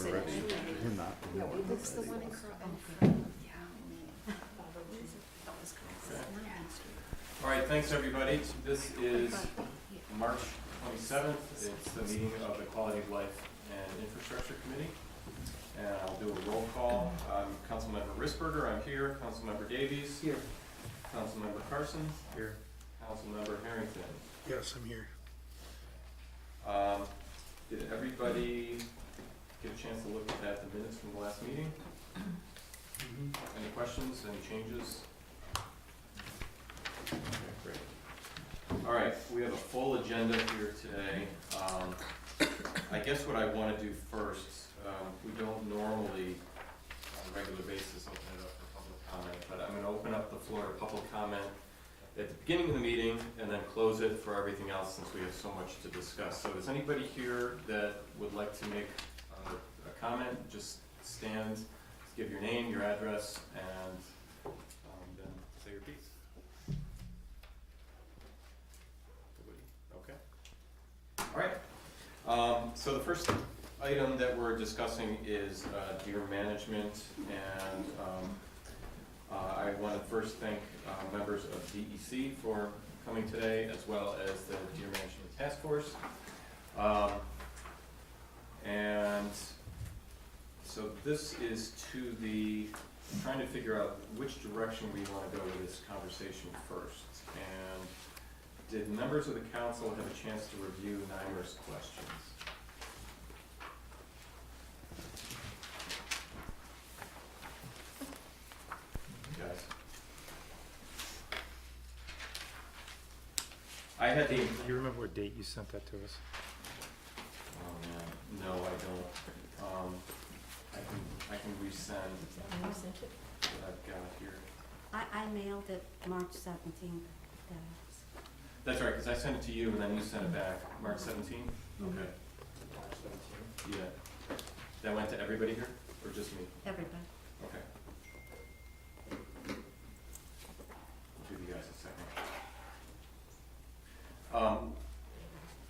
we're ready. You're not. It's the one in All right, thanks everybody. This is March 27th. It's the meeting of the Quality of Life and Infrastructure Committee. And I'll do a roll call. Councilmember Risberger, I'm here. Councilmember Davies. Here. Councilmember Carson. Here. Councilmember Harrington. Yes, I'm here. Did everybody get a chance to look at the minutes from the last meeting? Any questions, any changes? Okay, great. All right, we have a full agenda here today. I guess what I want to do first, we don't normally on a regular basis open it up for public comment, but I'm going to open up the floor to public comment at the beginning of the meeting and then close it for everything else since we have so much to discuss. So is anybody here that would like to make a comment? Just stand, give your name, your address, and then say your piece. Okay. All right. So the first item that we're discussing is deer management, and I want to first thank members of DEC for coming today, as well as the Deer Management Task Force. And so this is trying to figure out which direction we want to go with this conversation first. And did members of the council have a chance to review NYMER's questions? Guys? I had the... Do you remember what date you sent that to us? Oh man, no, I don't. I can resend You sent it? what I've got here. I mailed it March 17th. That's right, because I sent it to you and then you sent it back March 17th? Okay. March 17th. Yeah. That went to everybody here, or just me? Everybody. Okay. I'll give you guys a second.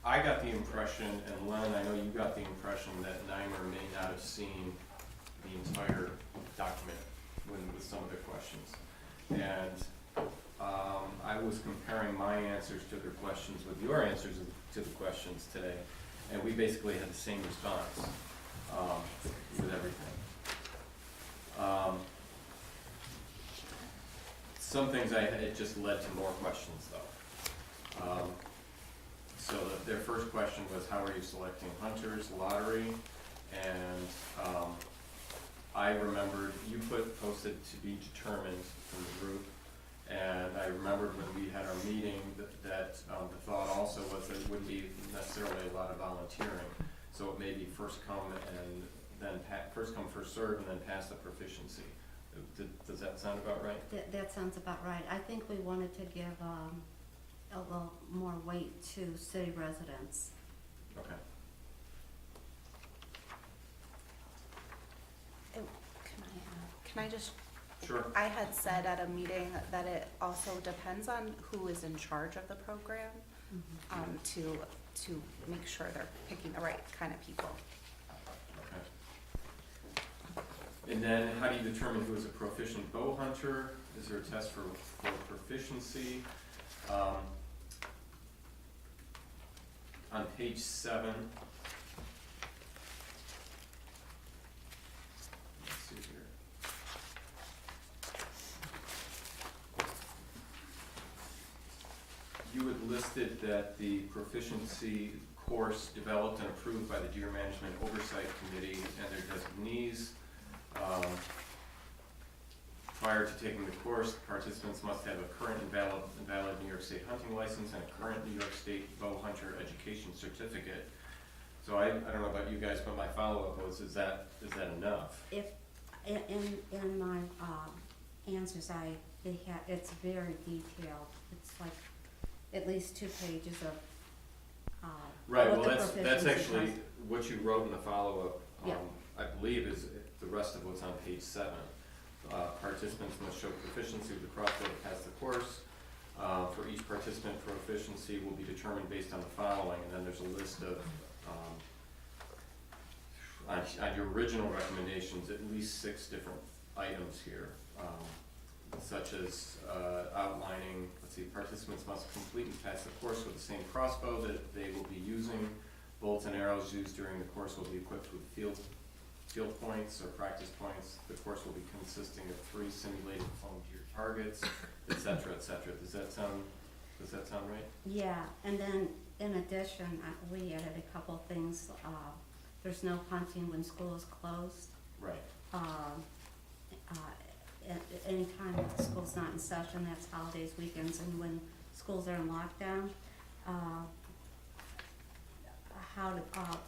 I got the impression, and Len, I know you got the impression that NYMER may not have seen the entire document with some of the questions. And I was comparing my answers to their questions with your answers to the questions today, and we basically had the same response with everything. Some things it just led to more questions though. So their first question was, how are you selecting hunters, lottery? And I remembered you posted to be determined from the group. And I remembered when we had our meeting that the thought also was that it wouldn't be necessarily a lot of volunteering. So it may be first come and then first come, first serve, and then pass the proficiency. Does that sound about right? That sounds about right. I think we wanted to give a little more weight to city residents. Okay. Can I just, Sure. I had said at a meeting that it also depends on who is in charge of the program, to make sure they're picking the right kind of people. Okay. And then how do you determine who is a proficient bow hunter? Is there a test for proficiency? On page 7, let's see here. You had listed that the proficiency course developed and approved by the Deer Management Oversight Committee and their designees. Prior to taking the course, participants must have a current and valid New York State hunting license and a current New York State bow hunter education certificate. So I don't know about you guys, but my follow-up was, is that enough? If in my answers, it's very detailed. It's like at least 2 pages of Right. what Well, the that's proficiency actually comes- what you wrote in the follow-up. Yeah. I believe is the rest of what's on page 7. Participants must show proficiency with the crossbow to pass the course. For each participant, proficiency will be determined based on the following, and then there's a list of on your original recommendations, at least 6 different items here, such as outlining, let's see, participants must complete and pass the course with the same crossbow that they will be using. Bolts and arrows used during the course will be equipped with field points or practice points. The course will be consisting of 3 simulated foam gear targets, et cetera, et cetera. Does that sound right? Yeah, and then in addition, we added a couple of things. There's no hunting when school is closed. Right. Anytime the school's not in session, that's holidays, weekends, and when schools are in lockdown,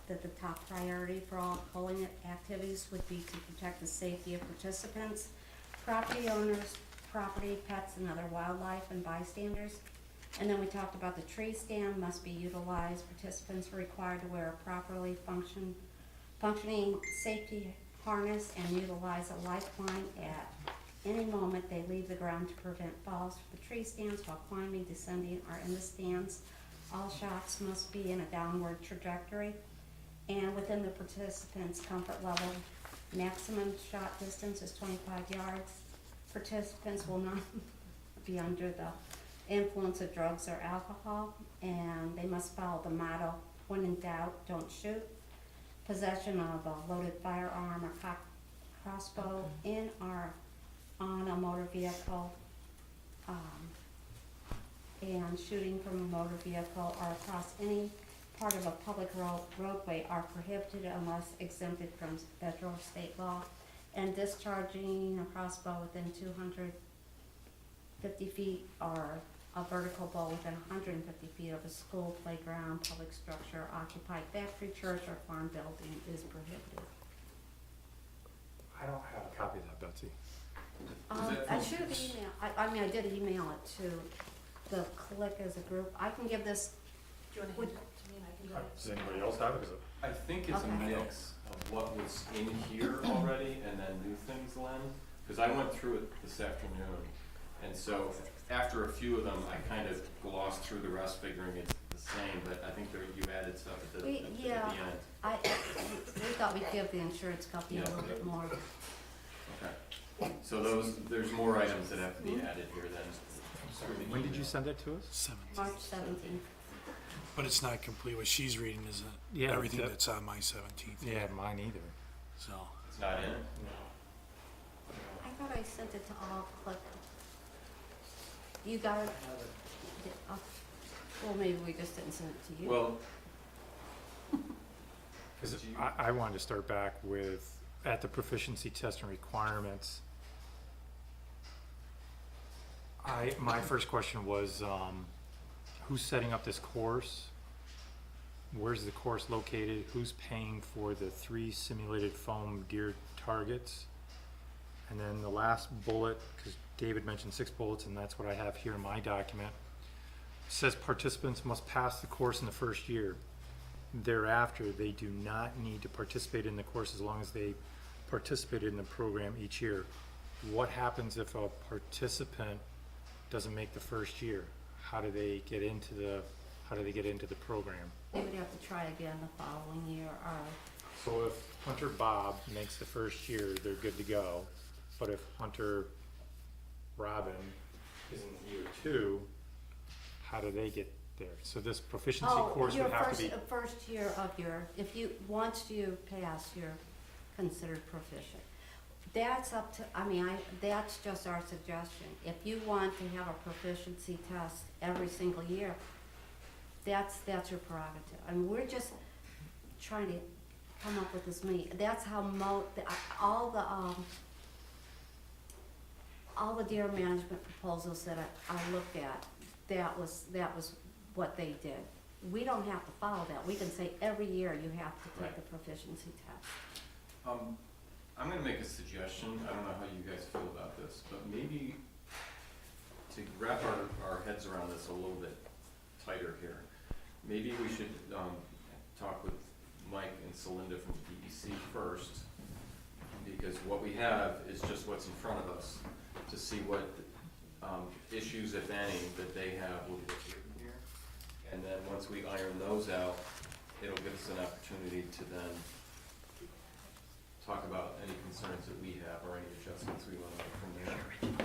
that the top priority for all polling activities would be to protect the safety of participants, property owners, property, pets, and other wildlife and bystanders. And then we talked about the tree stand must be utilized. Participants are required to wear a properly functioning safety harness and utilize a lifeline at any moment they leave the ground to prevent falls from the tree stands while climbing, descending, or in the stands. All shots must be in a downward trajectory and within the participant's comfort level. Maximum shot distance is 25 yards. Participants will not be under the influence of drugs or alcohol, and they must follow the motto, when in doubt, don't shoot. Possession of a loaded firearm or crossbow in or on a motor vehicle, and shooting from a motor vehicle or across any part of a public roadway are prohibited unless exempted from federal or state law. And discharging a crossbow within 250 feet or a vertical bow within 150 feet of a school, playground, public structure, occupied factory, church, or farm building is prohibited. I don't have a copy of that, Betsy. that I from- should have emailed, I did email it to the click as a group. I can give this, Do you wanna hand it to me and I can do it? Does anybody else have it? I think it's a Okay. mix of what was in here already and then new things, Len, because I went through it this afternoon. And so after a few of them, I kind of glossed through the rest, figuring it's the same, but I think you added stuff at the end. we thought we'd give the insurance company a Yeah. little bit more. Okay. So there's more items that have to be added here then. through the When did you email. send that to us? 17th. March 17th. But it's not complete. What she's reading isn't Yeah, everything that- that's on my 17th. Yeah, mine either. So, It's not in it? I thought I sent it to all click. You got it? Oh, well, maybe we just didn't send it to you. Well, Because Do you- I wanted to start back with, at the proficiency test and requirements, my first question was, who's setting up this course? Where's the course located? Who's paying for the 3 simulated foam deer targets? And then the last bullet, because David mentioned 6 bullets, and that's what I have here in my document, says participants must pass the course in the first year. Thereafter, they do not need to participate in the course as long as they participated in the program each year. What happens if a participant doesn't make the first year? How do they get into the program? They would have to try again the following year, or, So if Hunter Bob makes the first year, they're good to go. But if Hunter Robin is in year 2, how do they get there? So this proficiency course your would have to be, first year of your, once you pass, you're considered proficient. That's up to, that's just our suggestion. If you want to have a proficiency test every single year, that's your prerogative. I mean, we're just trying to come up with this many, that's how all the deer management proposals that I looked at, that was what they did. We don't have to follow that. We can say every year you have to take Right. the proficiency test. I'm gonna make a suggestion, I don't know how you guys feel about this, but maybe to wrap our heads around this a little bit tighter here, maybe we should, talk with Mike and Celinda from the DEC first, because what we have is just what's in front of us, to see what, issues, if any, that they have with what's written here. And then once we iron those out, it'll give us an opportunity to then concerns that we have or any adjustments we want to make from there.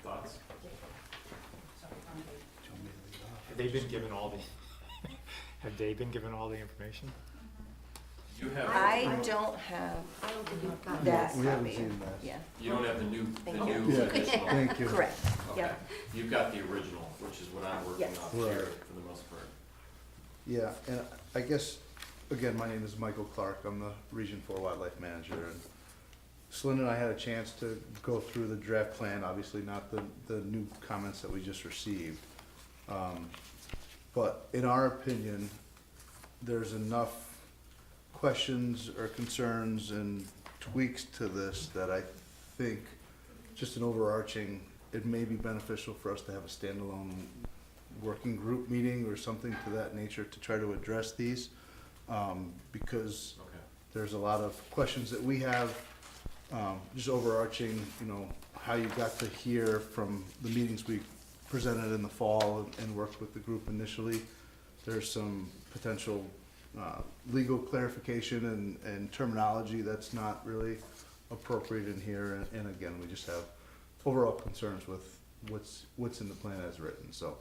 Thoughts? Have they been given all the, have they been given all the information? You have, I don't have I don't think you've got that We haven't copy. seen that. Yeah, you don't have the new Thank you. additional? Thank you. correct, Okay. yeah. You've got the original, which is what I'm working Yes. off Right. here for the most part. Yeah, and I guess, again, my name is Michael Clark. I'm the Region 4 Wildlife Manager. And Celinda and I had a chance to go through the draft plan, obviously not the new comments that we just received. But in our opinion, there's enough questions or concerns and tweaks to this that I think just an overarching, it may be beneficial for us to have a standalone working group meeting or something to that nature to try to address these. Because Okay. there's a lot of questions that we have, just overarching, you know, how you got to hear from the meetings we presented in the fall and worked with the group initially. There's some potential legal clarification and terminology that's not really appropriate in here. And again, we just have overall concerns with what's in the plan as written. So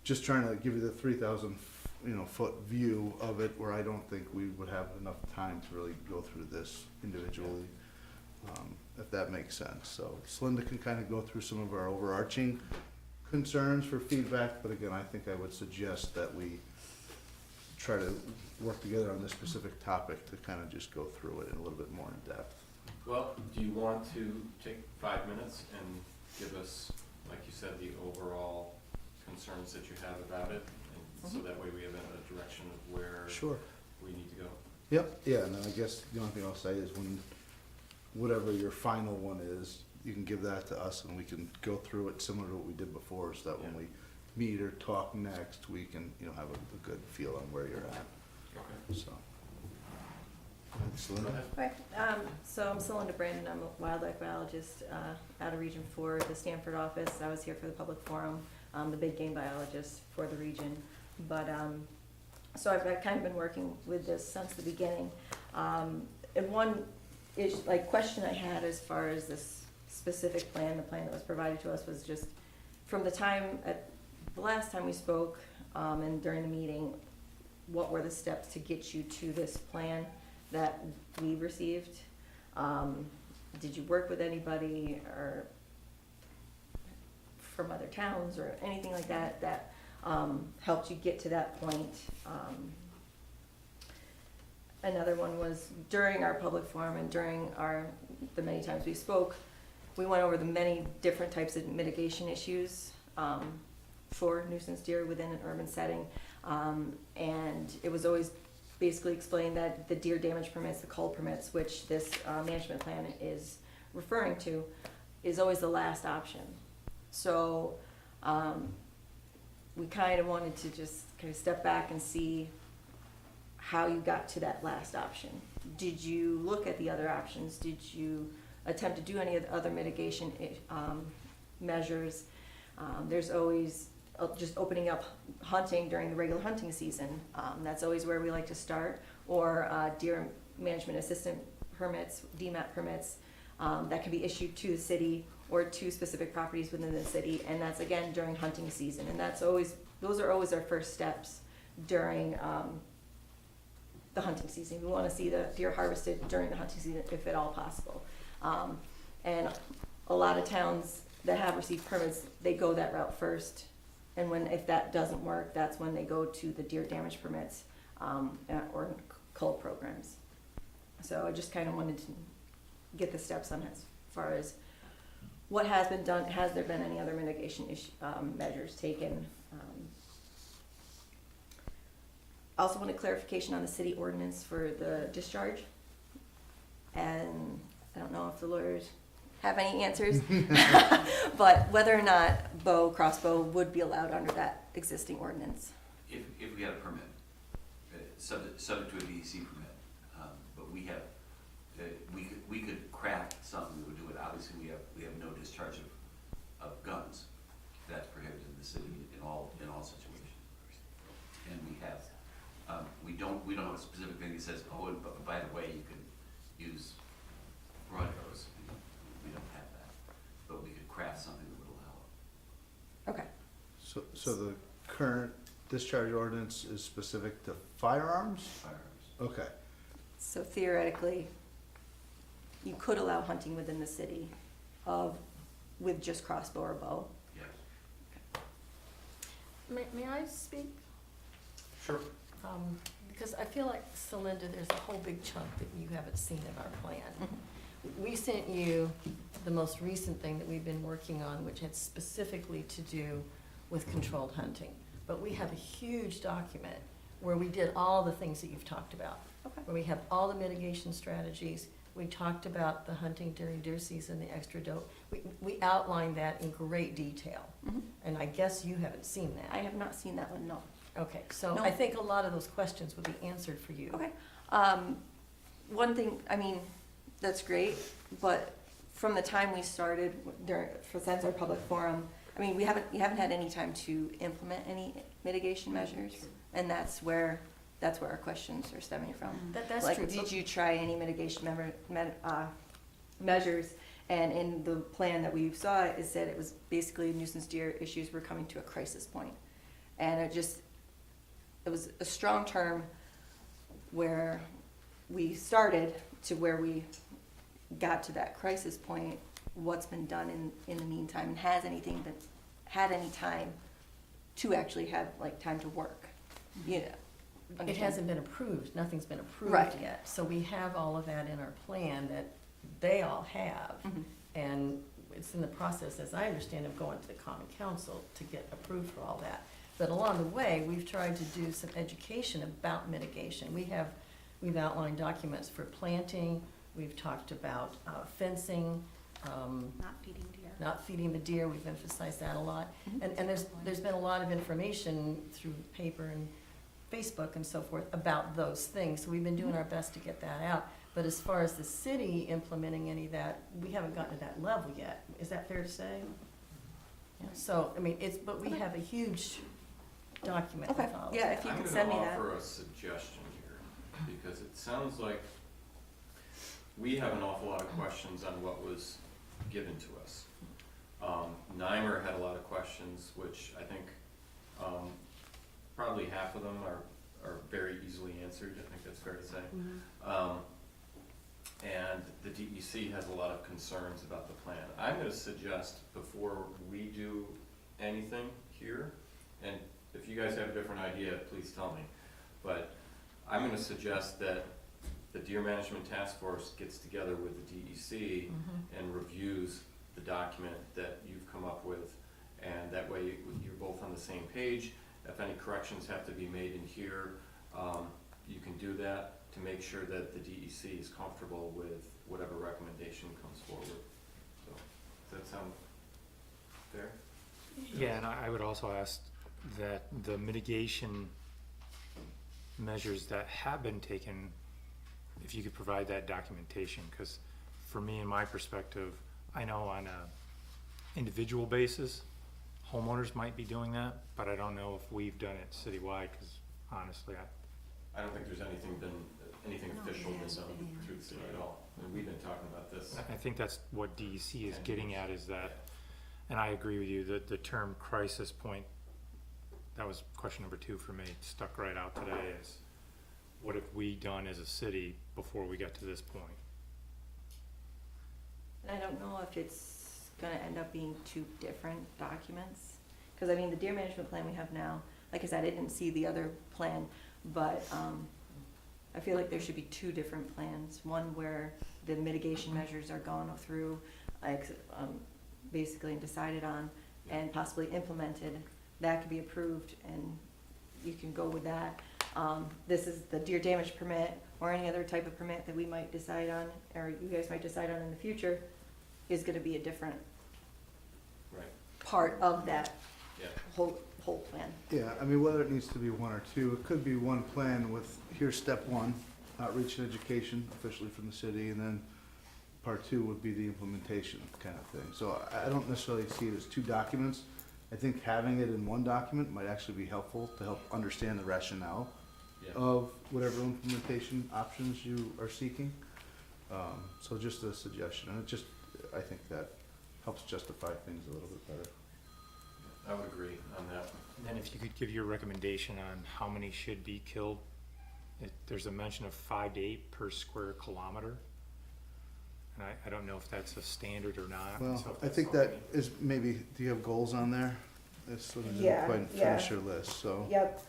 just trying to give you the 3,000 foot view of it, where I don't think we would have enough time to really go through this individually, if that makes sense. So Celinda can kind of go through some of our overarching concerns for feedback, but again, I think I would suggest that we try to work together on this specific topic to kind of just go through it in a little bit more in depth. Well, do you want to take 5 minutes and give us, like you said, the overall concerns that you have about it? And so that way we have a direction of where Sure. we need to go. Yep, yeah, and then I guess the only thing I'll say is whatever your final one is, you can give that to us and we can go through it similar to what we did before, so that when Yeah. we meet or talk next, we can, have a good feel on where you're at, Okay. so. Go Celinda? ahead. Right, so I'm Celinda Brandon, I'm a wildlife biologist out of Region 4, the Stanford office. I was here for the public forum, the big game biologist for the region. But, so I've kind of been working with this since the beginning. And one question I had as far as this specific plan, the plan that was provided to us was just from the last time we spoke and during the meeting, what were the steps to get you to this plan that we received? Did you work with anybody or from other towns or anything like that helped you get to that point? Another one was during our public forum and during the many times we spoke, we went over the many different types of mitigation issues for nuisance deer within an urban setting. And it was always basically explained that the deer damage permits, the cull permits, which this management plan is referring to, is always the last option. So we kind of wanted to just kind of step back and see how you got to that last option. Did you look at the other options? Did you attempt to do any of the other mitigation measures? There's always just opening up hunting during the regular hunting season. That's always where we like to start. Or deer management assistant permits, DMAP permits, that can be issued to the city or to specific properties within the city. And that's again during hunting season. And those are always our first steps during the hunting season. We want to see the deer harvested during the hunting season if at all possible. And a lot of towns that have received permits, they go that route first. And if that doesn't work, that's when they go to the deer damage permits or cull programs. So I just kind of wanted to get the steps on as far as what has been done. Has there been any other mitigation measures taken? Also wanted clarification on the city ordinance for the discharge. And I don't know if the lawyers have any answers, but whether or not crossbow would be allowed under that existing ordinance. If we had a permit, subject to a DEC permit, but we have, we could craft something that would do it. Obviously, we have no discharge of guns. That's prohibited in the city in all situations. And we have, we don't have a specific thing that says, oh, and by the way, you can use broad So the current discharge ordinance is specific to firearms? Firearms. Okay, So theoretically, you could allow hunting within the city with just crossbow or bow. Yes. May I speak? Sure. Because I feel like, Celinda, there's a whole big chunk that you haven't seen in our plan. We sent you the most recent thing that we've been working on, which had specifically to do with controlled hunting. But we have a huge document where we did all the things that you've talked about. Okay. Where we have all the mitigation strategies. We talked about the hunting during deer season, the extra doe. We outlined that in great detail. Mhm. And I guess you haven't seen I that. have not seen that one, no. Okay, so No. I think a lot of those questions would be answered for you. Okay. One thing, I mean, that's great, but from the time we started since our public forum, I mean, you haven't had any time to implement any mitigation measures, and that's where our questions are stemming from. That's Like, true. did you try any mitigation measures? And in the plan that we saw, it said it was basically nuisance deer issues were coming to a crisis point. And it was a strong term where we started to where we got to that crisis point. What's been done in the meantime, and has anything been, had any time to actually have like time to work? You know, It understand? hasn't been approved, nothing's been approved Right. yet. So we have all of that in our plan that they all have. Mhm. And it's in the process, as I understand, of going to the common council to get approved for all that. But along the way, we've tried to do some education about mitigation. We've outlined documents for planting, we've talked about fencing, Not feeding deer. not feeding the deer, we've emphasized that a lot. Mhm. And there's been a lot of information through paper and Facebook and so forth about those things, so we've been doing our best to get that out. But as far as the city implementing any of that, we haven't gotten to that level yet, is that fair to say? Yeah, so, I mean, but we have a huge document Okay, with all of yeah, that. if you could send me that. I'm gonna offer a suggestion here, because it sounds like we have an awful lot of questions on what was given to us. Nimer had a lot of questions, which I think, probably half of them are very easily answered, I think that's fair to say. And the DEC has a lot of concerns about the plan. I'm gonna suggest, before we do anything here, and if you guys have a different idea, please tell me, but I'm gonna suggest that the Deer Management Task Force gets together with the DEC and reviews the document that you've come up with, and that way you're both on the same page. If any corrections have to be made in here, you can do that to make sure that the DEC is comfortable with whatever recommendation comes forward. So, does that sound fair? Yeah, and I would also ask that the mitigation measures that have been taken, if you could provide that documentation, because for me, in my perspective, I know on a individual basis, homeowners might be doing that, but I don't know if we've done it citywide, because honestly, I don't think there's anything official been done through the city at all. I mean, we've been talking about this. I think that's what DEC is getting at, is that, and I agree with you, that the term crisis point, that was question number 2 for me, it stuck right out today, is what have we done as a city before we got to this point? And I don't know if it's gonna end up being 2 different documents. Cause I mean, the deer management plan we have now, like I said, I didn't see the other plan, but, I feel like there should be 2 different plans. One where the mitigation measures are gone through, like, basically decided on and possibly implemented. That could be approved and you can go with that. This is the deer damage permit or any other type of permit that we might decide on, or you guys might decide on in the future, is gonna be a different Right, part of that yeah. whole plan. yeah, I mean, whether it needs to be 1 or 2, it could be one plan with, here's step 1, outreach and education officially from the city, and then part 2 would be the implementation kind of thing. So I don't necessarily see it as 2 documents. I think having it in one document might actually be helpful to help understand the rationale Yeah. of whatever implementation options you are seeking. So just a suggestion, and I think that helps justify things a little bit better. I would agree on that. And then if you could give your recommendation on how many should be killed. There's a mention of 5 to 8 per square kilometer. And I don't know if that's a standard or not. Well, so if I that's think that something- is maybe, do you have goals on there? That's sort of Yeah, didn't quite yeah. finish your list, so. Yep,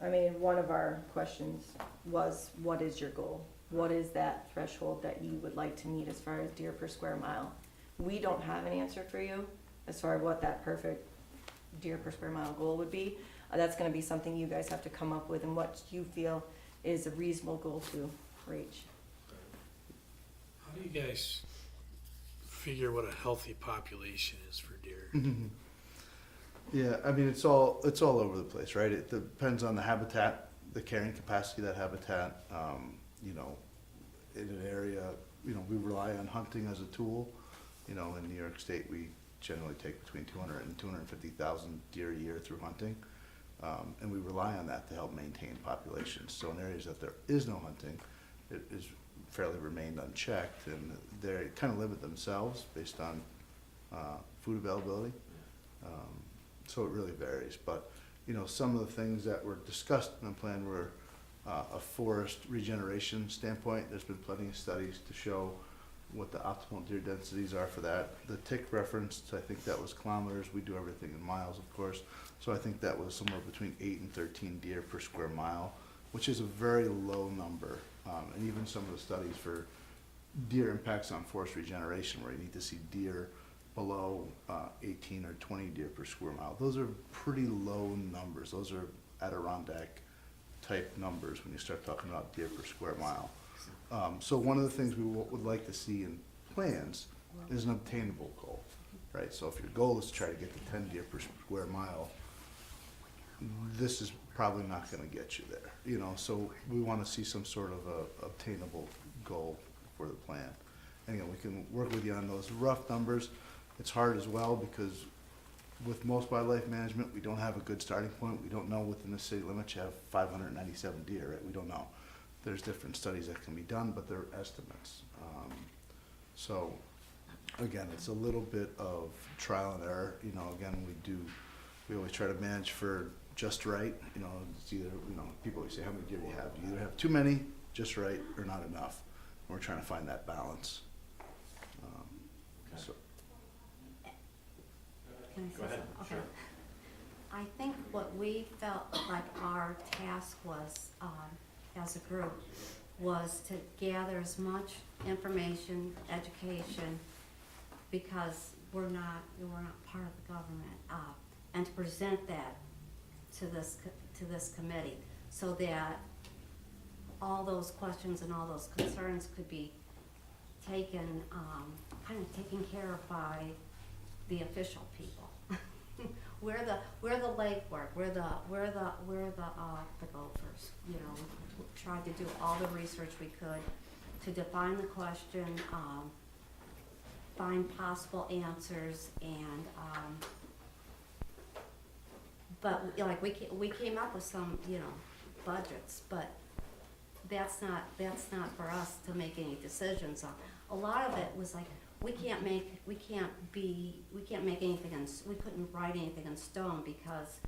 I mean, one of our questions was, what is your goal? What is that threshold that you would like to meet as far as deer per square mile? We don't have an answer for you as far as what that perfect deer per square mile goal would be. That's gonna be something you guys have to come up with and what you feel is a reasonable goal to reach. How do you guys figure what a healthy population is for deer? Yeah, I mean, it's all over the place, right? It depends on the habitat, the carrying capacity of that habitat. You know, in an area, you know, we rely on hunting as a tool. You know, in New York State, we generally take between 200 and 250,000 deer a year through hunting. And we rely on that to help maintain populations. So in areas that there is no hunting, it is fairly remained unchecked, and they kind of limit themselves based on food availability. So it really varies, but, you know, some of the things that were discussed in the plan were a forest regeneration standpoint. There's been plenty of studies to show what the optimal deer densities are for that. The tick referenced, I think that was kilometers. We do everything in miles, of course. So I think that was somewhere between 8 and 13 deer per square mile, which is a very low number. And even some of the studies for deer impacts on forest regeneration, where you need to see deer below 18 or 20 deer per square mile. Those are pretty low numbers. Those are Adirondack type numbers when you start talking about deer per square mile. So one of the things we would like to see in plans is an obtainable goal, right? So if your goal is to try to get to 10 deer per square mile, this is probably not gonna get you there, you know? So we wanna see some sort of a obtainable goal for the plan. And again, we can work with you on those rough numbers. It's hard as well because with most wildlife management, we don't have a good starting point. We don't know within the city limits you have 597 deer, right? We don't know. There's different studies that can be done, but they're estimates. So again, it's a little bit of trial and error. You know, again, we always try to manage for just right. You know, it's either, you know, people always say, how many deer do you have? You either have too many, just right, or not enough. And we're trying to find that balance. So. Can I say Go ahead, something? sure. Okay. I think what we felt like our task was, as a group, was to gather as much information, education, because we're not part of the government, and to present that to this committee, so that all those questions and all those concerns could be taken, kind of taken care of by the official people. We're the legwork, we're the gophers, you know. We tried to do all the research we could to define the question, find possible answers, and, but, you know, like, we came up with some, you know, budgets, but that's not for us to make any decisions on. A lot of it was like, we couldn't write anything in stone, because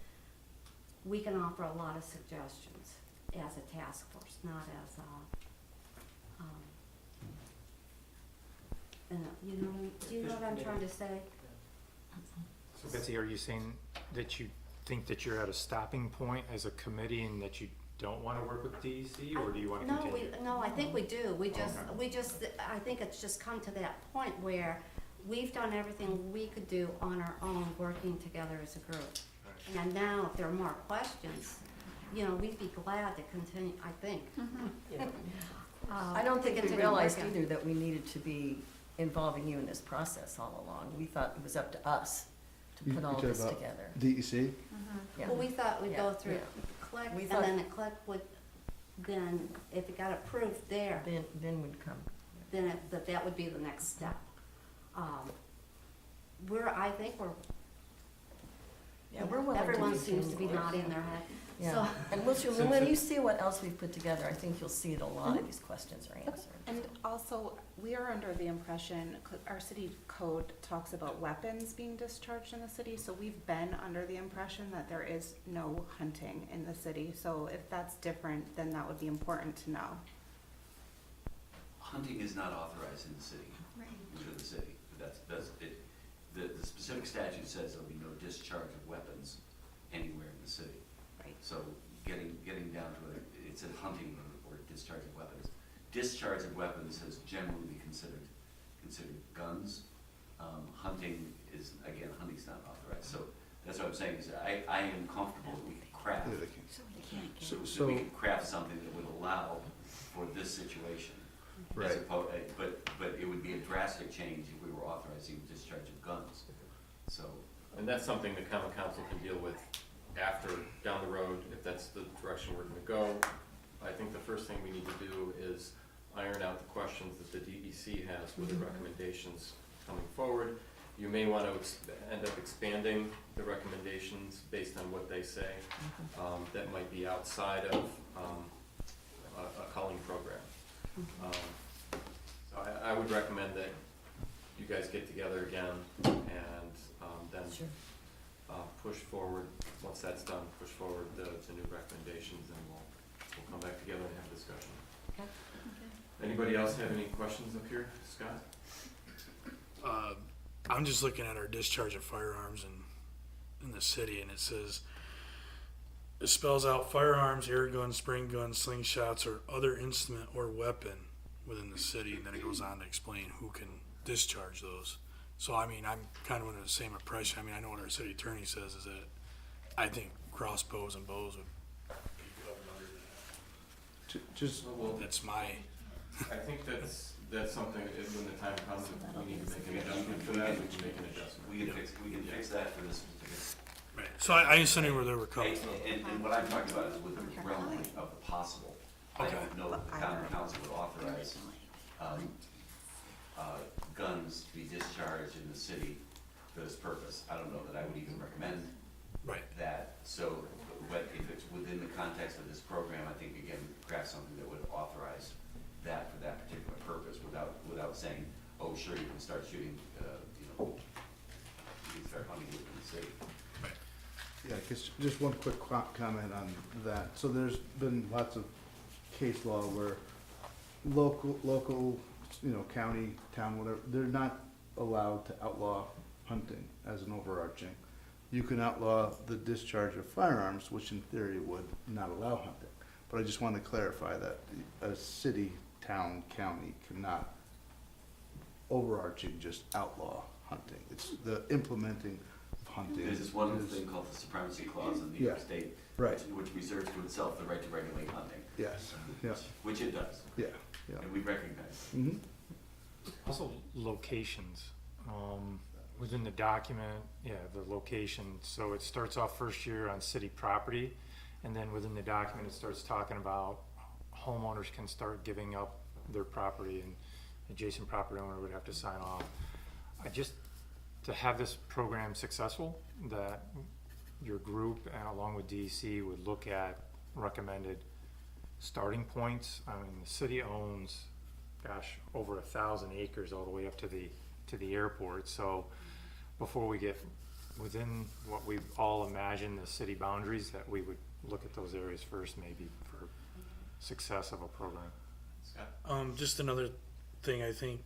we can offer a lot of suggestions as a task force, not as a, and, you know, do you know what I'm trying to say? So Betsy, are you saying that you think that you're at a stopping point as a committee and that you don't wanna work with DEC, or do you wanna continue? No, I think we do. Okay. I think it's just come to that point where we've done everything we could do on our own, working together as a group. Right. And now, if there are more questions, you know, we'd be glad to continue, I think. I don't to think we continue realized working. either that we needed to be involving you in this process all along. We thought it was up to us to put all You talk this about together. DEC? Yeah. Well, we thought we'd go Yeah, through yeah. CLIC, We and thought- then the CLIC would, then if it got approved there, Then would come. then that would be the next step. I think we're, Yeah, we're willing to everyone do seems to be things. nodding their head. Yeah, So, and when you see what else we've put together, I think you'll see that a lot of these questions are answered. And Also, we are under the impression, our city code talks about weapons being discharged in the city, so we've been under the impression that there is no hunting in the city. So if that's different, then that would be important to know. Hunting is not authorized in the city, within the city. That's it. The specific statute says there'll be no discharge of weapons anywhere in the city. Right. So getting down to it, it's a hunting or discharge of weapons. Discharge of weapons has generally considered guns. Hunting is, again, hunting's not authorized. So that's what I'm saying is I am comfortable that we can craft, Yeah, they can. that So, we can craft something that would allow for this situation. right, As opposed, but it would be a drastic change if we were authorizing discharge of guns. So, And that's something the common council can deal with after, down the road, if that's the direction we're gonna go. I think the first thing we need to do is iron out the questions that the DEC has with the recommendations coming forward. You may want to end up expanding the recommendations based on what they say. That might be outside of a culling program. So I would recommend that you guys get together again and then Sure. push forward, once that's done, push forward the new recommendations, and we'll come back together and have a discussion. Okay. Anybody else have any questions up here? Scott? I'm just looking at our discharge of firearms in the city, and it says, it spells out firearms, air guns, spring guns, slingshots, or other instrument or weapon within the city, and then it goes on to explain who can discharge those. So, I mean, I'm kind of under the same impression. I mean, I know what our city attorney says is that I think crossbows and bows would be covered under just, that. That's my, I think that's something, when the time comes, if we need to make an adjustment for that, we can make an adjustment. we can fix that for this particular. right. So I understand where they were coming from. And what I'm talking about is within the realm of the possible. I Okay. don't know if the common council would authorize, guns to be discharged in the city for this purpose. I don't know that I would even recommend Right. that. So, but if it's within the context of this program, I think, again, we could craft something that would authorize that for that particular purpose without saying, oh, sure, you can start shooting, you can start hunting within the city. yeah, just one quick comment on that. So there's been lots of case law where local, county, town, whatever, they're not allowed to outlaw hunting as an overarching. You can outlaw the discharge of firearms, which in theory would not allow hunting. But I just want to clarify that a city, town, county cannot overarching just outlaw hunting. It's the implementing of hunting. There's this one is- thing called the supremacy clause in New York Yeah. State, Right, which reserves to itself the right to regulate hunting, yes, yeah, which it does, yeah, yeah. and we recognize that. Mm-hmm. Also, locations, within the document, the location, so it starts off first year on city property, and then within the document, it starts talking about homeowners can start giving up their property, and adjacent property owner would have to sign off. To have this program successful, that your group and along with DEC would look at recommended starting points. I mean, the city owns, over 1,000 acres all the way up to the airport. So before we get within what we all imagine the city boundaries, that we would look at those areas first, maybe for success of a program. Scott? Just another thing, I think,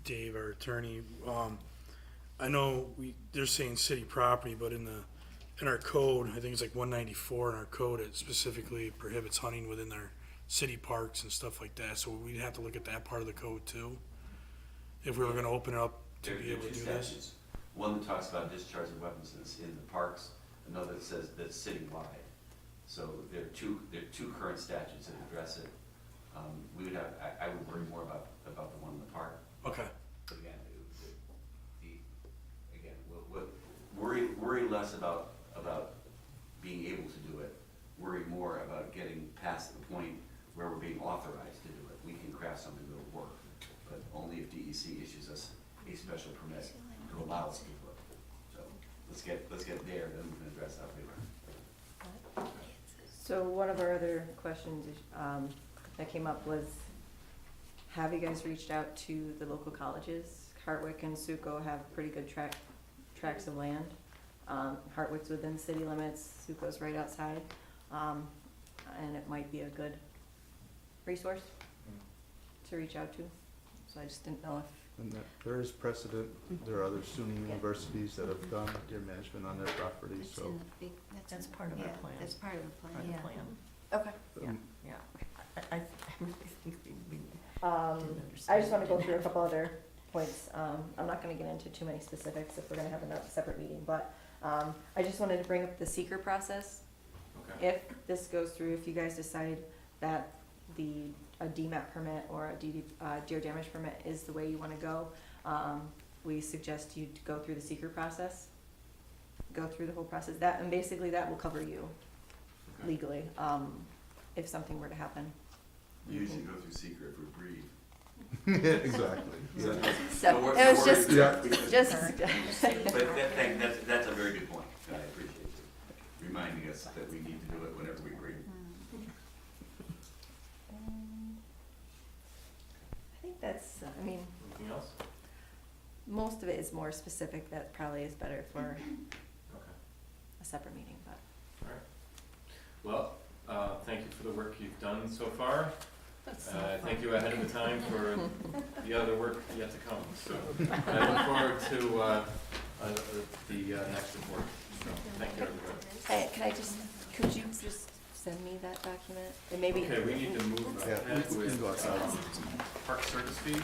Dave, our attorney, I know they're saying city property, but in our code, I think it's like 194 in our code, it specifically prohibits hunting within our city parks and stuff like that, so we'd have to look at that part of the code too, if we were gonna open it up to There be are able to two do this. statutes. One that talks about discharge of weapons in the parks, another that says that's citywide. So there are two current statutes that address it. We would have, I would worry more about the one in the park. Okay, But again, worry less about being able to do it. Worry more about getting past the point where we're being authorized to do it. We can craft something that'll work, but only if DEC issues us a special permit to allow us to do it. So let's get there, then we can address that later. So one of our other questions that came up was have you guys reached out to the local colleges? Hartwick and Suco have pretty good tracts of land. Hartwick's within city limits, Suco's right outside, and it might be a good resource to reach out to. So I just didn't know if, And that, there is precedent, there are other SUNY universities that have done deer management on their property, It's so. in the big, That's part of our yeah, plan. That's part of the Part plan, of the yeah. plan. okay. Yeah, yeah. I really think we didn't I understand. just wanna go through a couple other points. I'm not gonna get into too many specifics if we're gonna have another separate meeting, but, I just wanted to bring up the seeker process. Okay. If this goes through, if you guys decide that a DMAP permit or a deer damage permit is the way you wanna go, we suggest you to go through the seeker process. Go through the whole process, and basically that will cover you Okay. legally, if something were to happen. We usually go through secret if we breathe. Exactly, yeah. So, No wor- it no was just, worries. just, But that's a very good point, and I appreciate you reminding us that we need to do it whenever we breathe. I think that's, I mean, Anything else? most of it is more specific, that probably is better for Okay. a separate meeting, but. Well, thank you for the work you've done so far. Thank you ahead of the time for the other work yet to come. So I look forward to the next report. So thank you, everybody. Hey, could you just send me that document? And maybe. Okay, we need to move Yeah, ahead we can with go outside. park service fees.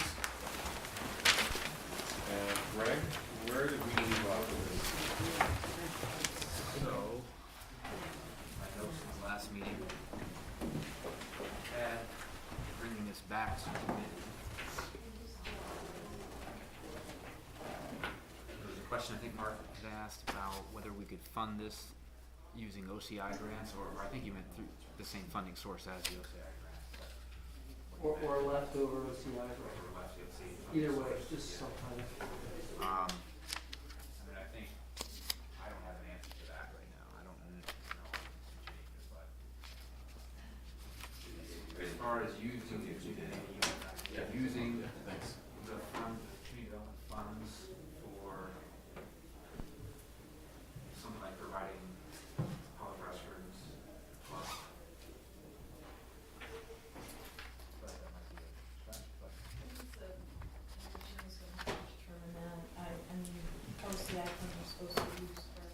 And Greg, where did we leave off with this? So, my notes from the last meeting had bringing this back to committee. There was a question I think Mark had asked about whether we could fund this using OCI grants, or I think you meant through the same funding source as the OCI grant. Or leftover OCI, either way, it's just some kind of. I mean, I think, I don't have an answer to that right now. I don't know changes, but as far as using the community development funds for something like providing public restrooms, but that might be a stretch, but. Determine that, I mean, OCI funds are supposed to be used for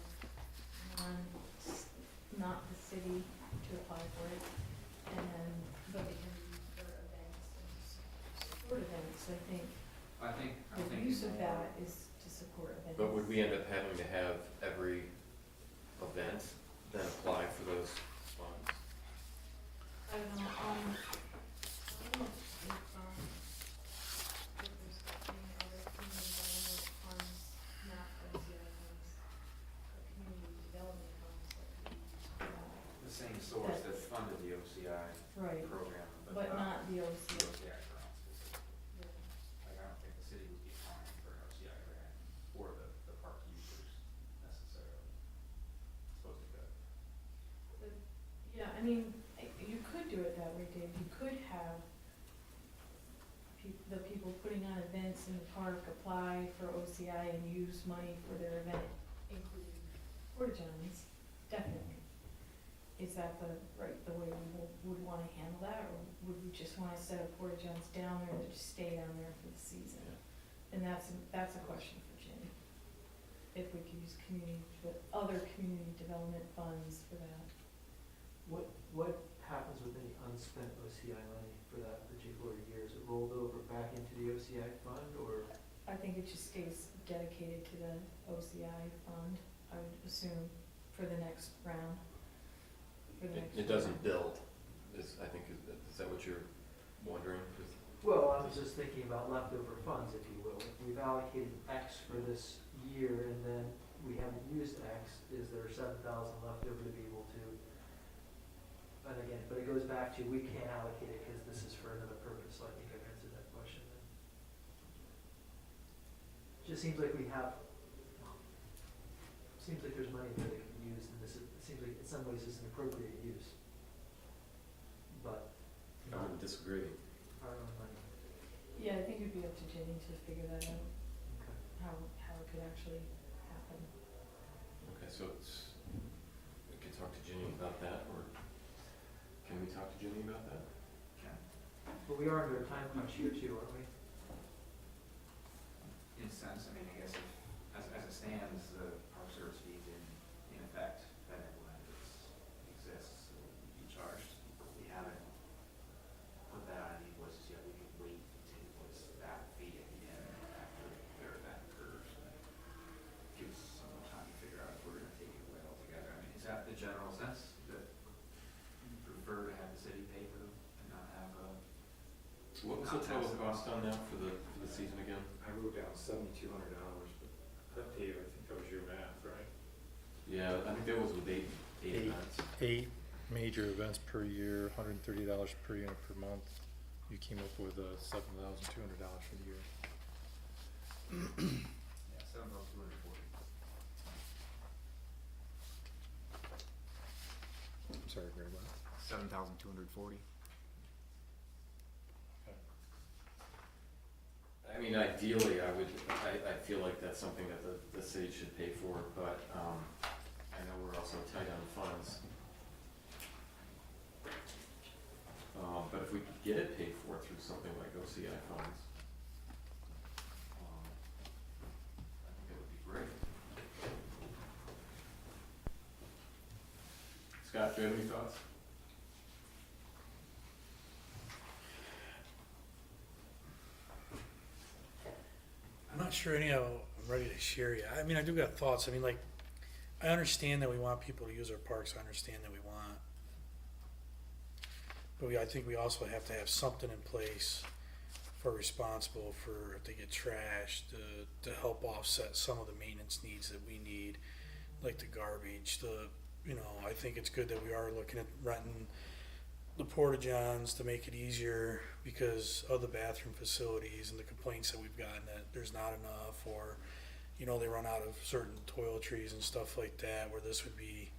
not the city to apply for it, and then, but they can be used for events and support events, I think. The use of that is to support events. But would we end up having to have every event then apply for those funds? I don't know, I don't know if, if there's any other community development funds, not OCI funds, but community development funds that could be used for that. The same source that funded the OCI Right, program, but not the the OCI. OCI grant specifically. Like, I don't think the city would be applying for an OCI grant for the park users necessarily. Suppose it could. Yeah, I mean, you could do it that way, Dave, you could have the people putting on events in the park apply for OCI and use money for their event, including porta johns, definitely. Is that the way we would wanna handle that, or would we just wanna set up porta johns down there and just stay down there for the season? And that's a question for Jimmy, if we could use other community development funds for that. What happens with any unspent OCI money for that particular year? Is it rolled over back into the OCI fund, or? I think it just stays dedicated to the OCI fund, I would assume, for the next round. It doesn't build, I think, is that what you're wondering? Well, I was just thinking about leftover funds, if you will. If we've allocated X for this year and then we haven't used X, is there 7,000 left over to be able to? And again, but it goes back to, we can't allocate it because this is for another purpose, so I think I've answered that question then. Just seems like there's money there that can be used, and it seems like in some ways it's an appropriate use. But I wouldn't disagree. our own money. be up to Jenny to figure that out, Okay. how it could actually happen. Okay, so it's, we can talk to Ginny about that, or can we talk to Ginny about that? But we are under a time crunch here too, aren't we? In a sense, I mean, I guess if, as it stands, the Park Service fee's in effect, depending on when it exists, so it'll be charged. We haven't put that on any invoices yet, we can wait to invoice that fee at the end after their event occurs. Gives us some more time to figure out if we're gonna take it away altogether. I mean, is that the general sense, that you prefer to have the city pay for them and not have a? What was the total cost on that for the season again? I wrote down $7,200, but that Dave, I think that was your math, right? Yeah, I think that was with eight events. 8 major events per year, $130 per unit per month. You came up with $7,200 for the year. Yeah, 7,240. I'm sorry, Greg, what? 7,240. I mean, ideally, I feel like that's something that the city should pay for, but, I know we're also tight on funds. But if we could get it paid for through something like OCI funds, I think it would be great. Scott, do you have any thoughts? I'm not sure any of them I'm ready to share yet. I mean, I do got thoughts. I mean, like, I understand that we want people to use our parks. I understand that we want, but I think we also have to have something in place for responsible for if they get trashed to help offset some of the maintenance needs that we need, like the garbage. I think it's good that we are looking at renting the porta-johns to make it easier because of the bathroom facilities and the complaints that we've gotten that there's not enough, or, they run out of certain toiletries and stuff like that, where this would be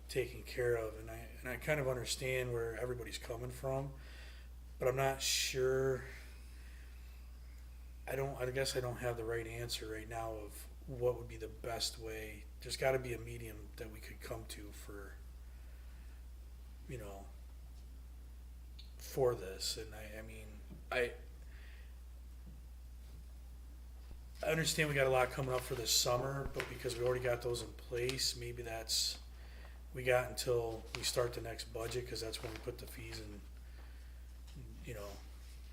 taken care of. And I kind of understand where everybody's coming from, but I'm not sure. I guess I don't have the right answer right now of what would be the best way. There's gotta be a medium that we could come to for this. And I understand we got a lot coming up for this summer, but because we already got those in place, maybe we got until we start the next budget, cause that's when we put the fees in,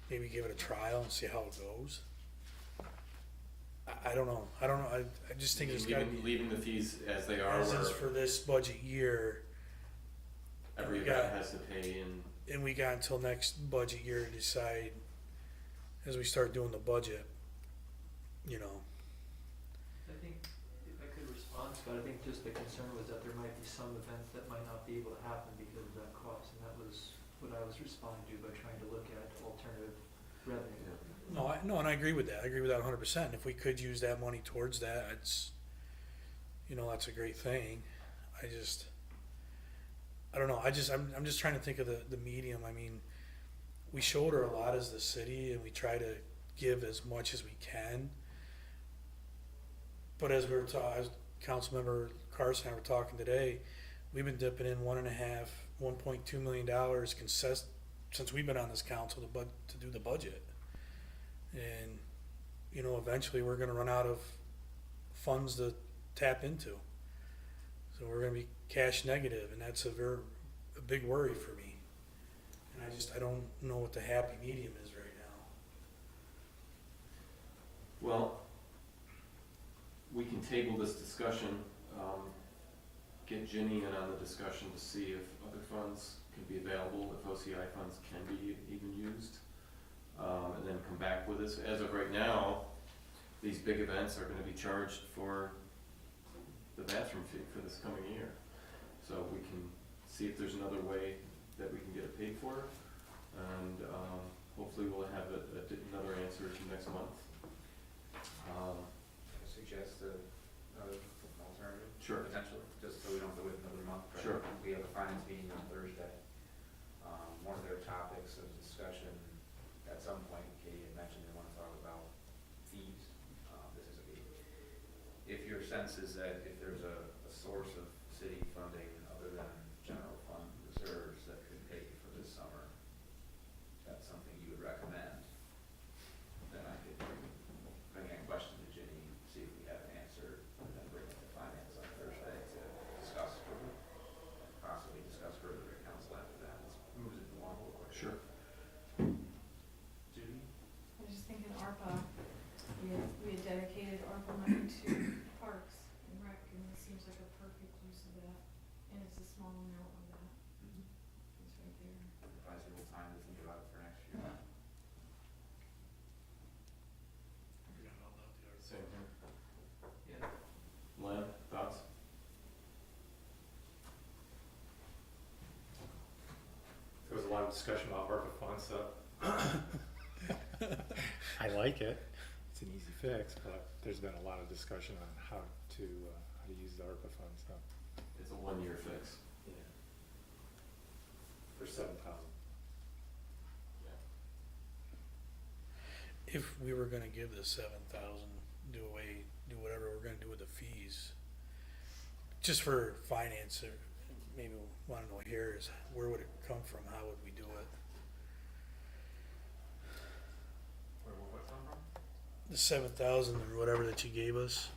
maybe give it a trial and see how it goes. I don't know. I just think there's gotta be, Leaving the fees as they are, as where is for this budget year, every we event got- has to pay in. and we got until next budget year to decide as we start doing the budget, I think, if I could respond, Scott, I think just the concern was that there might be some events that might not be able to happen because of that cost, and that was what I was responding to by trying to look at alternative revenue. No, and I agree with that. I agree with that 100%. If we could use that money towards that, that's a great thing. I don't know. I'm just trying to think of the medium. I mean, we shoulder a lot as the city, and we try to give as much as we can. But as Councilmember Carson and I were talking today, we've been dipping in $1.2 million since we've been on this council to do the budget. And, eventually we're gonna run out of funds to tap into. So we're gonna be cash negative, and that's a big worry for me. And I don't know what the happy medium is right now. Well, we can table this discussion, get Ginny in on the discussion to see if other funds can be available, if OCI funds can be even used, and then come back with us. As of right now, these big events are gonna be charged for the bathroom fee for this coming year. So we can see if there's another way that we can get it paid for, and hopefully we'll have another answer next month. Suggest another alternative? Sure. Potentially, just so we don't have to wait another month. Right? Sure. We have a finance meeting on Thursday. One of their topics of discussion, at some point, Katie had mentioned they want to talk about sense is that if there's a source of city funding other than general fund reserves that could pay for this summer, that's something you would recommend, then I could bring that question to Ginny, see if we have an answer, and then bring it to finance on Thursday to discuss further, possibly discuss further at council after that. Let's move it along a little quick. Sure. Judy? I was just thinking ARPA, we had dedicated ARPA money to parks and rec, and it seems like a perfect use of that, and it's a small amount of that, it's right there. Advise you time to think about it for next year. Forgot all about the arts. Same here. Yeah. Len, thoughts? There was a lot of discussion about ARPA funds, so I like it. It's an easy fix, but there's been a lot of discussion on how to use the ARPA funds, so. It's a 1-year fix. Yeah. For $7,000. If we were gonna give the 7,000, do whatever we're gonna do with the fees, just for finance, or maybe we wanna know here is, where would it come from, how would we do it? Where will what come from? The 7,000 or whatever that you gave us?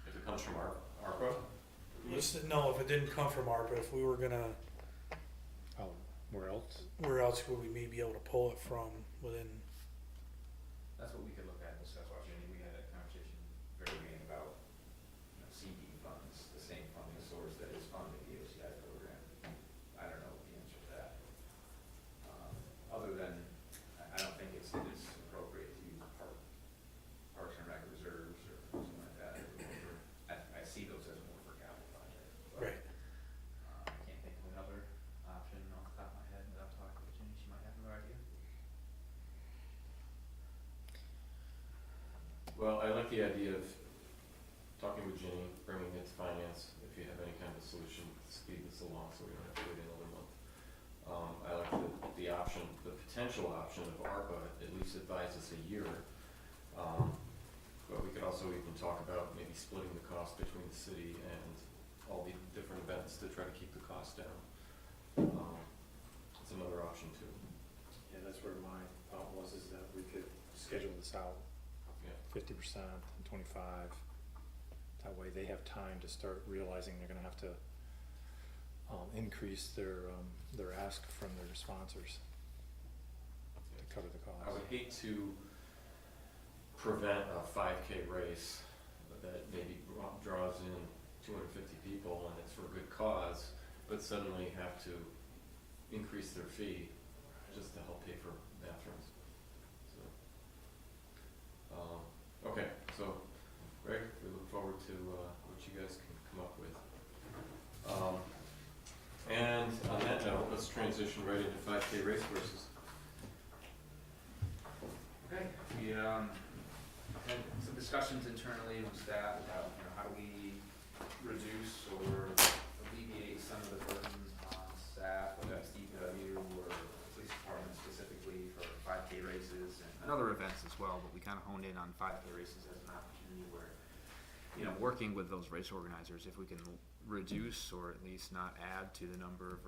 If it comes from ARPA, No, if it didn't come from ARPA, if we were gonna, Oh, where else? where else would we maybe be able to pull it from within? That's what we could look at and discuss with Jenny. We had that conversation very beginning about, CD funds, the same funding source that is funding the OCI program. I don't know the answer to that. Other than, I don't think it's appropriate to use Parks and Rec reserves or something like that. I see those as more for capital projects. But, Right. I can't think of another option off the top of my head without talking with Jenny. She might have another idea. well, I like the idea of talking with Ginny, bringing it to finance, if you have any kind of solution, speed this along so we don't have to wait another month. I like the option, the potential option of ARPA, at least advise us a year. But we could also even talk about maybe splitting the cost between the city and all the different events to try to keep the cost down. It's another option too. Yeah, that's where my thought was, is that we could schedule this out Yeah. 50% and 25. That way they have time to start realizing they're gonna have to increase their ask from their sponsors to cover the cost. I would hate to prevent a 5K race that maybe draws in 250 people and it's for a good cause, but suddenly have to increase their fee just to help pay for bathrooms. So, okay, so Greg, we look forward to what you guys can come up with. And on that note, let's transition right into 5K race courses. Okay, we had some discussions internally with staff about, how do we reduce or alleviate some of the burdens on staff, whether that's DPW or police department specifically for 5K races and other events as well, but we kind of honed in on 5K races as an opportunity where, working with those race organizers, if we can reduce or at least not add to the number of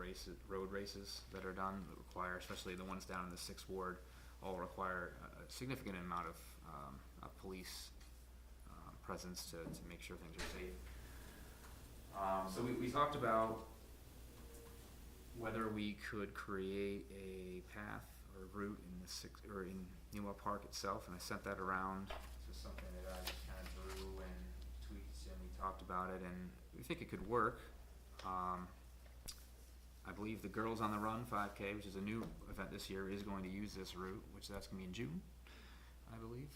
road races that are done that require, especially the ones down in the 6th Ward, all require a significant amount of police presence to make sure things are safe. So we talked about whether we could create a path or route in Newell Park itself, and I sent that around. This is something that I just kind of drew and tweaked, and we talked about it, and we think it could work. I believe the Girls on the Run 5K, which is a new event this year, is going to use this route, which that's going to be in June, I believe.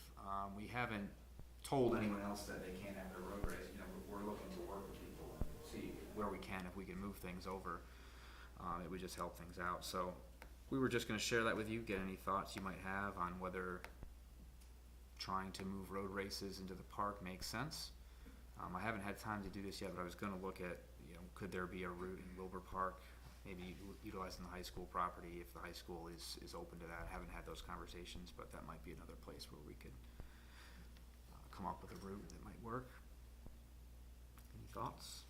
We haven't told anyone else that they can't have their road race. We're looking to work with people and see where we can, if we can move things over. It would just help things out. So we were just going to share that with you, get any thoughts you might have on whether trying to move road races into the park makes sense. I haven't had time to do this yet, but I was going to look at, could there be a route in Wilbur Park, maybe utilizing the high school property if the high school is open to that. I haven't had those conversations, but that might be another place where we could come up with a route that might work. thoughts?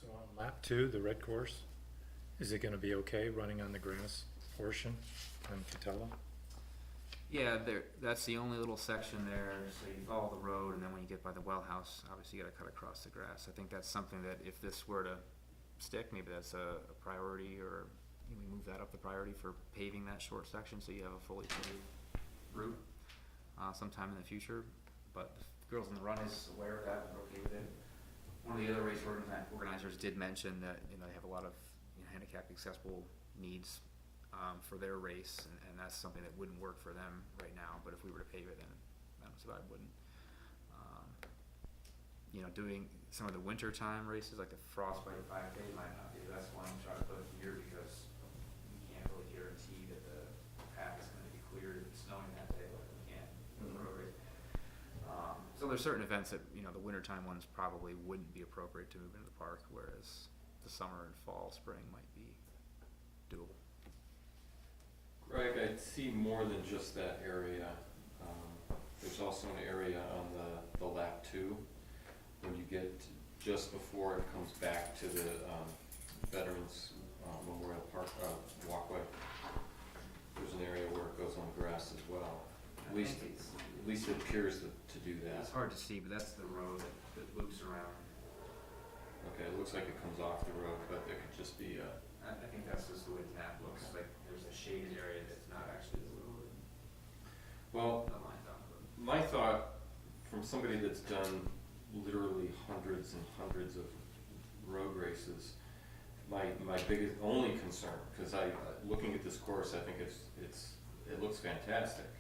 So on lap 2, the red course, is it gonna be okay running on the grass portion on Catella? Yeah, that's the only little section there, so you follow the road, and then when you get by the well house, obviously you gotta cut across the grass. I think that's something that if this were to stick, maybe that's a priority, or we move that up the priority for paving that short section, so you have a fully paved route, sometime in the future. But the Girls on the Run is aware of that, and okay with it. One of the other race organizers did mention that, you know, they have a lot of, you know, handicap accessible needs for their race, and that's something that wouldn't work for them right now, but if we were to pave it, then I don't see why it wouldn't. You know, doing some of the winter time races, like the Frostbite 5K, might not be the best one to try to put here, because we can't really guarantee that the path is gonna be cleared if it's snowing that day, like we can't do the road race. So there's certain events that, you know, the wintertime ones probably wouldn't be appropriate to move into the park, whereas the summer and fall, spring might be doable. Greg, I see more than just that area. There's also an area on the lap 2, when you get just before it comes back to the Veterans Memorial Park walkway. There's an area where it goes on grass as well. At least it appears to do that. It's hard to see, but that's the road that loops around. Okay, it looks like it comes off the road, but it could just be I think that's just the way the map looks, like there's a shaded area that's not actually the road. well, The line's on the road. my thought, from somebody that's done literally hundreds and hundreds of road races, my biggest, only concern, because looking at this course, I think it looks fantastic.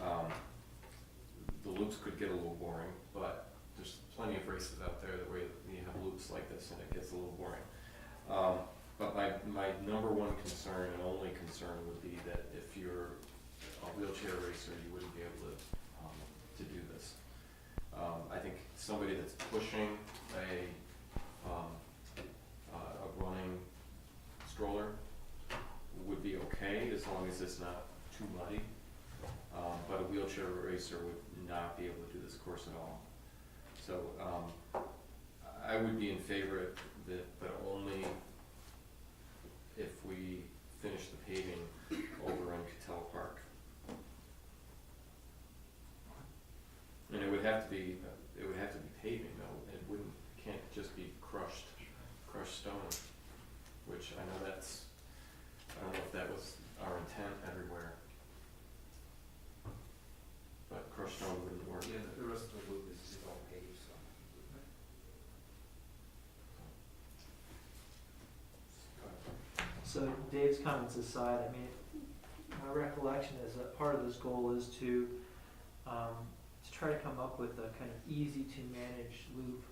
The loops could get a little boring, but there's plenty of races out there where you have loops like this and it gets a little boring. But my number one concern and only concern would be that if you're a wheelchair racer, you wouldn't be able to do this. I think somebody that's pushing a running stroller would be okay, as long as it's not too muddy. But a wheelchair racer would not be able to do this course at all. So I would be in favor of that, but only if we finish the paving over in Cattell Park. And it would have to be paving though. Can't just be crushed stone, which I know I don't know if that was our intent everywhere. But crushed stone wouldn't work. Yeah, the rest of the loop is all paved, so. So Dave's comments aside, I mean, my recollection is that part of this goal is to try to come up with a kind of easy to manage loop.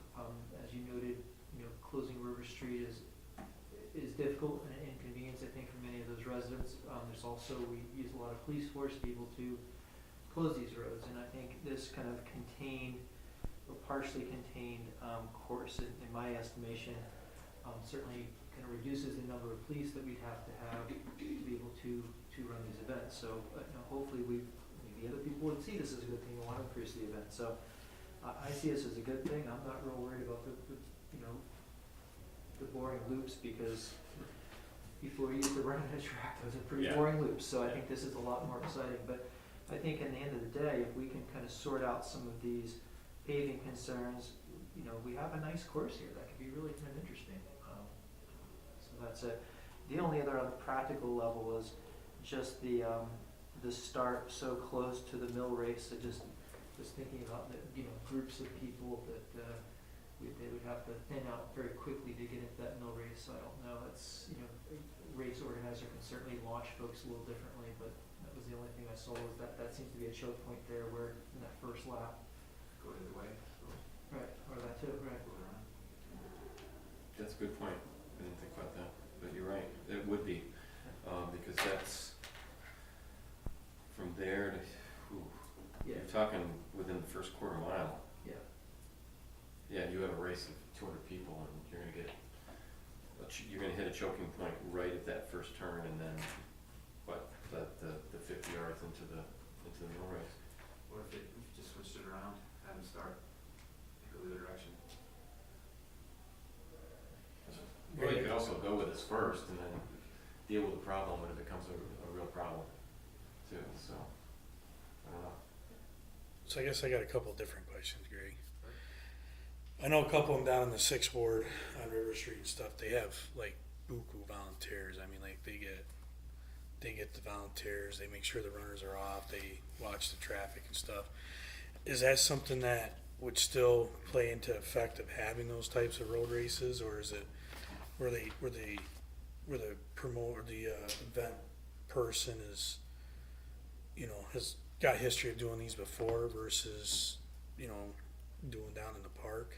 As you noted, you know, closing River Street is difficult and an inconvenience, I think, for many of those residents. There's also, we use a lot of police force to be able to close these roads, and I think this kind of contained or partially contained course, in my estimation, certainly kind of reduces the number of police that we'd have to be able to run these events. So you know, hopefully maybe other people would see this as a good thing and want to increase the event. So I see this as a good thing. I'm not real worried about the boring loops, because before we used to run on a track, those are pretty boring loops. So I think this is a lot more exciting. But I think in the end of the day, if we can kind of sort out some of these paving concerns, you know, we have a nice course here that could be really kind of interesting. So that's it. The only other on the practical level was just the start so close to the mill race. So just thinking about the, you know, groups of people that they would have to thin out very quickly to get into that mill race. So I don't know. It's, you know, a race organizer can certainly launch folks a little differently, but that was the only thing I saw, was that seems to be a choke point there, where in that first lap. Go either way. Right, or that too, right. That's a good point. I didn't think about that, but you're right. It would be, because that's from there to, Yeah. you're talking within the first quarter mile. Yeah. Yeah, you have a race of 200 people, and you're gonna hit a choking point right at that first turn, and then, the 50 yards into the mill race. Or if it just switched it around, had them start, go the other direction. Well, you could also go with this first and then deal with the problem when it becomes a real problem too, so, I don't know. So I guess I got a couple different questions, Greg. I know a couple of them down in the sixth ward on River Street and stuff, they have like buku volunteers. I mean, like they get the volunteers, they make sure the runners are off, they watch the traffic and stuff. Is that something that would still play into effect of having those types of road races, or is it where the promoter, the event person is, you know, has got history of doing these before versus, you know, doing down in the park?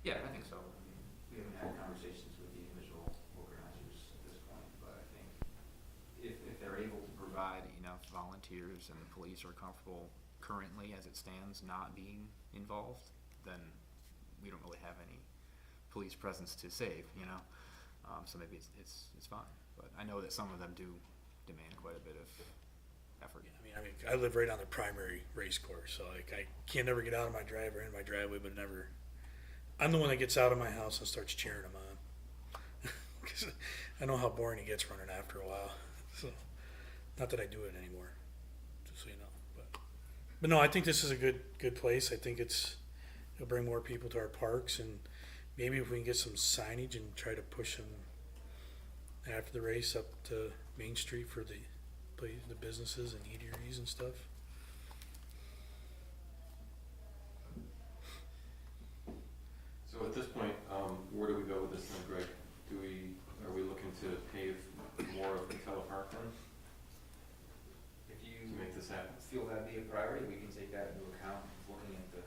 Yeah, I think so. I mean, we haven't had conversations with the individual organizers at this point, but I think if they're able to Provide enough volunteers and the police are comfortable currently as it stands not being involved, then we don't really have any police presence to save, you know? So maybe it's fine, but I know that some of them do demand quite a bit of effort. I mean, I live right on the primary race course, so like I can't never get out of my drive or in my driveway, but never. I'm the one that gets out of my house and starts cheering them on, because I know how boring it gets running after a while. So, not that I do it anymore, just so you know. But no, I think this is a good place. I think it'll bring more people to our parks, and maybe if we can get some signage and try to push them after the race up to Main Street for the businesses and eateries and stuff. So at this point, where do we go with this then, Greg? Are we looking to pave more of Catella Park then, if to you make this happen? feel that'd be a priority, we can take that into account, looking at the,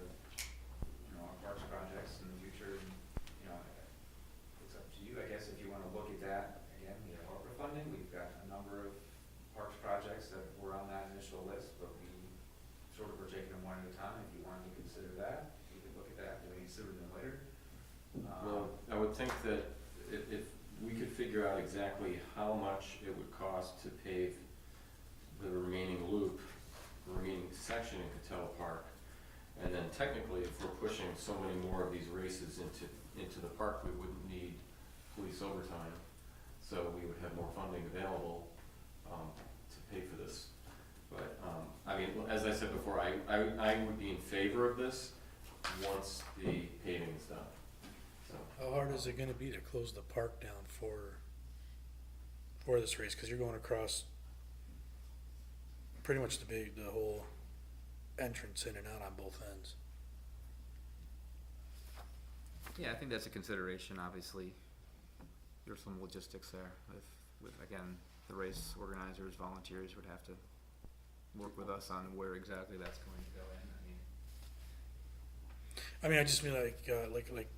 our parks projects in the future, and, it's up to you, I guess, if you wanna look at that. Again, we have ARPA funding, we've got a number of parks projects that were on that initial list, but we sort of were taking them one at a time. If you wanted to consider that, we could look at that, and we consider them later. Well, I would think that if we could figure out exactly how much it would cost to pave the remaining loop, the remaining section in Catella Park, and then technically, if we're pushing so many more of these races into the park, we wouldn't need police overtime, so we would have more funding available to pay for this. But I mean, as I said before, I would be in favor of this once the paving is done. So How hard is it gonna be to close the park down for this race? Cause you're going across pretty much the whole entrance in and out on both ends. Yeah, I think that's a consideration, obviously. There's some logistics there with again, the race organizers, volunteers would have to work with us on where exactly that's going to go in. I mean, I just mean like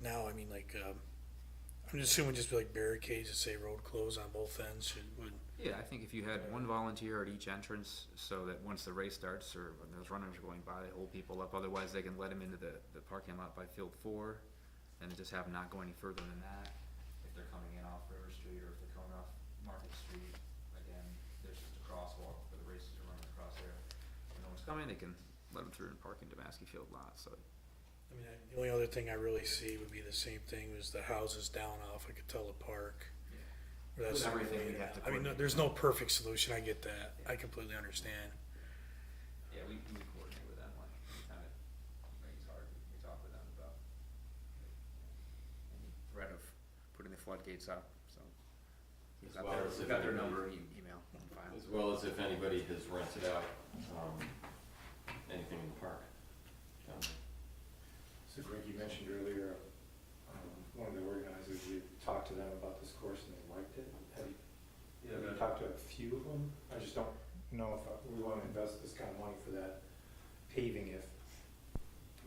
now, I mean I'm just assuming just be like barricades that say road closed on both ends would. Yeah, I think if you had one volunteer at each entrance, so that once the race starts or when those runners are going by, they hold people up, otherwise they can let them into the parking lot by field 4, and just have them not go any further than that. If they're coming in off River Street or if they're coming off Market Street, again, there's just a crosswalk where the races are running across there. When no one's coming, they can let them through and park in Demaski Field lot, so. I mean, the only other thing I really see would be the same thing as the houses down off of Catella Park. Where that's With everything we have to I mean, coordinate. there's no perfect solution, I get that, I completely understand. Yeah, we coordinate with them, like, anytime it makes hard, we talk with them about any threat of putting the floodgates up, so. As well as We've if got their anybody- number, email, on file. as well as if anybody has rented out anything in the park. So Greg, you mentioned earlier, one of the organizers, you talked to them about this course and they liked it. Have you talked to a few of them? I just don't know if we want to invest this kind of money for that paving if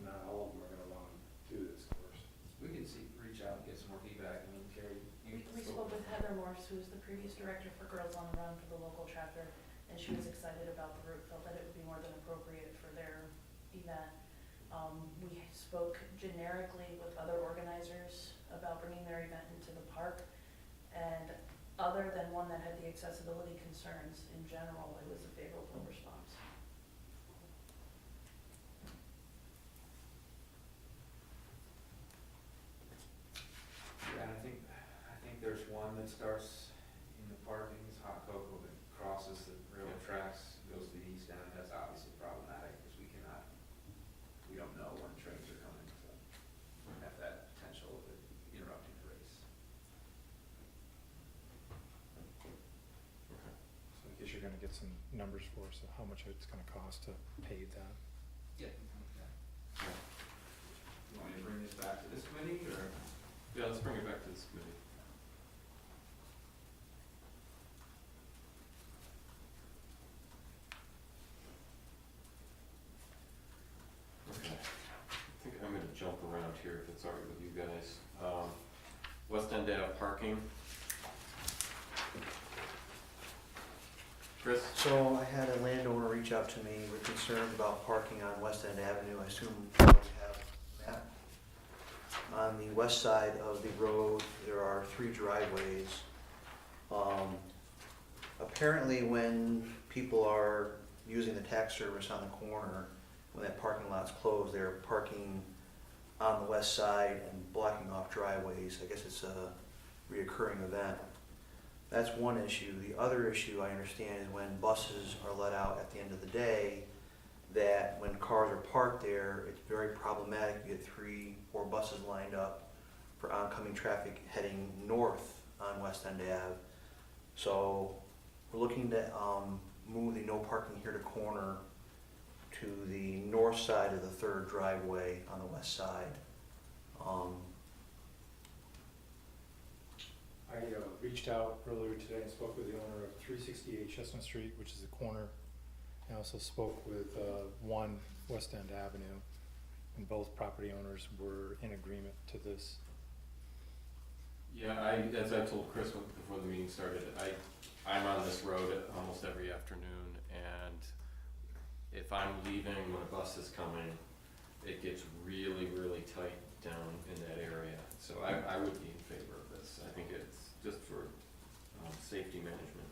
not all of them are going to want to do this course. We can reach out and get some more feedback. I mean, Carrie, We spoke with Heather Morse, who was the previous director for Girls on the Run for the local chapter, and she was excited about the route, felt that it would be more than appropriate for their event. We spoke generically with other organizers about bringing their event into the park, and other than one that had the accessibility concerns, in general, it was a favorable response. gonna get some numbers for us of how much it's gonna cost to pave that. Yeah. You want me to bring this back to this committee, or? Yeah, let's bring it back to this committee. Okay, I think I'm gonna jump around here if it's all right with you guys. West End Ave parking. Chris? So I had a landowner reach out to me with concerns about parking on West End Avenue. I assume you probably have that. On the west side of the road, there are 3 driveways. Apparently when people are using the tax service on the corner, when that parking lot's closed, they're parking on the west side and blocking off driveways. I guess it's a reoccurring event. That's one issue. The other issue I understand is when buses are let out at the end of the day, that when cars are parked there, it's very problematic. You get 3 or 4 buses lined up for oncoming traffic heading north on West End Ave. So we're looking to move the no parking here to corner to the north side of the 3rd driveway on the west side. I reached out earlier today and spoke with the owner of 368 Chestnut Street, which is the corner. I also spoke with 1 West End Avenue, and both property owners were in agreement to this. Yeah, as I told Chris before the meeting started, I'm on this road almost every afternoon, and if I'm leaving when a bus is coming, it gets really, really tight down in that area. So I would be in favor of this. I think it's just for safety management.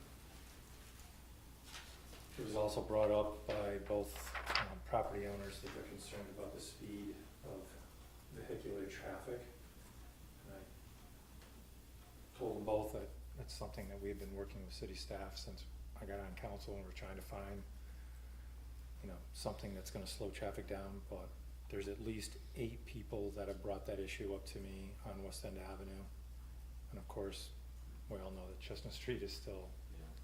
It was also brought up by both property owners that they're concerned about the speed of vehicular traffic. And I told them both that that's something that we've been working with city staff since I got on council, and we're trying to find, something that's gonna slow traffic down. But there's at least 8 people that have brought that issue up to me on West End Avenue. And of course, we all know that Chestnut Street is still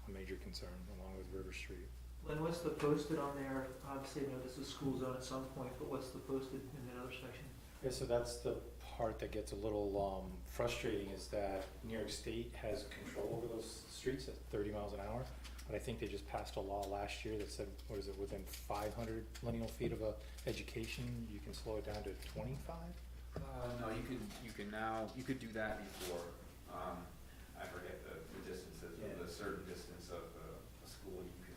a major concern, along with River Street. Lynn, what's the posted on there? Obviously, this is school zone at some point, but what's the posted in that other section? Yeah, so that's the part that gets a little frustrating, is that New York State has control over those streets at 30 miles an hour. But I think they just passed a law last year that said, within 500 lineal feet of a education, you can slow it down to 25? No, you could do that before, I forget the distances, but a certain distance of a school, you can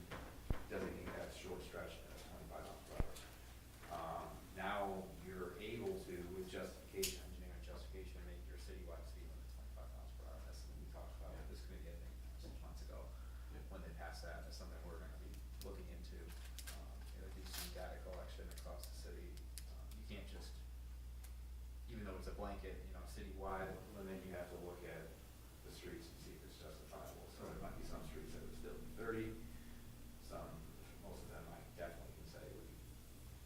designate that short stretch as 25 miles per hour. Now you're able to, with justification, engineering justification, make your citywide speed limit 25 miles per hour. That's something we talked about at this committee, I think, 6 months ago, when they passed that. That's something we're gonna be looking into. Do some data collection across the city. You can't just, even though it's a blanket, citywide limit, you have to look at the streets and see if it's justifiable. So there might be some streets that would still be 30, most of them I definitely can say would be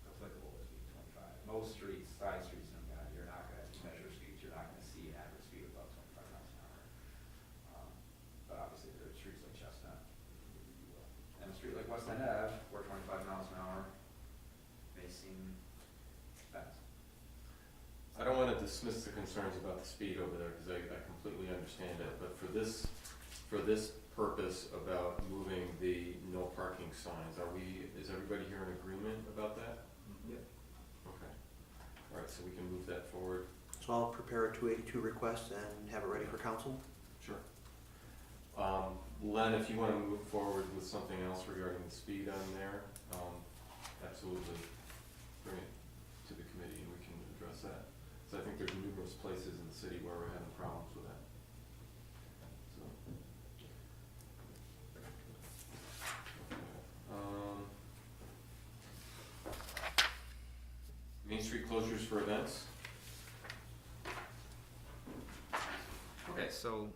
applicable as being 25. Most streets, side streets, you're not gonna measure speeds, you're not gonna see an average speed of about 25 miles an hour. But obviously there are streets like Chestnut, you will. And a street like West End Ave, where 25 miles an hour may seem fast. I don't want to dismiss the concerns about the speed over there, because I completely understand it, but for this purpose about moving the no parking signs, is everybody here in agreement about that? Yep. Okay. All right, so we can move that forward. So I'll prepare a 282 request and have it ready for council. Sure. Len, if you want to move forward with something else regarding the speed on there, absolutely bring it to the committee and we can address that. So I think there's numerous places in the city where we're having problems with that. So. Main Street closures for events. Okay, so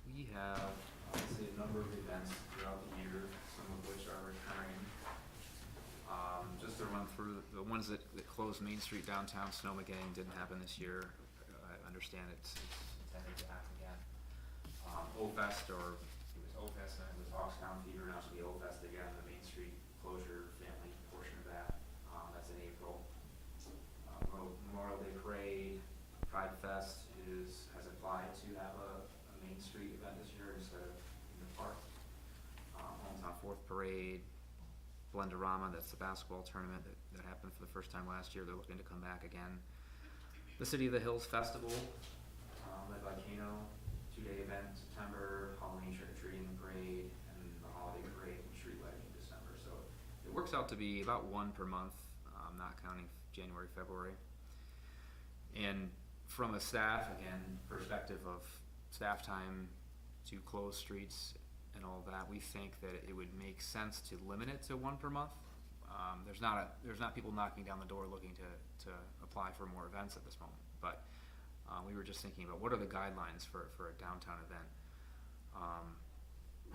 we have obviously a number of events throughout the year, some of which are recurring. Just to run through the ones that closed Main Street downtown, Snowmageddon didn't happen this year. I understand it's intended to happen again. O-Fest, or it was O-Fest, and it was Oxtown Fever, now it's gonna be O-Fest again, the Main Street closure family portion of that, that's in April. Memorial Day Parade, Pride Fest has applied to have a Main Street event this year instead of in the park. Hometown Fourth Parade, Blendorama, that's the basketball tournament that happened for the first time last year, they're looking to come back again. The City of the Hills Festival, led by Kano, 2-day event in September, Halloween trick-or-treating parade, and the holiday parade and street lighting in December. So it works out to be about one per month, not counting January, February. And from a staff, again, perspective of staff time to close streets and all that, we think that it would make sense to limit it to one per month. There's not people knocking down the door looking to apply for more events at this moment, but we were just thinking about what are the guidelines for a downtown event.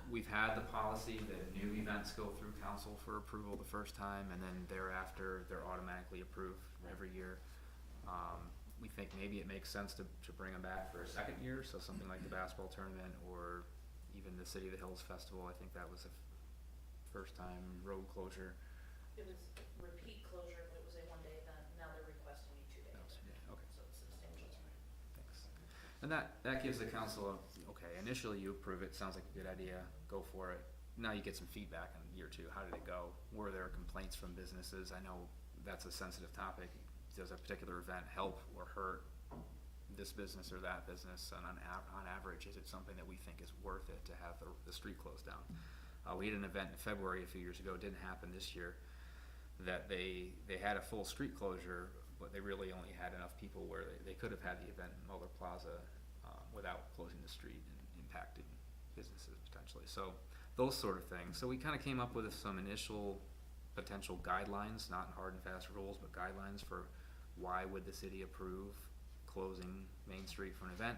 We've had the policy that new events go through council for approval the first time, and then thereafter they're automatically approved every year. We think maybe it makes sense to bring them back for a second year, so something like the basketball tournament or even the City of the Hills Festival. I think that was a first time road closure. It was repeat closure, but it was a one-day event. Now they're requesting a 2-day event. Yeah, okay. So it's substantial. Thanks. And that gives the council okay, initially you approve it, sounds like a good idea, go for it. Now you get some feedback in year 2, how did it go? Were there complaints from businesses? I know that's a sensitive topic. Does a particular event help or hurt this business or that business? And on average, is it something that we think is worth it to have the street closed down? We had an event in February a few years ago, it didn't happen this year, that they had a full street closure, but they really only had enough people where they could have had the event in Muller Plaza without closing the street and impacting businesses potentially. So those sort of things. So we kind of came up with some initial potential guidelines, not hard and fast rules, but guidelines for why would the city approve closing Main Street for an event.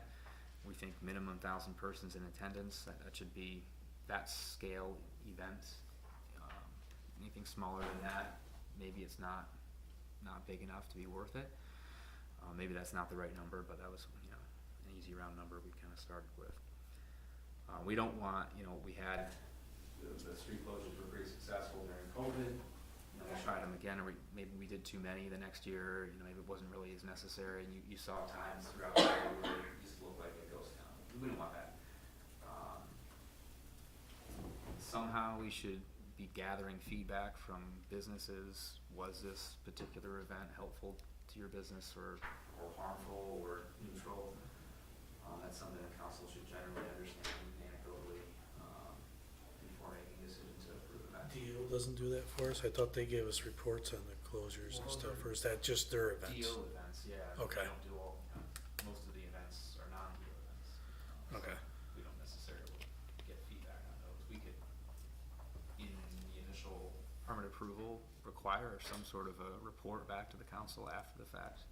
We think minimum 1,000 persons in attendance, that should be that scale event. Anything smaller than that, maybe it's not big enough to be worth it. Maybe that's not the right number, but that was an easy round number we kind of started with. We don't want, we had the street closures were pretty successful during COVID. We tried them again, or maybe we did too many the next year. Maybe it wasn't really as necessary, and you saw times throughout the year where it just looked like a ghost town. We don't want that. Somehow we should be gathering feedback from businesses. Was this particular event helpful to your business or harmful or neutral? That's something the council should generally understand anecdotally before making a decision to approve that. Deal doesn't do that for us? I thought they gave us reports on the closures and stuff, or is that just their events? Deal events, yeah. Okay. We don't do all, most of the events are non-deal events. Okay. So we don't necessarily get feedback on those. We could, in the initial permit approval, require some sort of a report back to the council after the fact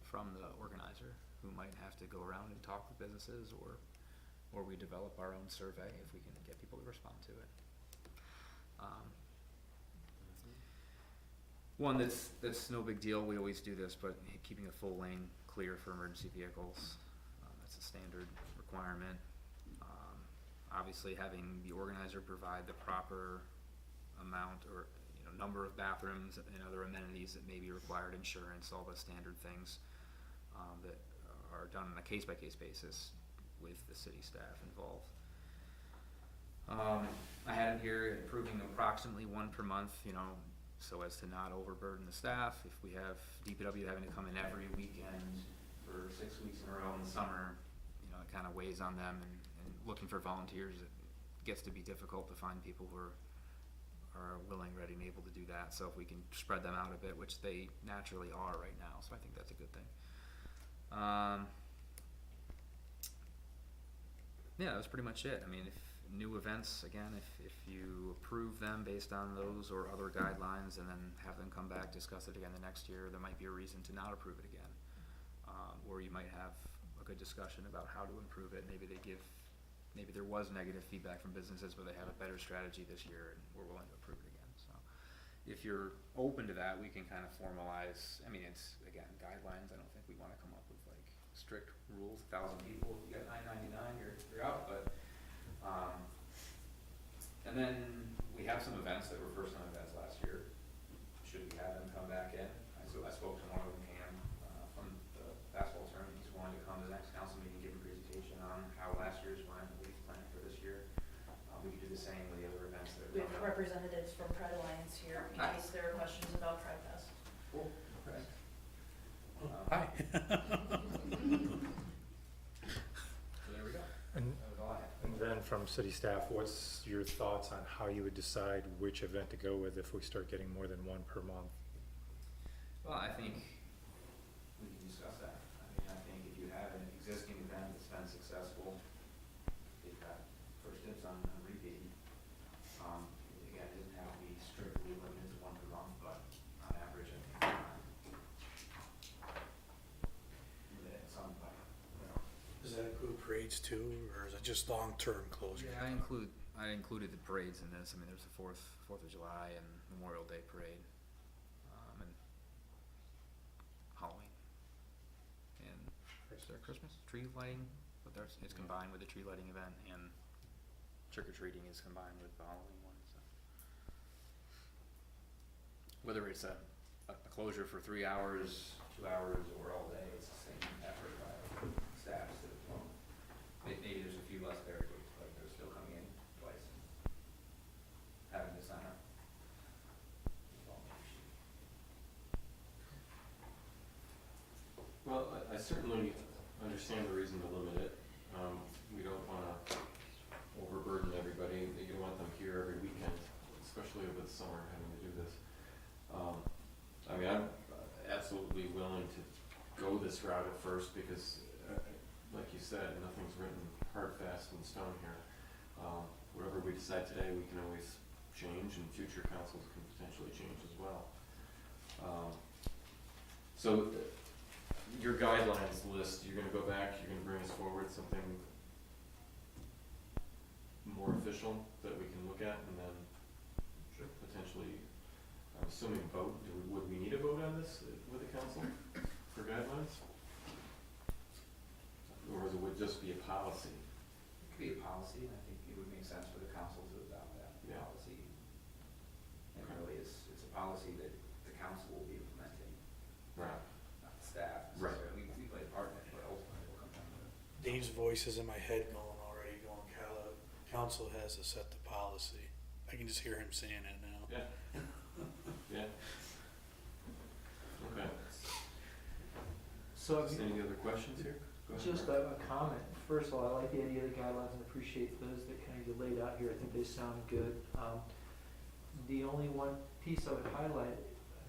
from the organizer, who might have to go around and talk with businesses, or we develop our own survey if we can get people to respond to it. One that's no big deal, we always do this, but keeping a full lane clear for emergency vehicles, that's a standard requirement. Obviously having the organizer provide the proper amount or number of bathrooms and other amenities that may be required, insurance, all the standard things that are done on a case-by-case basis with the city staff involved. I had it here approving approximately one per month, so as to not overburden the staff. If we have DPW having to come in every weekend for 6 weeks in a row in the summer, it kind of weighs on them, and looking for volunteers, it gets to be difficult to find people who are willing, ready, and able to do that. So if we can spread them out a bit, which they naturally are right now, so I think that's a good thing. Yeah, that's pretty much it. I mean, if new events, again, if you approve them based on those or other guidelines and then have them come back, discuss it again the next year, there might be a reason to not approve it again. Or you might have a good discussion about how to improve it. Maybe there was negative feedback from businesses, but they have a better strategy this year and we're willing to approve it again. So if you're open to that, we can kind of formalize, it's, again, guidelines. I don't think we want to come up with like strict rules, 1,000 people, if you got 999, you're out, but And then we have some events that were first time events last year. Should we have them come back in? I spoke to one of them, Cam, from the basketball tournament. He's wanting to come to the next council meeting, give a presentation on how last year's went, what he's planning for this year. We could do the same with the other events that are We have coming up. representatives from Pride Alliance here in Nice. case there are questions about Pride Fest. Cool, okay. Hi. So there we go. And, That was all I had. and then from city staff, what's your thoughts on how you would decide which event to go with if we start getting more than one per month? Well, I think we can discuss that. I mean, I think if you have an existing event that's been successful, you've got first dibs on repeating. Again, it doesn't have to be strictly limited to one per month, but on average, I think, some, you know. Does that include parades too, or is it just long-term closure? Yeah, I included the parades in this. I mean, there's the Fourth of July and Memorial Day parade, and Halloween, and is there Christmas tree lighting? But it's combined with the tree lighting event, and trick or treating is combined with the Halloween one. So whether it's a closure for 3 hours, 2 hours, or all day, it's the same effort by staff. So, maybe there's a few less barricades, but they're still coming in twice and having to sign up. Well, I certainly understand the reason to limit it. We don't wanna overburden everybody. You don't want them here every weekend, especially over the summer having to do this. I mean, I'm absolutely willing to go this route at first because, like you said, nothing's written hard, fast in stone here. Whatever we decide today, we can always change, and future councils can potentially change as well. So your guidelines list, you're gonna go back, you're gonna bring us forward something more official that we can look at, and then potentially, I'm assuming vote. Would we need a vote on this with the council for guidelines? Or would it just be a policy? It could be a policy, and I think it would make sense for the council to adopt that Yeah. policy. And really, it's a policy that the council will be implementing, Right. not the staff Right. necessarily. We play a part in it, but ultimately it'll come down to it. Dave's voice is in my head going already, going, council has to set the policy. I can just hear him saying it now. Yeah. Yeah. Okay. So, Any other questions here? Go ahead, just Mark. a comment. First of all, I like the idea of the guidelines and appreciate those that kind of you laid out here. I think they sound good. The only one piece I would highlight,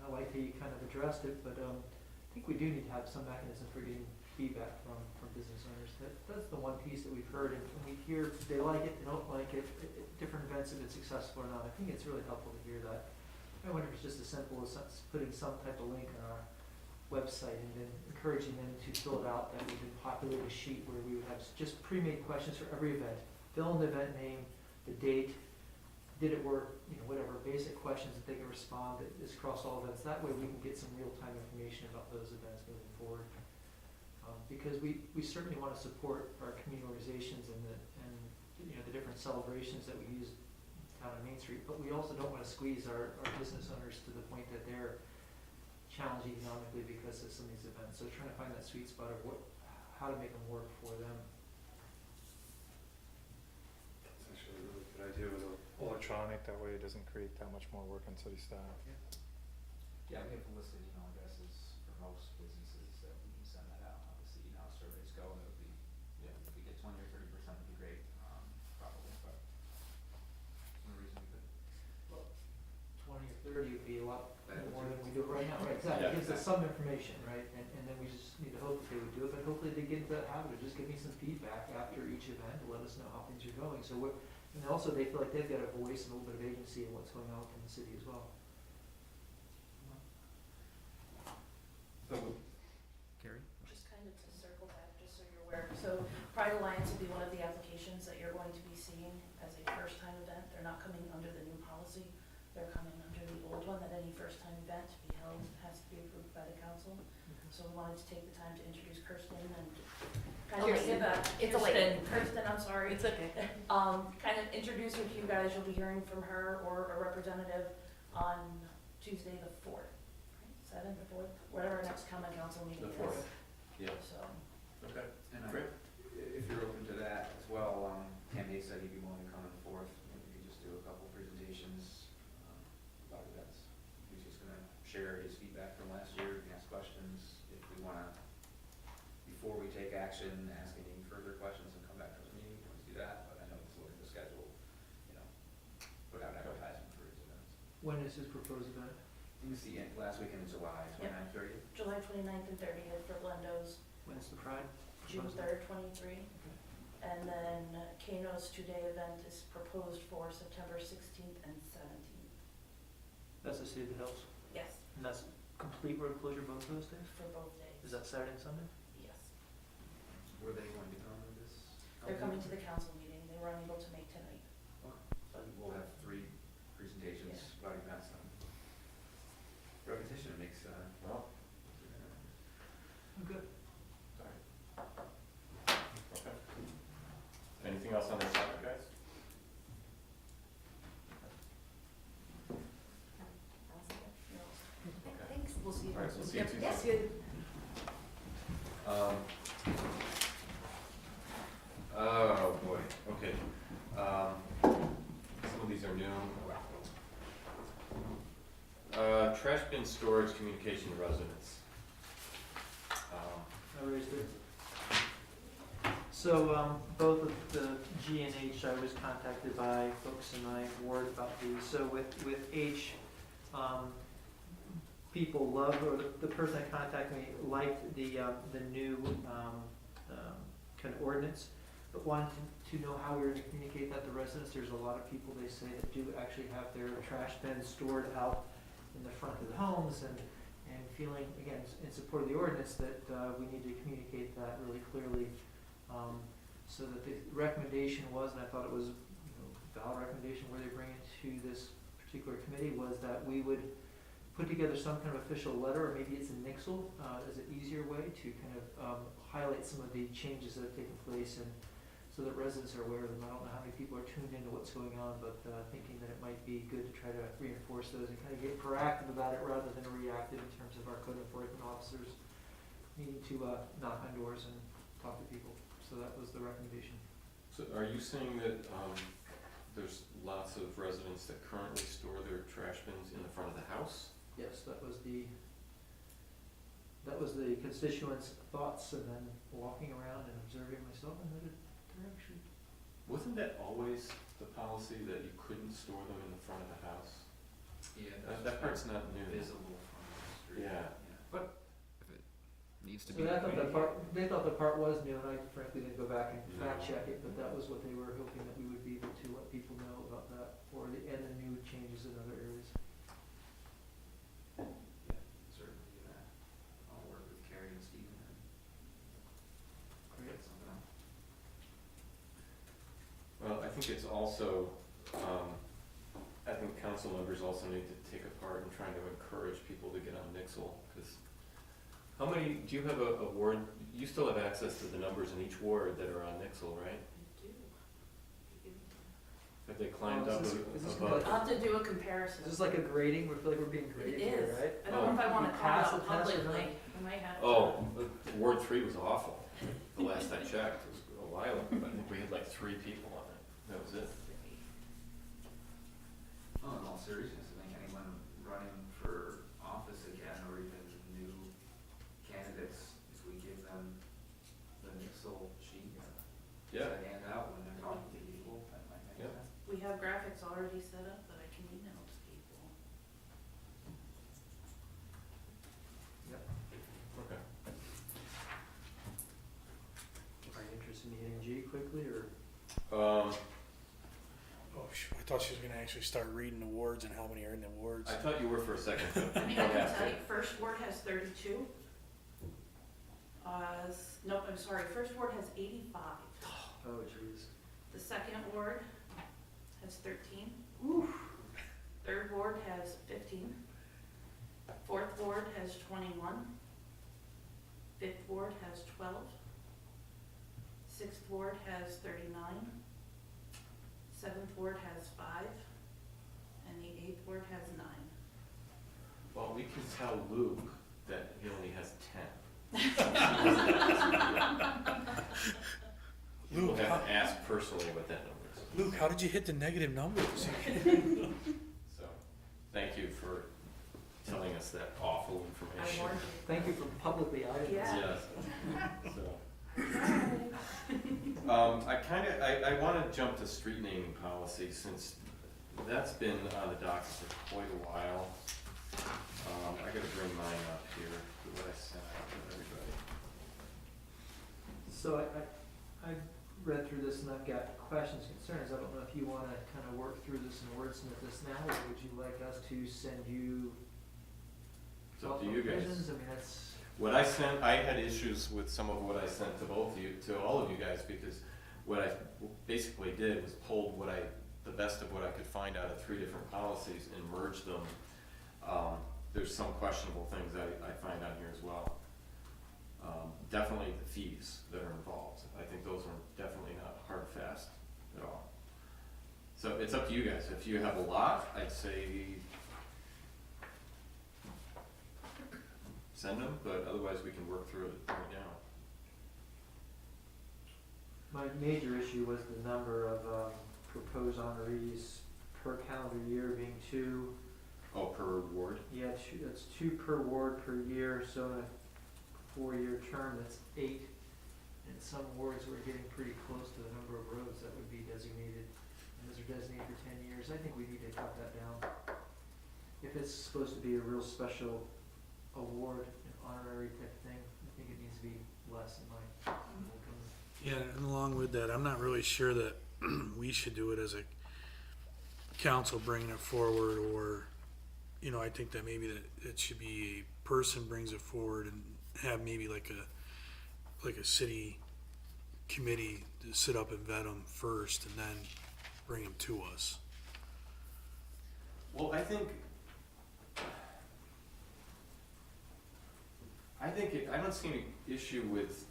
I like how you kind of addressed it, but I think we do need to have some mechanism for getting feedback from business owners. That's the one piece that we've heard, and we hear they like it, they don't like it, different events have been successful or not. I think it's really helpful to hear that. I wonder if it's just as simple as putting some type of link on our website and then encouraging them to fill it out, that we can populate a sheet where we would have just pre-made questions for every event. Fill in the event name, the date, did it work, whatever, basic questions that they can respond that is across all events. That way we can get some real-time information about those events moving forward. Because we certainly want to support our community organizations and the different celebrations that we use down on Main Street, but we also don't want to squeeze our business owners to the point that they're challenged economically because of some of these events. So trying to find that sweet spot of how to make them work for them. That's actually a really good idea with electronic, that way it doesn't create that much more work on city staff. Yeah, we have listed email addresses for most businesses that we can send that out. Obviously, how surveys go, that would be, if we get 20 or 30% would be great, probably, but some reason we could. 20 or 30 would be a lot more than we do right now. Right, exactly. Yeah, It gives us some information, right? And then we just need to hope that they would do it, but hopefully they get into that habit of just giving some feedback after each event to let us know how things are going. So and also they feel like they've got a voice and a little bit of agency in what's going on in the city as well. So, Carrie? Just kind of to circle back, just so you're aware. So Pride Alliance will be one of the applications that you're going to be seeing as a first-time event. They're not coming under the new policy. They're coming under the old one, that any first-time event to be held has to be approved by the council. So we wanted to take the time to introduce Kirsten and kind of give a, it's a lady, Kirsten, I'm sorry. It's okay. Kind of introduce her to you guys, you'll be hearing from her or a representative on Tuesday the fourth, seventh or fourth, whatever our next common council meeting The is. fourth. Yeah. So, Okay, And great. if you're open to that as well, Ken Hay said he'd be willing to come on the fourth, maybe we could just do a couple presentations, about events. He's just gonna share his feedback from last year, we can ask questions, if we wanna, before we take action, ask any further questions and come back to the meeting, we can always do that, but I know it's looking to schedule, put out advertisement for his events. When is his proposed event? It was the last weekend in July, Yep. 29th, 30th. July 29th and thirtieth for Blendo's, When's the Pride? June third, 23. And then Kano's two-day event is proposed for September 16th and 17th. That's the City of the Hills. Yes, And that's complete road closure both those days? for both days. Is that Saturday and Sunday? Yes. Were they going to come to this? They're coming to the council meeting, they were unable to make tonight. So we'll have 3 presentations about events on repetition makes, Well, Good. sorry. Okay. Anything else on this topic, guys? Thanks, we'll see you. All right, we'll see you Yep. Tuesday. Yes, good. Oh, boy, okay. Some of these are new. Trash bin storage communication to residents. I raised it. So, both of the G and H, I was contacted by folks in my ward about these. So with H, people love, or the person that contacted me liked the new, kind of ordinance, but wanted to know how we were gonna communicate that to residents. There's a lot of people, they say, that do actually have their trash bins stored out in the front of the homes, and feeling, again, in support of the ordinance, that we need to communicate that really clearly. So that the recommendation was, and I thought it was, valid recommendation where they bring it to this particular committee, was that we would put together some kind of official letter, or maybe it's a nixle, as an easier way to kind of highlight some of the changes that have taken place, and so that residents are aware of them. I don't know how many people are tuned into what's going on, but thinking that it might be good to try to reinforce those and kind of get proactive about it rather than reactive in terms of our code enforcement officers needing to knock on doors and talk to people. So that was the recommendation. So are you saying that, there's lots of residents that currently store their trash bins in the front of the house? Yes, that was the constituents' thoughts, and then walking around and observing myself, and that they're actually. Wasn't that always the policy that you couldn't store them in the front of the house? Yeah. That part's not new. Visible from the street. Yeah. Needs to So be. I thought they thought the part was new, and I frankly didn't go back and No. fact check it, but that was what they were hoping, that we would be able to let people know about that, and the new changes in other areas. Yeah, certainly do that. I'll work with Carrie and Stephen and get something out. Well, I think it's also, I think council members also need to take a part in trying to encourage people to get on Nixle, because how many, do you have a ward, you still have access to the numbers in each ward that are on Nixle, right? Have they climbed up Is this above? I'll have to do a comparison. Is this like a grading? We feel like we're being It graded here, is. right? I don't know if I wanna You call it pass out the test or not? publicly, we might have to. Oh, Ward 3 was awful, the last I checked, it was a while ago, but I think we had like 3 people on it, that was it. Oh, in all seriousness, I think anyone running for office again, or even new candidates, if we give them the Nixle sheet Yeah. to hand out when they're talking to people, that might make Yeah. sense. We have graphics already set up that I can email to people. Okay. Are you interested in hitting G quickly, or? Oh, I thought she was gonna actually start reading the wards and how many are in the wards. I thought you were for a second, but I mean, I can tell you, first ward has 32. Nope, I'm sorry, first ward has 85. Oh, jeez. The second ward has 13. Third ward has 15. Fourth ward has 21. Fifth ward has 12. Sixth Ward has 39. Seventh Ward has 5. And the Eighth Ward has 9. Well, we can tell Luke that he only has 10. We'll Luke, have to ask personally what that number is. Luke, how did you hit the negative numbers? So, thank you for telling us that awful information. Thank you for publicly outing us. Yeah. Yes. So, I wanna jump to street naming policy since that's been on the docket for quite a while. I gotta bring mine up here, what I sent out to everybody. So I read through this and I've got questions, concerns. I don't know if you wanna kind of work through this and wordsmith this now, or would you like us to send you? It's up to you guys. revisions? I mean, that's, What I sent, I had issues with some of what I sent to both of you, to all of you guys, because what I basically did was pulled the best of what I could find out of 3 different policies and merged them. There's some questionable things I find on here as well. Definitely the fees that are involved. I think those are definitely not hard and fast at all. So it's up to you guys. If you have a lot, I'd say send them, but otherwise we can work through it right now. my major issue was the number of, proposed honorees per calendar year being 2. Oh, per ward? Yeah, that's 2 per ward per year, so in a 4-year term, that's 8. In some wards, we're getting pretty close to the number of roads that would be designated, and those are designated for 10 years. I think we need to cut that down. If it's supposed to be a real special award, an honorary type thing, I think it needs to be less in my opinion. Yeah, and along with that, I'm not really sure that we should do it as a council bringing it forward, or, I think that maybe that it should be a person brings it forward and have maybe like a city committee to sit up and vet them first and then bring them to us. Well, I don't see any issue with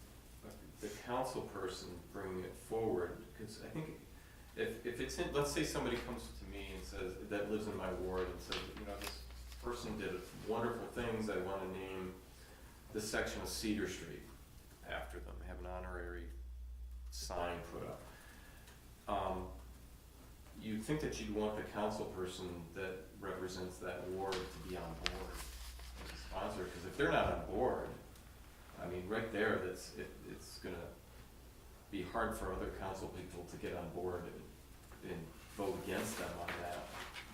the council person bringing it forward, because I think if it's in, let's say somebody comes to me and says, that lives in my ward, and says, this person did wonderful things, I wanna name this section of Cedar Street after them, have an honorary sign put up. You'd think that you'd want the council person that represents that ward to be on board as a sponsor, because if they're not on board, I mean, right there, it's gonna be hard for other council people to get on board and vote against them on that.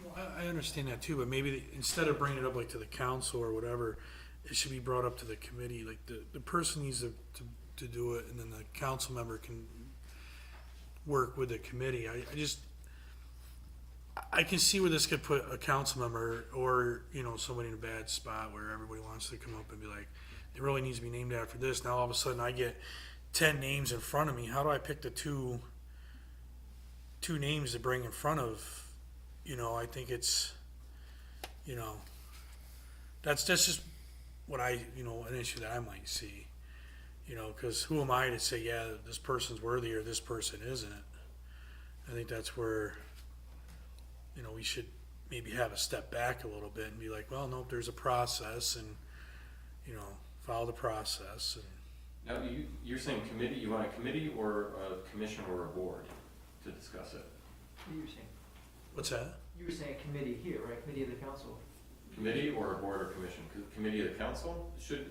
Well, I understand that too, but maybe instead of bringing it up like to the council or whatever, it should be brought up to the committee, like the person needs to do it, and then the council member can work with the committee. I can see where this could put a council member or, somebody in a bad spot where everybody wants to come up and be like, it really needs to be named after this. Now all of a sudden I get 10 names in front of me. How do I pick the two names to bring in front of? I think it's, that's just what an issue that I might see. Because who am I to say, yeah, this person's worthy or this person isn't? I think that's where, we should maybe have a step back a little bit and be like, well, nope, there's a process, and, follow the process. And Now, you're saying committee, you want a committee or a commission or a board to discuss it? What are you saying? what's that? You were saying committee here, right? Committee of the council. Committee or a board or commission? Committee of the council should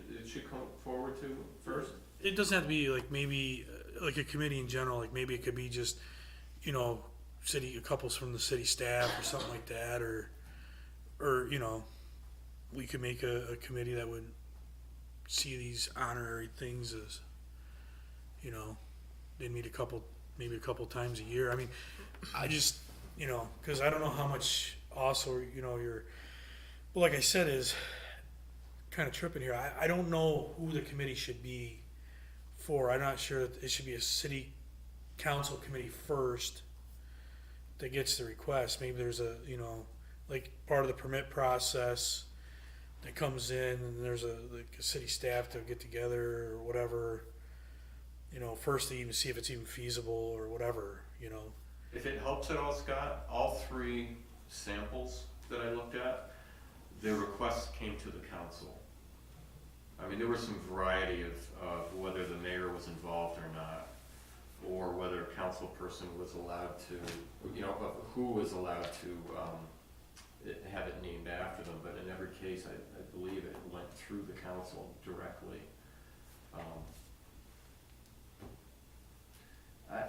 come forward to first? It doesn't have to be like maybe like a committee in general, like maybe it could be just, a couples from the city staff or something like that, or we could make a committee that would see these honorary things as, they meet maybe a couple times a year. I mean, I just, cause I don't know how much also, but like I said, is kind of tripping here. I don't know who the committee should be for. I'm not sure that it should be a city council committee first that gets the request. Maybe there's a, like part of the permit process that comes in, and there's a city staff to get together or whatever, you know, first to even see if it's even feasible or whatever, you know. If it helps at all, Scott, all three samples that I looked at, their requests came to the council. I mean, there was some variety of whether the mayor was involved or not, or whether a council person was allowed to, you know, who was allowed to have it named after them, but in every case, I believe it went through the council directly.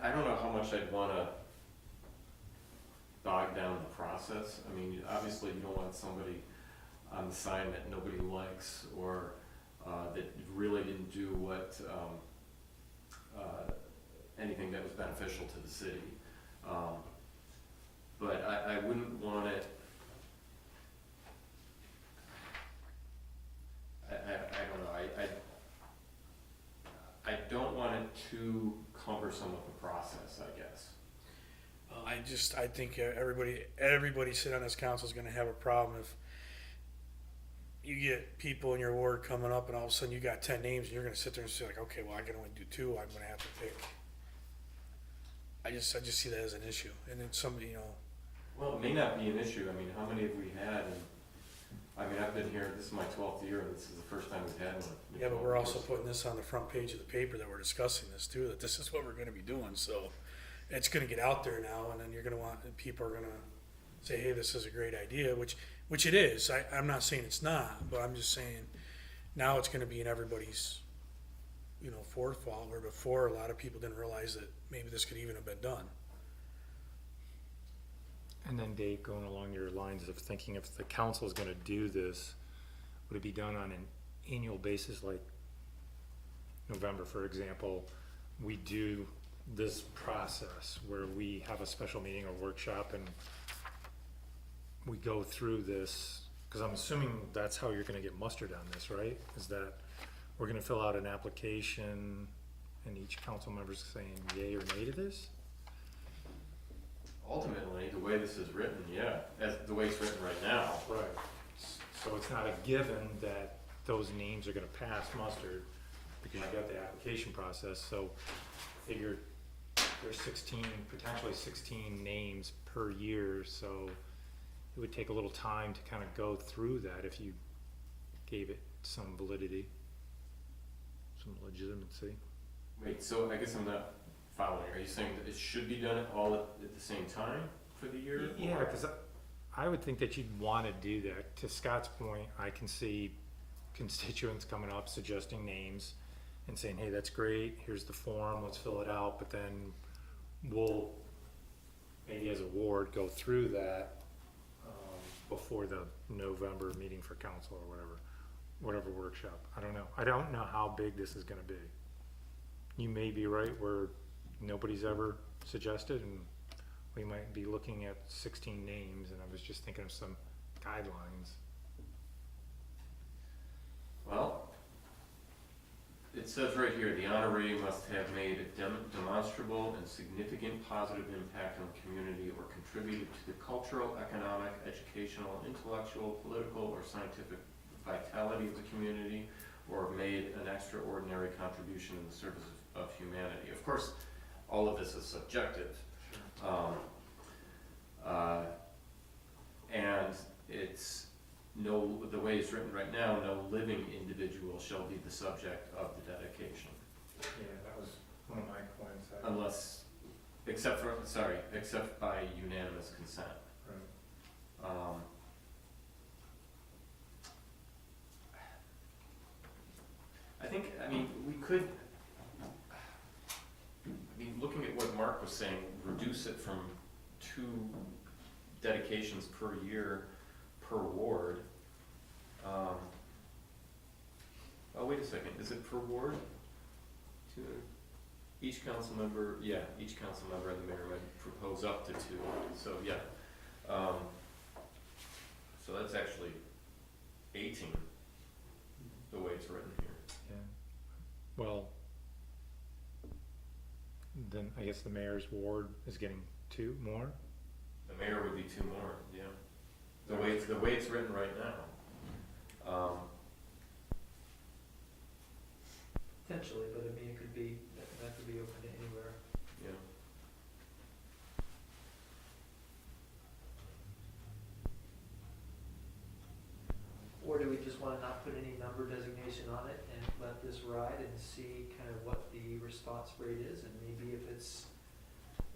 I don't know how much I'd wanna bog down the process. I mean, obviously you don't want somebody on the sign that nobody likes, or that really didn't do what, anything that was beneficial to the city. But I wouldn't want it, I don't know, I don't want it too cumbersome of a process, I guess. I think everybody sitting on this council is gonna have a problem if you get people in your ward coming up and all of a sudden you got 10 names and you're gonna sit there and say like, okay, well, I can only do 2, I'm gonna have to pick. I just see that as an issue, and then somebody, you know. Well, it may not be an issue. I mean, how many have we had? And, I mean, I've been here, this is my 12th year, and this is the first time we've had one. Yeah, but we're also putting this on the front page of the paper that we're discussing this too, that this is what we're gonna be doing, so it's gonna get out there now, and then you're gonna want, people are gonna say, hey, this is a great idea, which it is. I'm not saying it's not, but I'm just saying now it's gonna be in everybody's, you know, forethought, where before a lot of people didn't realize that maybe this could even have been done. And then Dave, going along your lines of thinking, if the council is gonna do this, would it be done on an annual basis, like November, for example, we do this process where we have a special meeting or workshop and we go through this, because I'm assuming that's how you're gonna get mustered on this, right? Is that we're gonna fill out an application and each council member's saying yay or nay to this? Ultimately, the way this is written, yeah, as the way it's written right now. Right. So it's not a given that those names are gonna pass muster, because you've got the application process, so figure there's potentially 16 names per year, so it would take a little time to kind of go through that if you gave it some validity, some legitimacy. Wait, so I guess I'm not following. Are you saying that it should be done all at the same time for the year? Yeah, because I would think that you'd want to do that. To Scott's point, I can see constituents coming up suggesting names and saying, hey, that's great, here's the form, let's fill it out, but then we'll, maybe as a ward, go through that before the November meeting for council or whatever workshop. I don't know. I don't know how big this is gonna be. You may be right where nobody's ever suggested, and we might be looking at 16 names, and I was just thinking of some guidelines. Well, it says right here, the honoree must have made a demonstrable and significant positive impact on the community or contributed to the cultural, economic, educational, intellectual, political, or scientific vitality of the community, or made an extraordinary contribution in the service of humanity. Of course, all of this is subjective. And it's the way it's written right now, no living individual shall be the subject of the dedication. Yeah, that was one of my points. Unless, except by unanimous consent. Right. We could, looking at what Mark was saying, reduce it from 2 dedications per year per ward. Oh, wait a second, is it per ward? Each council member and the mayor might propose up to 2, so yeah. So that's actually 18, the way it's written here. Yeah. Well, then I guess the mayor's ward is getting 2 more? The mayor would be 2 more, yeah. The way it's written right now. Potentially, but I mean, it could be, that could wanna not put any number designation on it and let this ride and see kind of what the response rate is, and maybe if it's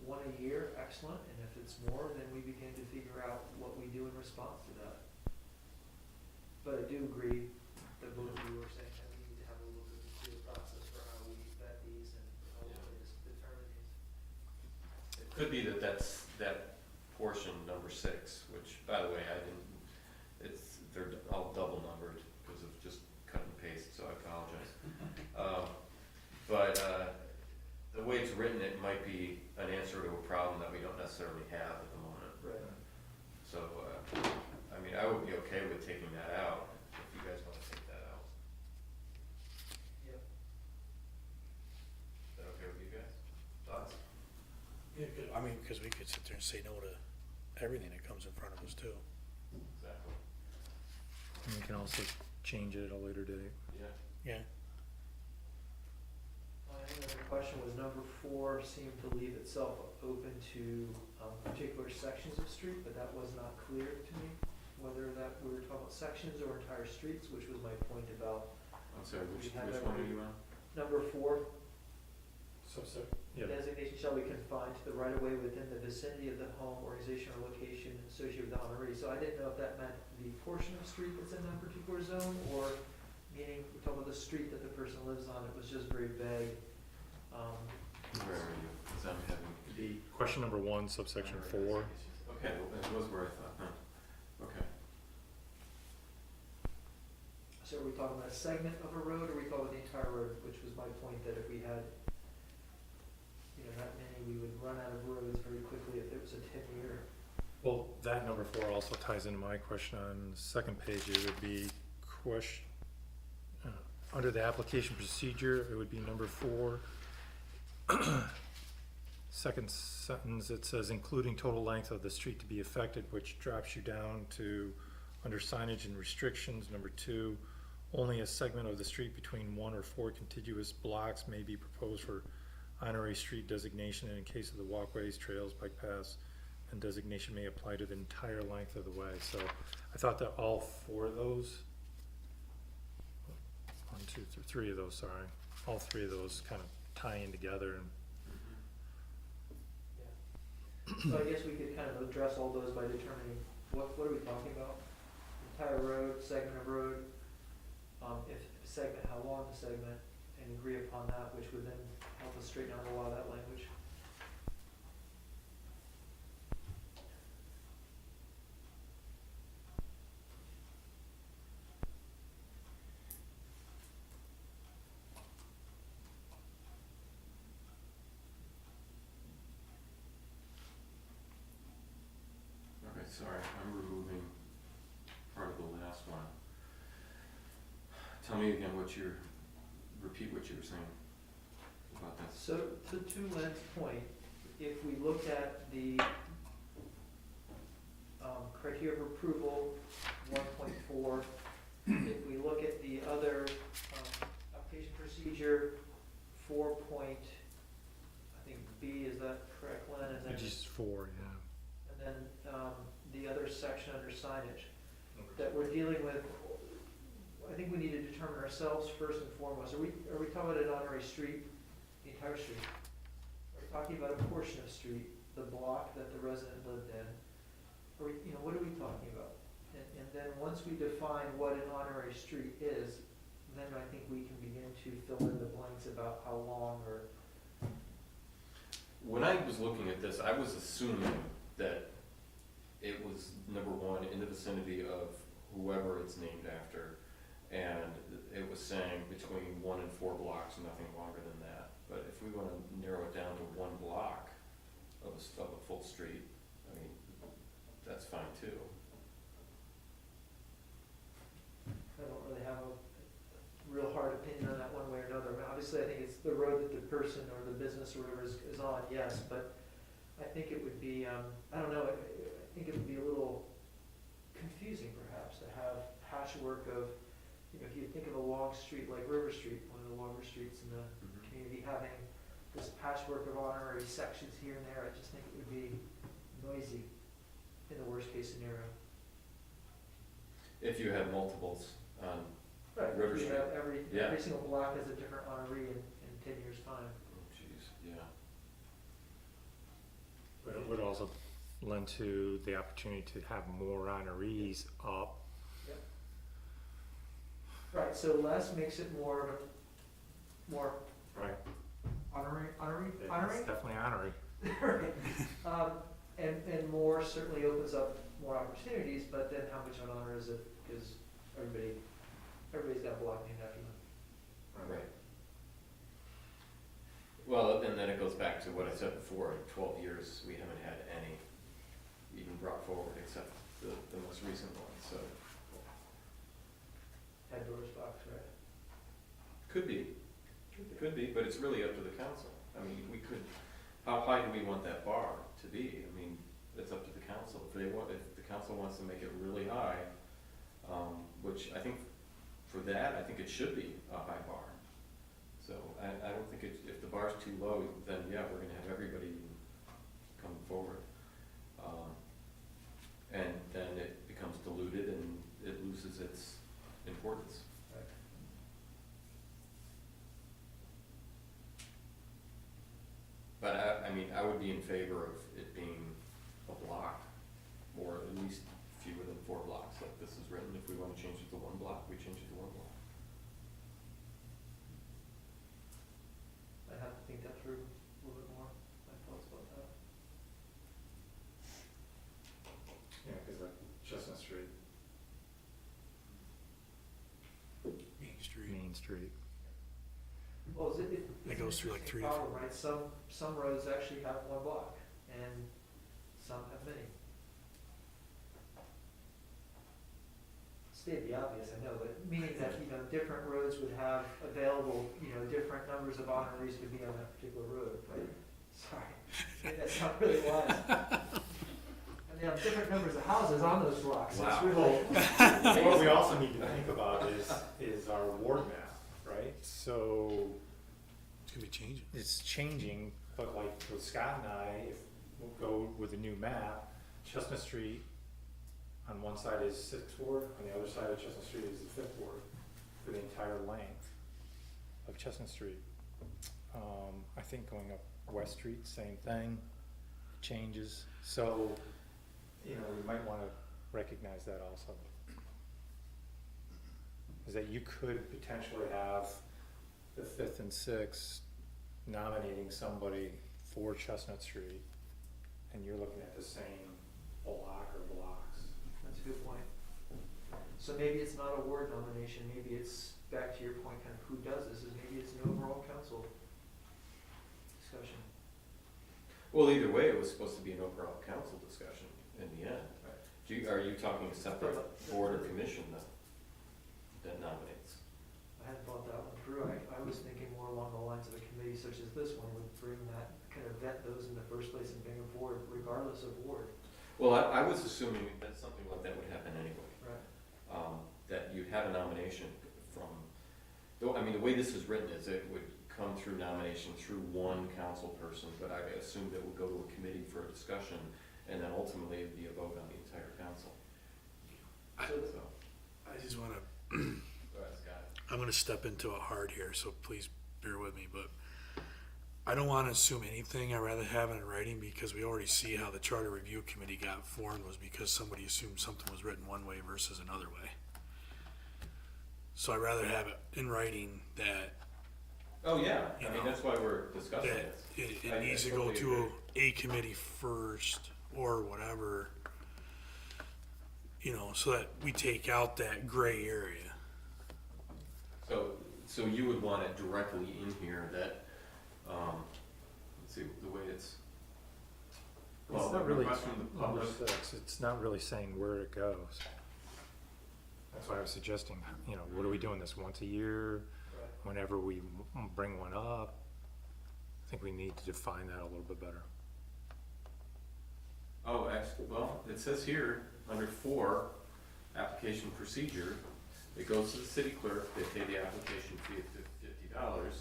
one a year, excellent, and if it's more, then we begin to figure out what we do in response to that. But I do agree that both of you were saying that we need to have a little bit of a clear process for how we vet these and how we determine these. It could be that that's, that portion, number 6, which, by the way, I didn't, they're all double numbered because of just cut and paste, so I apologize. The way it's written, it might be an answer to a problem that we don't necessarily have at the moment. Right. So, I mean, I would be okay with taking that out, if you guys wanna take that out. Yep. Is that okay with you guys? Thoughts? Yeah, I mean, because we could sit there and say no to everything that comes in front of us too. Exactly. And we can also change it at a later date. Yeah. Yeah. My other question was number 4 seemed to leave itself open to particular sections of street, but that was not clear to me, whether that we were talking about sections or entire streets, which was my point about I'm sorry, which We have one are every- you on? number 4. Yep. Designation shall be confined to the right of way within the vicinity of the home, organization, or location associated with the honoree. So I didn't know if that meant the portion of street that's in that particular zone, or meaning, we're talking about the street that the person lives on, it was just very vague. Where are you? 'Cause I'm having. Question number 1, subsection 4. Okay, well, that was where I thought, huh, okay. So are we talking about a segment of a road, or are we talking about the entire road, which was my point, that if we had, that many, we would run out of roads very quickly if it was a 10-year. Well, that number 4 also ties into my question on the second page. It would be question, under the application procedure, it would be number 4. Second sentence, it says including total length of the street to be affected, which drops you down to under signage and restrictions. Number 2, only a segment of the street between 1 or 4 contiguous blocks may be proposed for honorary street designation, and in case of the walkways, trails, bike paths, and designation may apply to the entire length of the way. So I thought that all 4 of those, 1, 2, 3 of those, sorry, all 3 of those kind of tie in together. And So I guess we could kind of address all those by determining what are we talking about? Entire road, segment of road, if segment, how long the segment, and agree upon that, which would then help us straighten out a lot of that language. Okay, sorry, I'm removing part of the last one. Tell me again repeat what you were saying about that. So to Len's point, if we look at the criteria of approval, 1.4, if we look at the other application procedure, 4. I think B, is that correct, Len? And then, just 4, yeah. and then the other section under signage that we're dealing with. I think we need to determine ourselves first and foremost. Are we talking about an honorary street, the entire street? Are we talking about a portion of street, the block that the resident lived in? Are we, what are we talking about? And then once we define what an honorary street is, then I think we can begin to fill in the blanks about how long or. When I was looking at this, I was assuming that it was, number 1, in the vicinity of whoever it's named after, and it was saying between 1 and 4 blocks, nothing longer than that. But if we want to narrow it down to 1 block of a full street, I mean, that's fine too. I don't really have a real hard opinion on that one way or another. I mean, obviously, I think it's the road that the person or the business or whatever is on, yes, but I think it would be, I don't know, I think it would be a little confusing perhaps to have patchwork of, if you think of a long street like River Street, one of the longer streets in the community, having this patchwork of honorary sections here and there, I just think it would be noisy in the worst case scenario. If you had multiples, on, Right, River we Street. have Yeah. every single block has a different honoree in 10 years' time. oh jeez, yeah. But it would also lend to the opportunity to have more honorees up. Right, so less makes it more of a, more Right. honorary? It's definitely honorary. Right. And more certainly opens up more opportunities, but then how much of an honor is it? Because everybody's got a block named after them. Right. Well, and then it goes back to what I said before, in 12 years, we haven't had any even brought forward except the most recent one, so. Head doors box, right? Could be, but it's really up to the council. I mean, we could, how high do we want that bar to be? I mean, it's up to the council. If the council wants to make it really high, which I think, for that, I think it should be a high bar. So I don't think if the bar's too low, then yeah, we're gonna have everybody come forward. And then it becomes diluted and it loses its importance. But I mean, I would be in favor of it being a block, or at least fewer than 4 blocks, like this is written. If we wanna change it to 1 block, we change it to 1 block. I have to think that through a little bit more, my thoughts about that. Yeah, cause like Chestnut Street, Main Street. Main Street. Well, It goes through like 3 problem, right? Some roads actually have 1 block, and some have many. State the obvious, I know, but meaning that, different roads would have available, different numbers of honorees would be on that particular road, right? Sorry, that's not really wise. And they have different numbers of houses on those blocks, so it's really. what we also need to think about is our ward map, right? So It's gonna be changing. it's changing, but like with Scott and I, if we'll go with a new map, Chestnut Street on one side is 6th Ward, on the other side of Chestnut Street is the 5th Ward, for the entire length of Chestnut Street. I think going up West Street, same thing, changes. So, we might wanna recognize that also. Is that you could potentially have the 5th and 6th nominating somebody for Chestnut Street, and you're looking at the same block or blocks. That's a good point. So maybe it's not a ward nomination, maybe it's, back to your point, kind of who does this, is maybe it's an overall council discussion. Well, either way, it was supposed to be an overall council discussion in the end. Are you talking a separate board or commission that nominates? I hadn't thought that one through, I was thinking more along the lines of a committee such as this one would bring that, kind of vet those in the first place and bring them forward regardless of ward. Well, I was assuming that something like that would happen anyway. Right. That you'd have a nomination from, though, I mean, the way this is written is it would come through nomination through one council person, but I assumed it would go to a committee for a discussion, and then ultimately it'd be a vote on the entire council. So, I just wanna, go ahead, Scott. I'm gonna step into a hard here, so please bear with me, but I don't wanna assume anything. I'd rather have it in writing, because we already see how the Charter Review Committee got formed was because somebody assumed something was written one way versus another way. So I'd rather have it in writing that Oh, yeah, You I mean, know, that's why we're discussing that this. it I needs to go totally to agree. a committee first or whatever, so that we take out that gray area. So you would want it directly in here that, let's see, the way it's. It's not really, request from the number public. 6, it's not really saying where it goes. That's why I was suggesting, what are we doing this once a year? Whenever we bring one up, I think we need to define that a little bit better. Oh, actually, well, it says here, under 4, application procedure, it goes to the city clerk, they pay the application fee of $50.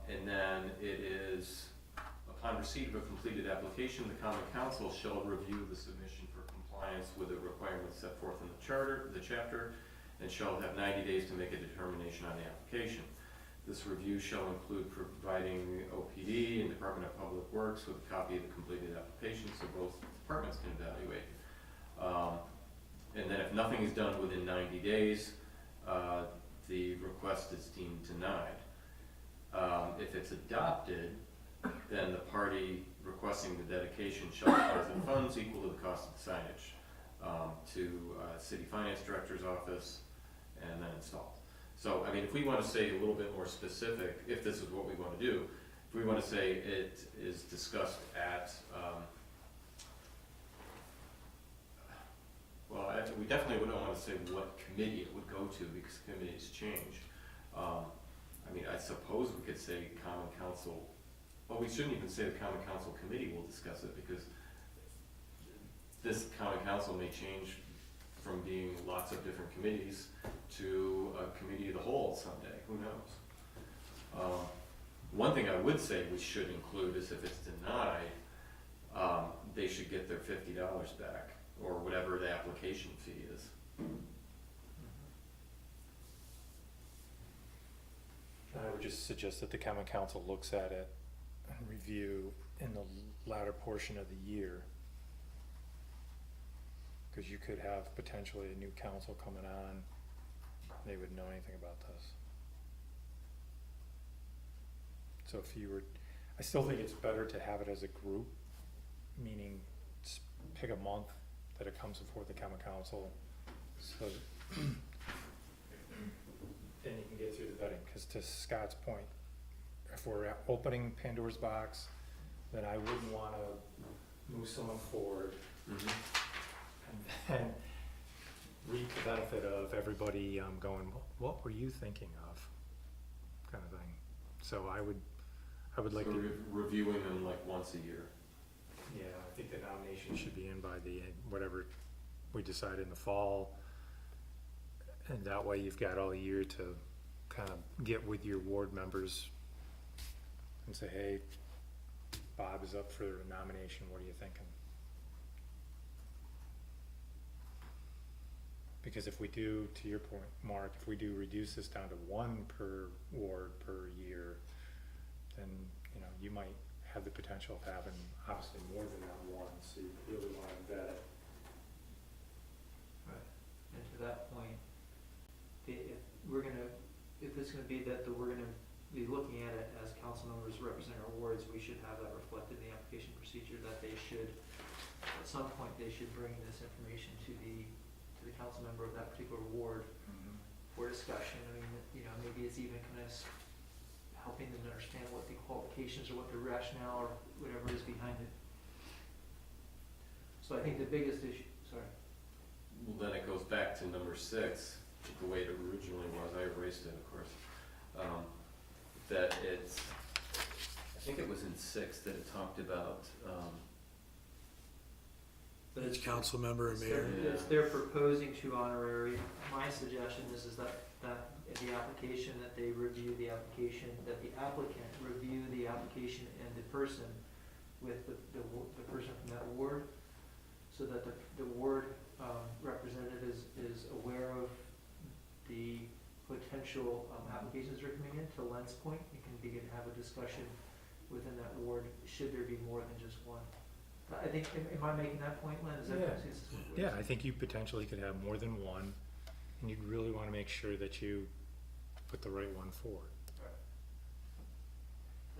And then it is, upon receipt of a completed application, the common council shall review the submission for compliance compliance with the requirements set forth in the chapter, and shall have 90 days to make a determination on the application. This review shall include providing OPD and Department of Public Works with a copy of the completed application so both departments can evaluate. And then if nothing is done within 90 days, the request is deemed denied. If it's adopted, then the party requesting the dedication shall deposit funds equal to the cost of the signage to City Finance Director's office and then installed. So, I mean, if we want to say a little bit more specific, if this is what we want to do, if we want to say it is discussed at, we definitely wouldn't want to say what committee it would go to because committees change. I mean, I suppose we could say Common Council, well, we shouldn't even say the Common Council Committee will discuss it because this Common Council may change from being lots of different committees to a committee of the whole someday, who knows? One thing I would say we should include is if it's denied, they should get their $50 back or whatever the application fee is. I would just suggest that the common council looks at it and review in the latter portion of the year. Because you could have potentially a new council coming on, they would know anything about this. So if you were, I still think it's better to have it as a group, meaning pick a month that it comes before the common council, so then you can get through the vetting. Because to Scott's point, if we're opening Pandora's box, then I wouldn't want to move someone forward and then reap the benefit of everybody going, what were you thinking of, kind of thing. So I would like So to reviewing them like once a year. Yeah, I think the nomination should be in by the, whatever we decide in the fall. And that way you've got all year to kind of get with your ward members and say, hey, Bob is up for nomination, what are you thinking? Because if we do, to your point, Mark, if we do reduce this down to one per ward per year, then, you know, you might have the potential of having obviously more than that one, so you really want to vet it. Right. And to that point, if it's gonna be that we're gonna be looking at it as council members representing our wards, we should have that reflected in the application procedure, that they should, at some point, they should bring this information to the council member of that particular ward for discussion. I mean, you know, maybe it's even kind of helping them understand what the qualifications or what the rationale or whatever is behind it. So I think the biggest issue, sorry. Well, then it goes back to number 6, the way it originally was. I erased it, of course. That it's, I think it was in 6 that it talked about, That it's council member and mayor. It's they're proposing to honorary. My suggestion is that in the application, that they review the application, that the applicant review the application and the person with the person from that ward, so that the ward representative is aware of the potential applications that are coming in. To Len's point, you can begin to have a discussion within that ward, should there be more than just one. I think, am I making that point, Len? Is that? Yeah, I think you potentially could have more than one, and you'd really want to make sure that you put the right one forward.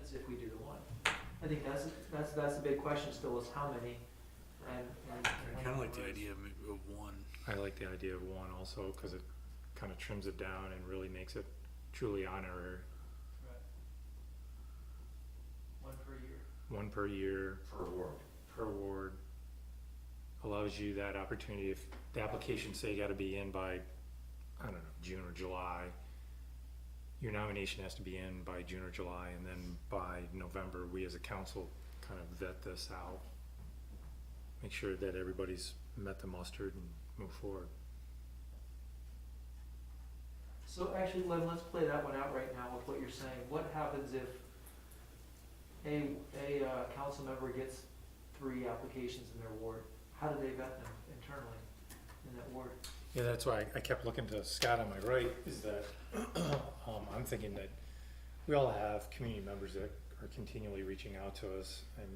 As if we do the one. I think that's the big question still, is how many, and. I kind of like the idea of one. I like the idea of one also, because it kind of trims it down and really makes it truly honorary. Right. One per year. One per year. per ward. Per ward. Allows you that opportunity, if the application say got to be in by, I don't know, June or July, your nomination has to be in by June or July, and then by November, we as a council kind of vet this out. Make sure that everybody's met the mustard and move forward. So actually, Len, let's play that one out right now with what you're saying. What happens if a council member gets 3 applications in their ward? How do they vet them in internally in that ward. Yeah, that's why I kept looking to Scott on my right, is that, I'm thinking that we all have community members that are continually reaching out to us, and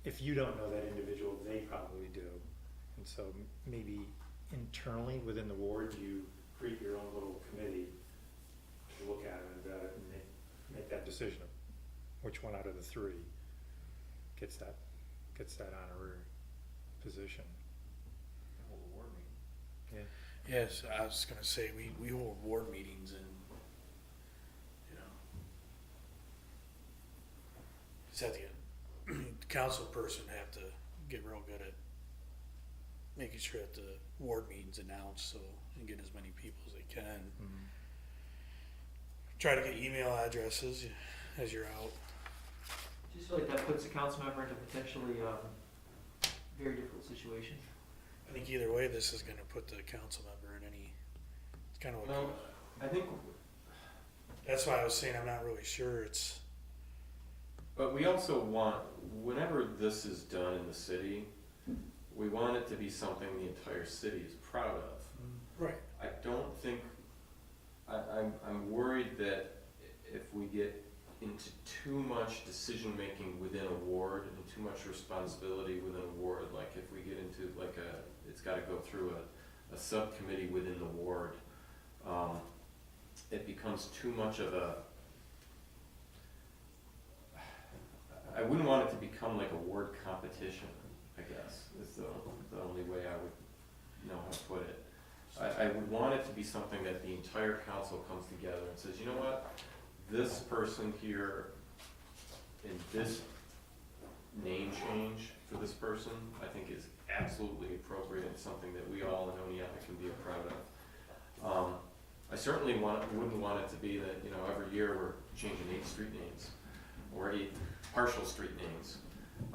if you don't know that individual, they probably do. And so maybe internally within the ward, you create your own little committee to look at it and vet it and make that decision of which one out of the three gets that honorary position. Hold a ward meeting. Yeah. Yes, I was gonna say, we hold board meetings and, you know, just have to get, the council person have to get real good at making sure that the ward meeting's announced, so, and get as many people as they can. Mhm. Try to get email addresses as you're out. Do you feel like that puts a council member into potentially, very difficult situation? I think either way, this is gonna put the council member in any, it's kind of like, Well, I think, that's why I was saying I'm not really sure it's, but we also want, whenever this is done in the city, we want it to be something the entire city is proud of. right. I don't think, I'm worried that if we get into too much decision-making within a ward and too much responsibility within a ward, like if we get into like it's gotta go through a subcommittee within the ward, it becomes too much of a, I wouldn't want it to become like a ward competition, I guess, is the only way I would know how to put it. I would want it to be something that the entire council comes together and says, you know what? This person here in this name change for this person, I think is absolutely appropriate and something that we all in Oneonta can be proud of. I certainly wouldn't want it to be that, you know, every year we're changing 8 street names or 8 partial street names.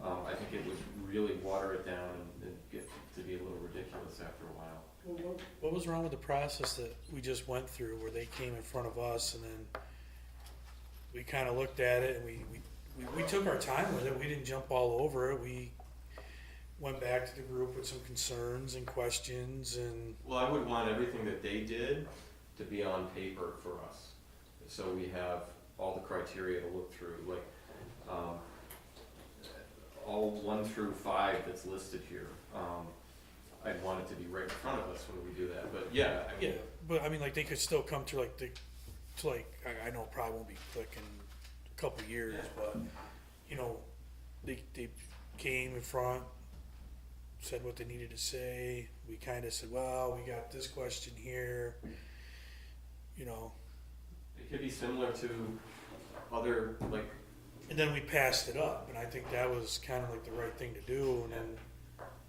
I think it would really water it down and get to be a little ridiculous after a while. What was wrong with the process that we just went through where they came in front of us and then we kind of looked at it and we took our time with it. We didn't jump all over it. We went back to the group with some concerns and questions and. Well, I would want everything that they did to be on paper for us. So we have all the criteria to look through, like, all 1 through 5 that's listed here. I'd want it to be right in front of us when we do that, but yeah, I mean. Yeah, but I mean, like, they could still come to I know it probably won't be quick in a couple of years, but, you know, they came in front, said what they needed to say. We kind of said, well, we got this question here, you know. It could be similar to other, like. And then we passed it up, and I think that was kind of like the right thing to do, and then,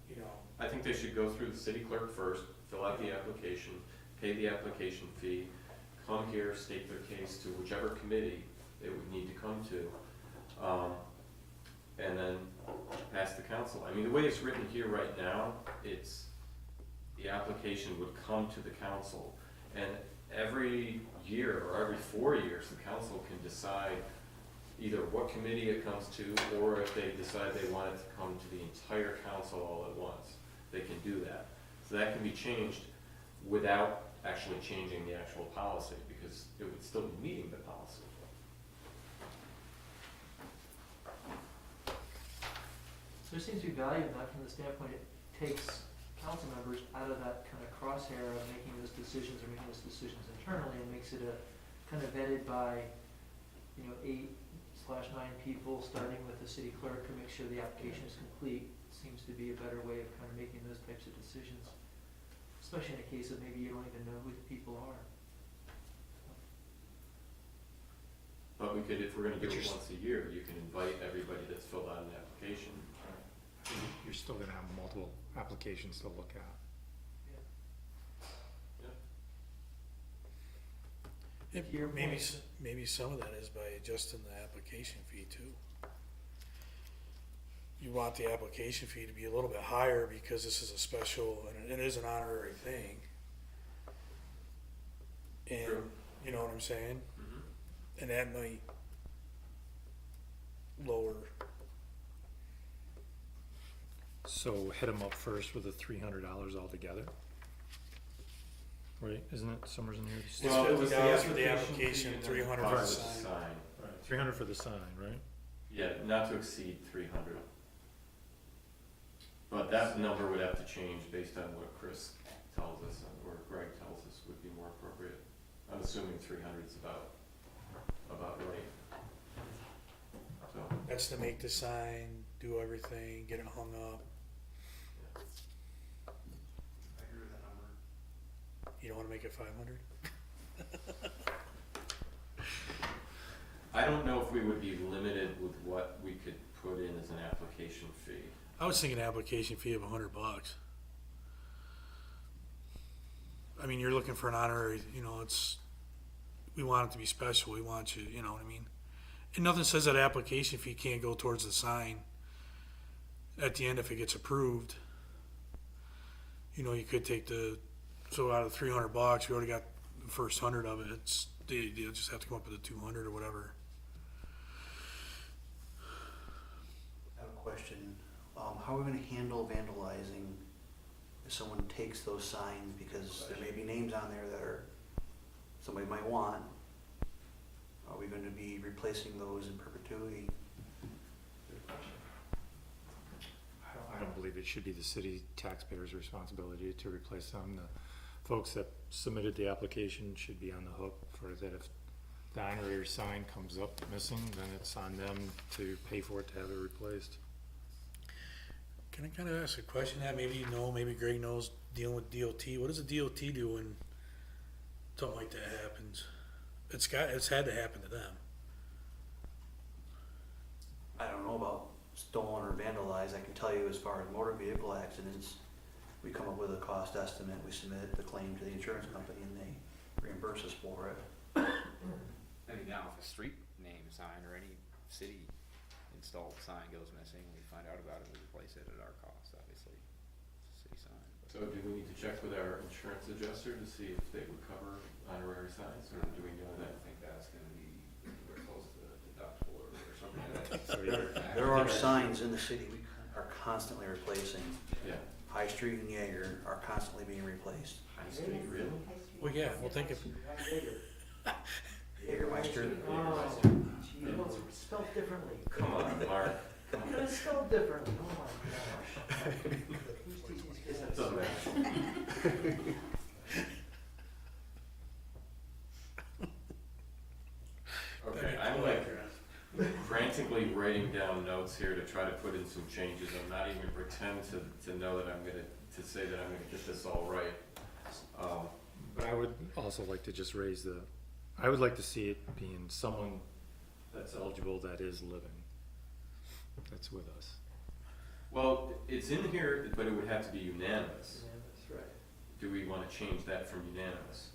you know. I think they should go through the city clerk first, fill out the application, pay the application fee, come here, state their case to whichever committee they would need to come to, and then pass the council. I mean, the way it's written here right now, the application would come to the council, and every year or every 4 years, the council can decide either what committee it comes to, or if they decide they want it to come to the entire council all at once, they can do that. So that can be changed without actually changing the actual policy, because it would still be meeting the policy. There seems to be value in that from the standpoint it takes council members out of that kind of crosshair of making those decisions or making those decisions internally and makes it a kind of vetted by, 8/9 people, starting with the city clerk to make sure the application is complete. Seems to be a better way of kind of making those types of decisions, especially in a case of maybe you don't even know who the people are. But we could, if we're gonna do it once a year, you can invite everybody that's filled out an application. You're still gonna have multiple applications to look at. Maybe some of that is by adjusting the application fee too. You want the application fee to be a little bit higher because this is a special, and it is an honorary thing. And, True. you know what I'm saying? Mhm. And that might lower So hit them up first with the $300 altogether? Right, isn't it, somewhere's in here? Well, it was the $50 for the application, 300 for Part the of the sign. sign. 300 for the sign, right? Yeah, not to exceed 300. But that number would have to change based on what Chris tells us, or Greg tells us would be more appropriate. I'm assuming 300 is about right. So, That's to make the sign, do everything, get it hung up. I agree with that number. You don't wanna make it 500? I don't know if we would be limited with what we could put in as an application fee. I was thinking application fee of $100. I mean, you're looking for an honorary, you know, we want it to be special, we want you, you know what I mean? And nothing says that application fee can't go towards the sign at the end if it gets approved. You know, you could take so out of $300, we already got the first 100 of it, you'll just have to come up with the 200 or whatever. I have a question. How are we gonna handle vandalizing if someone takes those signs, because there may be names on there that somebody might want? Are we gonna be replacing those in perpetuity? I don't believe it should be the city taxpayers' responsibility to replace them. The folks that submitted the application should be on the hook for that. If the honorary sign comes up missing, then it's on them to pay for it to have it replaced. Can I kind of ask a question that maybe you know, maybe Greg knows, dealing with DOT? What does the DOT do when something like that happens? It's had to happen to them. I don't know about stolen or vandalized. I can tell you as far as motor vehicle accidents, we come up with a cost estimate, we submit the claim to the insurance company, and they reimburse us for it. I mean, now if a street name sign or any city installed sign goes missing, we find out about it, we replace it at our cost, obviously. It's a city sign. So do we need to check with our insurance adjuster to see if they would cover honorary signs, or do we know I that? think that's gonna be, we're close to the deductible or something like that. So you're, There are signs in the city we are constantly replacing. Yeah, High Street and Jaeger are constantly being replaced. High Street, really? Well, yeah, well, think of, Jägermeister, Oh, gee, it was spelled differently. Come on, Mark. It was spelled differently, oh my gosh. Who's teaching these kids how to Doesn't spell? matter. Okay, I'm like frantically writing down notes here to try to put in some changes. I'm not even pretend to know that to say that I'm gonna get this all right. but I would also like to just raise I would like to see it being someone that's eligible that is living, that's with us. Well, it's in here, but it would have to be unanimous. Yeah, that's right. Do we wanna change that from unanimous?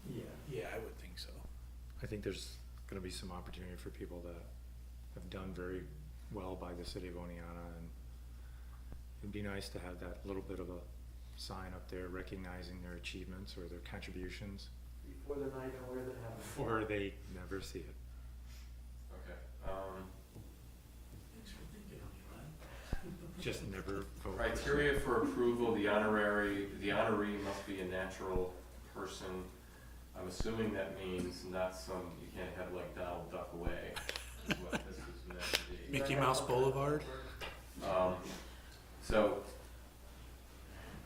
Yeah. yeah, I would think so. I think there's gonna be some opportunity for people that have done very well by the city of Oneonta, and it'd be nice to have that little bit of a sign up there recognizing their achievements or their contributions Before they're not even aware that happened. before they never see it. Okay, Thanks for thinking of me, man. Just never vote. criteria for approval, the honoree must be a natural person. I'm assuming that means not you can't have like Donald Duck away, is what this is meant to be. Mickey Mouse Boulevard? So,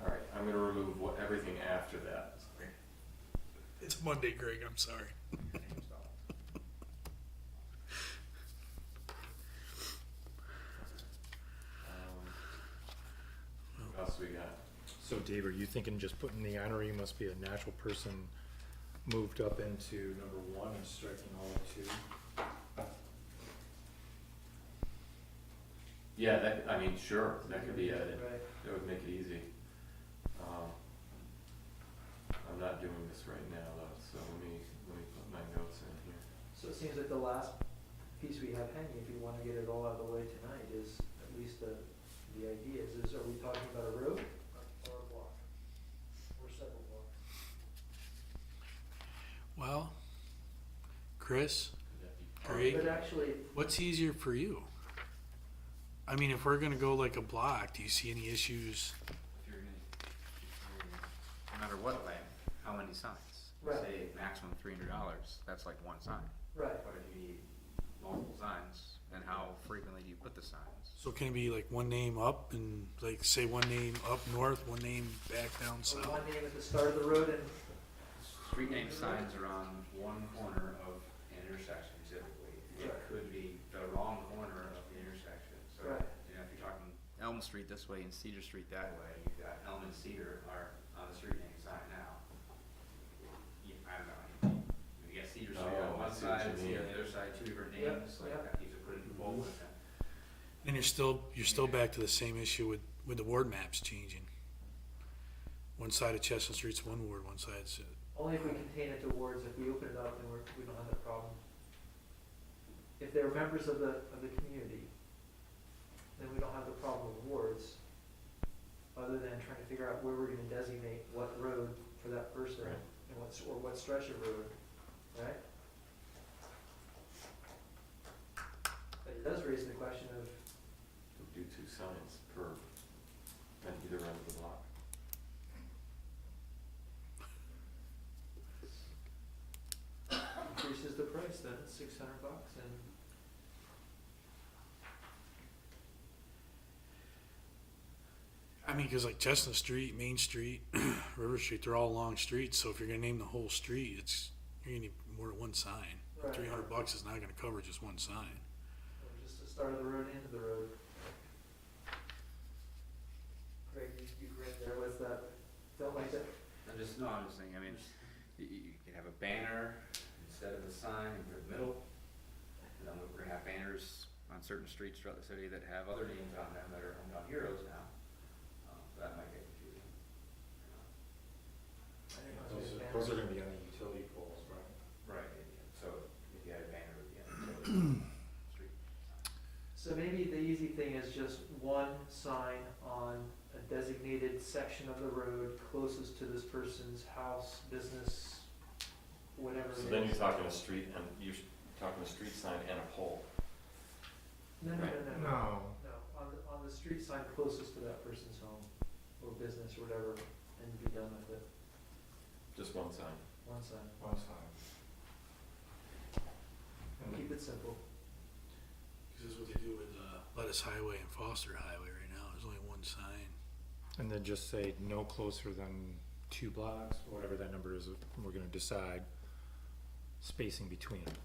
alright, I'm gonna remove everything after that. It's Monday, Greg, I'm sorry. What else we got? So Dave, are you thinking just putting the honoree must be a natural person moved up into number 1 and striking all of 2? Yeah, sure, that could be added. Right. That would make it easy. I'm not doing this right now though, so let me put my notes in here. So it seems like the last piece we have hanging, if you wanna get it all out of the way tonight, is at least the idea is, are we talking about a road or a block? Or several blocks? Well, Chris, Could that be Greg, But actually, what's easier for you? I mean, if we're gonna go like a block, do you see any issues? If you're gonna, no matter what length, how many signs? Right. Say maximum $300, that's like one sign. Right. But if you need multiple signs, then how frequently do you put the signs? So can it be like one name up and like say one name up north, one name back down So south? one name at the start of the road and Street name signs are on one corner of an intersection typically. It Right. could be the wrong corner of the intersection. So, Right. you know, if you're talking Elm Street this way and Cedar Street that way, you've got Elm and Cedar are on the street name sign now. I don't know, you got Cedar Street Oh, on I one see what side you and Cedar on mean. the other side, two different Yep, names, like yep. that, you could put it in both of them. And you're still back to the same issue with the ward maps changing. One side of Chestnut Street's one ward, one side's only if we contain it to wards, if we open it up, then we don't have that problem. If they're members of the community, then we don't have the problem with wards, other than trying to figure out where we're gonna designate what road for that person, Right. and what stretch of road, right? But it does raise the question of, Do 2 signs per, at either end of the block. increases the price, then it's $600 and I mean, cause like Chestnut Street, Main Street, River Street, they're all long streets, so if you're gonna name the whole street, you're gonna need more than one sign. Right. $300 is not gonna cover just one sign. or just the start of the road, end of the road. Craig, you grinned there, was that, felt like that? I'm just saying, I mean, you can have a banner instead of a sign in the middle. And then we're gonna have banners on certain streets throughout the city that have other names on them that are hometown heroes now. That might get confusing. I think it was just Those are banners. gonna be on the utility poles, right? Right, so if you had a banner with the end street. So maybe the easy thing is just one sign on a designated section of the road closest to this person's house, business, whatever it is. So then you're talking a street and you're talking a street sign and a pole. No, no, no, no, no, No. no, on the street sign closest to that person's home, or business, or whatever, and be done with it, Just one sign. one sign. One sign. Keep it simple. This is what they do with Lettuce Highway and Foster Highway right now. There's only one sign. And then just say no closer than 2 blocks, whatever that number is, we're gonna decide spacing between them.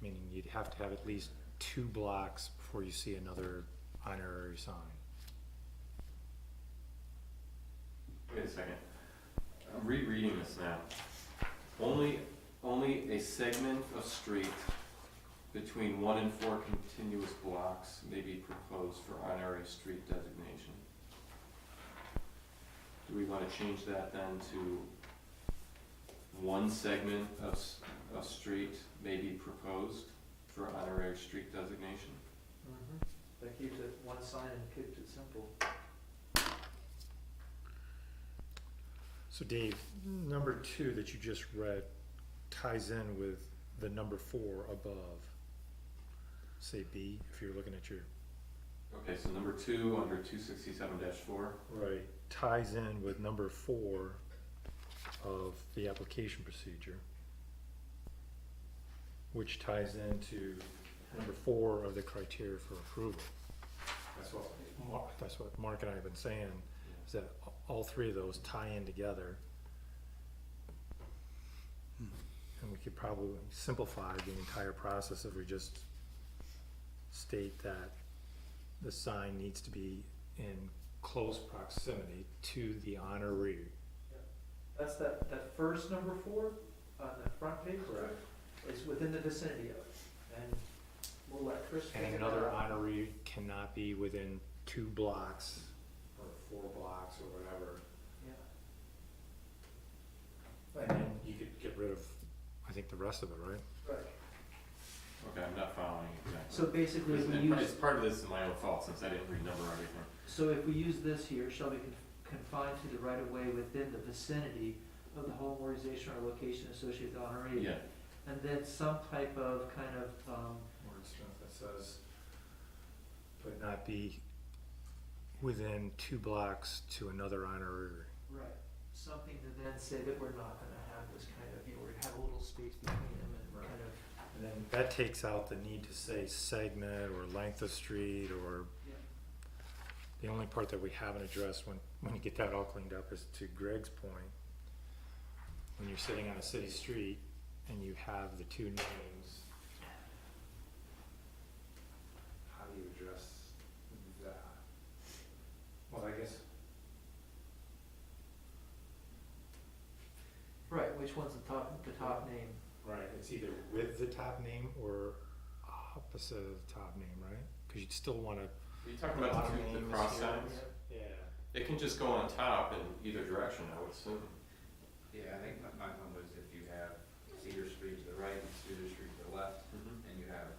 Meaning you'd have to have at least 2 blocks before you see another honorary sign. Wait a second. I'm rereading this now. Only a segment of street between 1 and 4 continuous blocks may be proposed for honorary street designation. Do we wanna change that then to one segment of street may be proposed for honorary street designation? That keeps it one sign and keeps it simple. So Dave, number 2 that you just read ties in with the number 4 above. Say B, if you're looking at your, Okay, so number 2 under 267-4. right, ties in with number 4 of the application procedure, which ties into number 4 of the criteria for approval. That's what Mark and I have been saying, is that all 3 of those tie in together. And we could probably simplify the entire process if we just state that the sign needs to be in close proximity to the honoree. That's that first number 4 on the front page. Correct. Is within the vicinity of it, and we'll let Chris And figure another that out. honoree cannot be within 2 blocks or 4 blocks or whatever. Yeah, And then you could get rid of, I think, the rest of it, right? right. Okay, I'm not following exactly. So basically, if we And use, part of this is my own fault since I didn't renumber everything. so if we use this here, shall be confined to the right of way within the vicinity of the home organization or location associated with the honoree. Yeah, And then some type of kind of, Wordsmith that says but not be within 2 blocks to another honorary. Right, something to then say that we're not gonna have this kind of, you know, we have a little space between them and Right. kind of, And then that takes out the need to say segment or length of street, or yeah. the only part that we haven't addressed when you get that all cleaned up is, to Greg's point, when you're sitting on a city street and you have the 2 names, how do you address that? Well, I guess, Right, which one's the top name? right, it's either with the top name or opposite of the top name, right? Because you'd still want to. Are you talking about the cross signs? Yeah. It can just go on top in either direction, I would assume. Yeah, I think my one was if you have Cedar Street to the right and Cedar Street to the left, Mm-hmm. and you have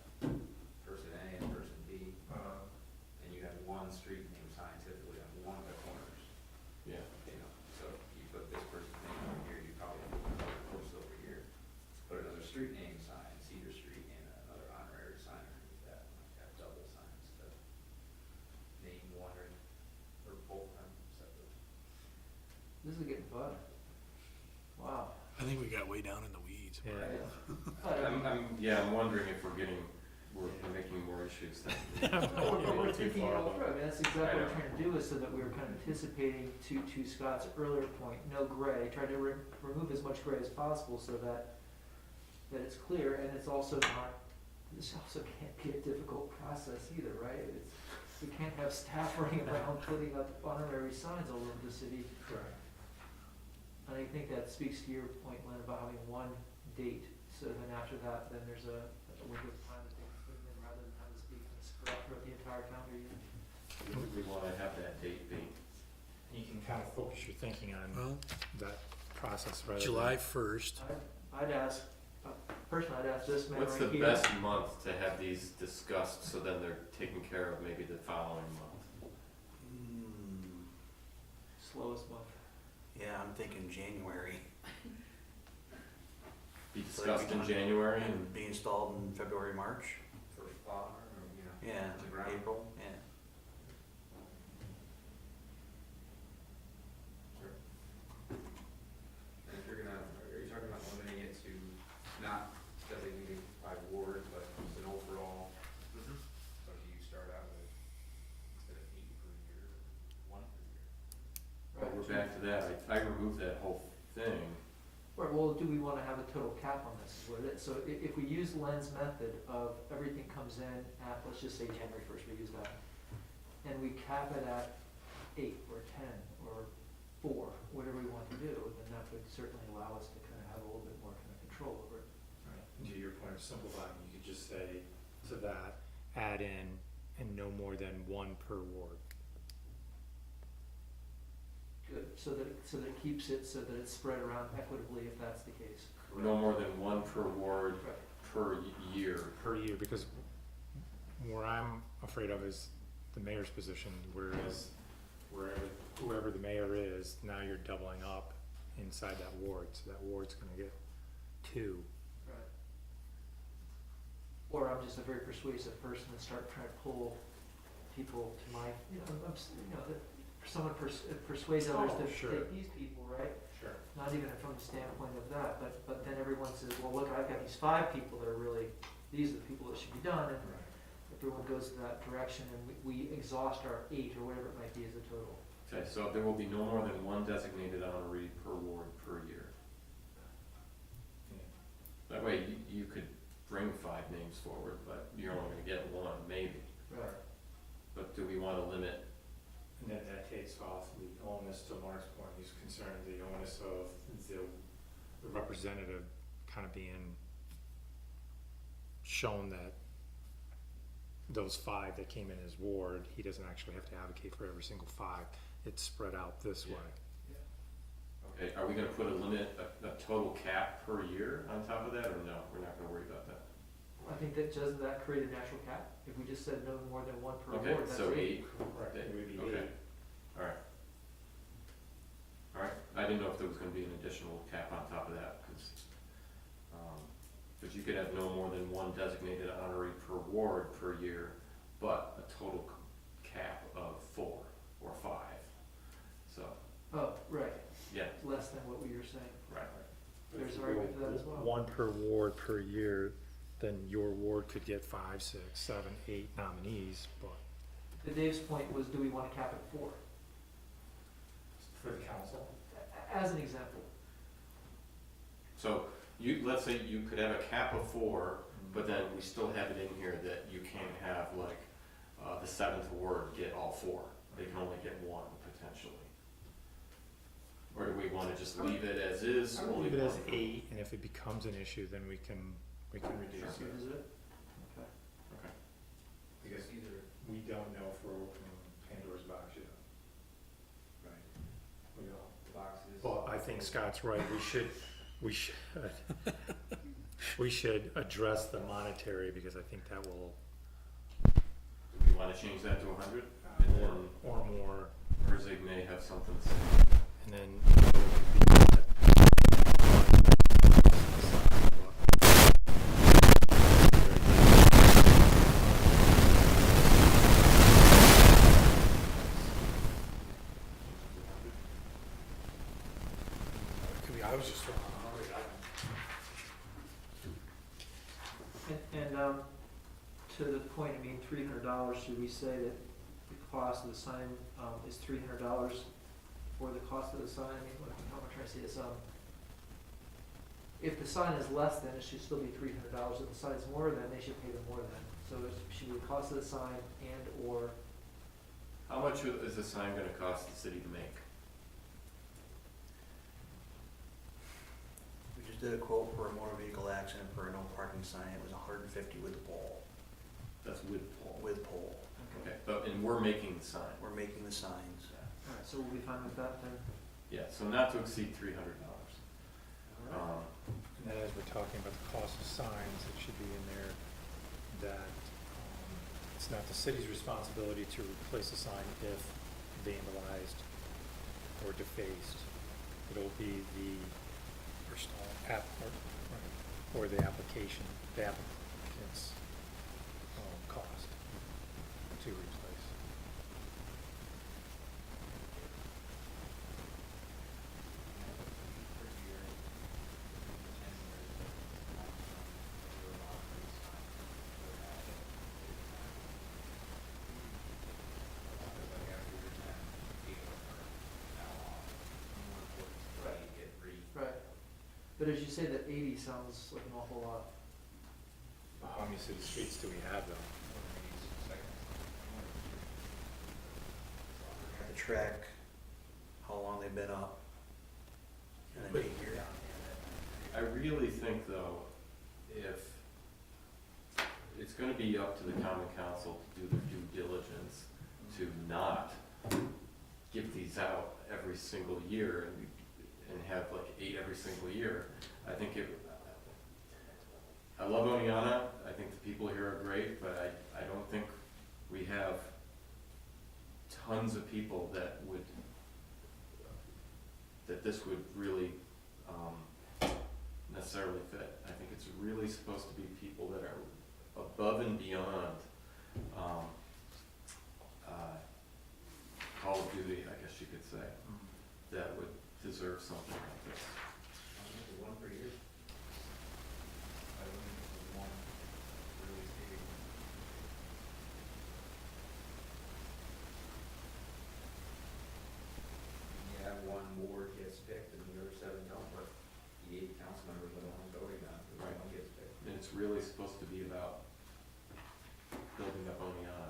person A and person B, and you have one street name sign typically on one of the corners, Yeah. you know, so you put this person's name over here, you probably have another person over here. Put another street name sign, Cedar Street, and another honorary sign underneath that, like have double signs to name one or both of them separate. This is getting fun. Wow. I think we got way down in the weeds. Yeah. I'm wondering if we're making more issues than. We're thinking it all through, I mean, that's exactly what I know. we're trying to do, is so that we were kind of anticipating to Scott's earlier point, no gray, try to remove as much gray as possible so that it's clear, and it's also not, this also can't be a difficult process either, right? We can't have staff running around putting up honorary signs all over the city. Correct. And I think that speaks to your point, Lynn, about having one date, so then after that, then there's a window of time that they can put it in, rather than have this be spread out throughout the entire calendar year. We want to have that date be. You can kind of focus your thinking on Well, that process rather than. July 1st. I'd ask, personally, I'd ask this man What's right the here. best month to have these discussed, so then they're taken care of maybe the following month? Slowest month. Yeah, I'm thinking January. Be discussed in January and And be installed in February, March. First flower, or, you know, Yeah, the ground. April, yeah. And if you're gonna, are you talking about limiting it to not designated by ward, but just an overall? So do you start out with, instead of 8 per year, 1 per year? but we're back to that. I removed that whole thing. Right, well, do we wanna have a total cap on this, is what it is, so if we use Len's method of everything comes in at, let's just say January first, we use that, and we cap it at 8 or 10 or 4, whatever we want to do, then that would certainly allow us to kind of have a little bit more kind of control over it. Right. And to your point of simplifying, you could just say to that, add in, and no more than 1 per ward. Good, so that it keeps it, so that it's spread around equitably if that's the case. No more than 1 per ward Right. per year. Per year, because where I'm afraid of is the mayor's position, whereas whoever the mayor is, now you're doubling up inside that ward, so that ward's gonna get 2. Right. Or I'm just a very persuasive person and start trying to pull people to my, that someone persuades others Oh, to sure. take these people, right? Sure. Not even from the standpoint of that, but then everyone says, well, look, I've got these 5 people that are really, these are the people that should be done, and everyone goes to that direction, and we exhaust our 8 or whatever it might be as a total. Okay, so there will be no more than 1 designated honoree per ward per year. That way, you could bring 5 names forward, but you're only gonna get 1, maybe. Right. But do we wanna limit? And then that takes off the onus, to Mark's point, he's concerned, the onus of the representative kind of being shown that those 5 that came in his ward, he doesn't actually have to advocate for every single 5. It's spread out this Yeah. way. Okay, are we gonna put a limit, a total cap per year on top of that, or no? We're not gonna worry about that? I think doesn't that create a natural cap? If we just said no more than 1 per Okay, ward, that's so 8. 8. Right, it would be Okay. 8. Alright. Alright, I didn't know if there was gonna be an additional cap on top of that, but you could have no more than 1 designated honoree per ward per year, but a total saying. Right. There's an argument for that as well. One per ward per year, then your ward could get 5, 6, 7, 8 nominees, but But Dave's point was, do we wanna cap it at 4? for the council. As an example. So let's say you could have a cap of 4, but then we still have it in here that you can't have like, the 7th ward get all 4. They can only get 1 potentially. Or do we wanna just leave it as is? I would only leave it as one? 8, and if it becomes an issue, then we can reduce it. Is it? Okay. Because either we don't know if we're opening Pandora's box yet. Right. We don't. The box is. Well, I think Scott's right, we should address the monetary, because I think that will, Do we wanna change that to 100? And then, or more, or Zig may have something to say. and then. Could be, I was just throwing out a number. And, to the point, I mean, $300, should we say that the cost of the sign, is $300 for the cost of the sign? I mean, how am I trying to say this, if the sign is less than, it should still be $300. If the sign is more than, they should pay the more than. So it should be the cost of the sign and/or, How much is the sign gonna cost the city to make? We just did a quote for a motor vehicle accident for a no parking sign, it was $150 with the pole, That's with pole. with pole. Okay, but, and we're making the sign. We're making the signs. alright, so we'll be fine with that then. Yeah, so not to exceed $300. Alright. And then as we're talking about the cost of signs, it should be in there that it's not the city's responsibility to replace a sign if vandalized or defaced. It'll be the or the applicant's cost to replace. Right. But as you say, that 80 sounds like an awful lot. How many city streets do we have though? The track, how long they've been up, and then 8 years. I really think though, if, it's gonna be up to the common council to do their due diligence to not give these out every single year and have like 8 every single year. I think I love Oneonta, I think the people here are great, but I don't think we have tons of people that this would really, necessarily fit. I think it's really supposed to be people that are above and beyond, Call of Duty, I guess you could say, that would deserve something like this. One per year. I don't think it's one really big. You have one ward gets picked and the other 7 don't, but the 8 council members are the ones voting on it, the one gets picked. And it's really supposed to be about building up Oneonta.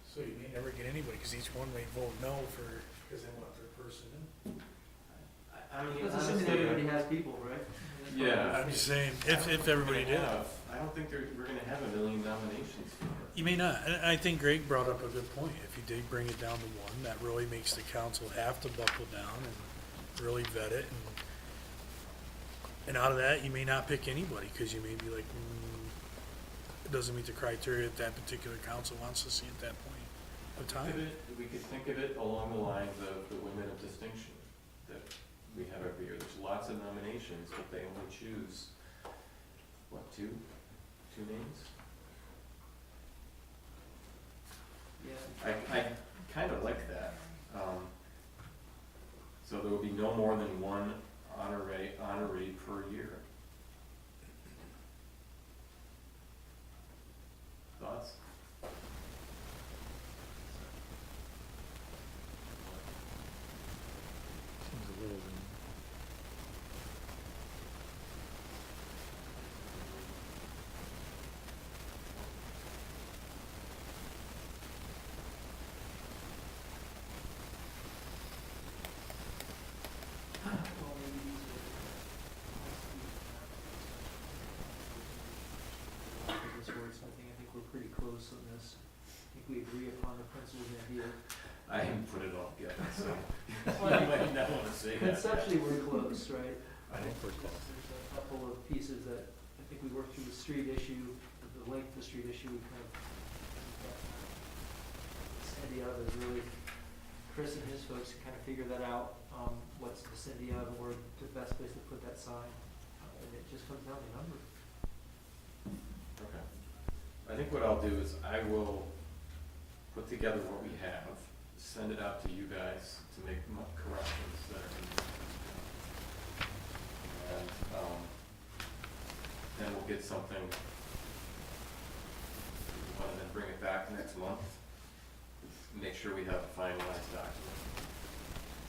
So you may never get anybody, because each one may vote no because they want their person in. I mean, That's assuming everybody has people, right? Yeah. I'm just saying, if everybody did. I don't think we're gonna have 1 million nominations for it. You may not, and I think Greg brought up a good point. If you did bring it down to 1, that really makes the council have to buckle down and really vet it. And out of that, you may not pick anybody, because you may be like, it doesn't meet the criteria that particular council wants to see at that point of time. We could think of it along the lines of the women of distinction that we have every year. There's lots of nominations, but they only choose, what, 2 names? Yeah. I kind of like that. So there will be no more than one honoree per year. Thoughts? Seems a little. Well, maybe these are. This word something, I think we're pretty close on this. I think we agree upon the principles and idea. I haven't put it all together, so Well, you might not wanna say that. Conceptually, we're close, right? I think we're close. There's a couple of pieces that, I think we worked through the street issue, the length of the street issue, we kind of, vicinity of is really, Chris and his folks kind of figure that out, what's the vicinity of, and where the best place to put that sign, and it just comes down to number. Okay. I think what I'll do is I will put together what we have, send it out to you guys to make corrections that are needed. And, then we'll get something, and then bring it back next month. Make sure we have a finalized document.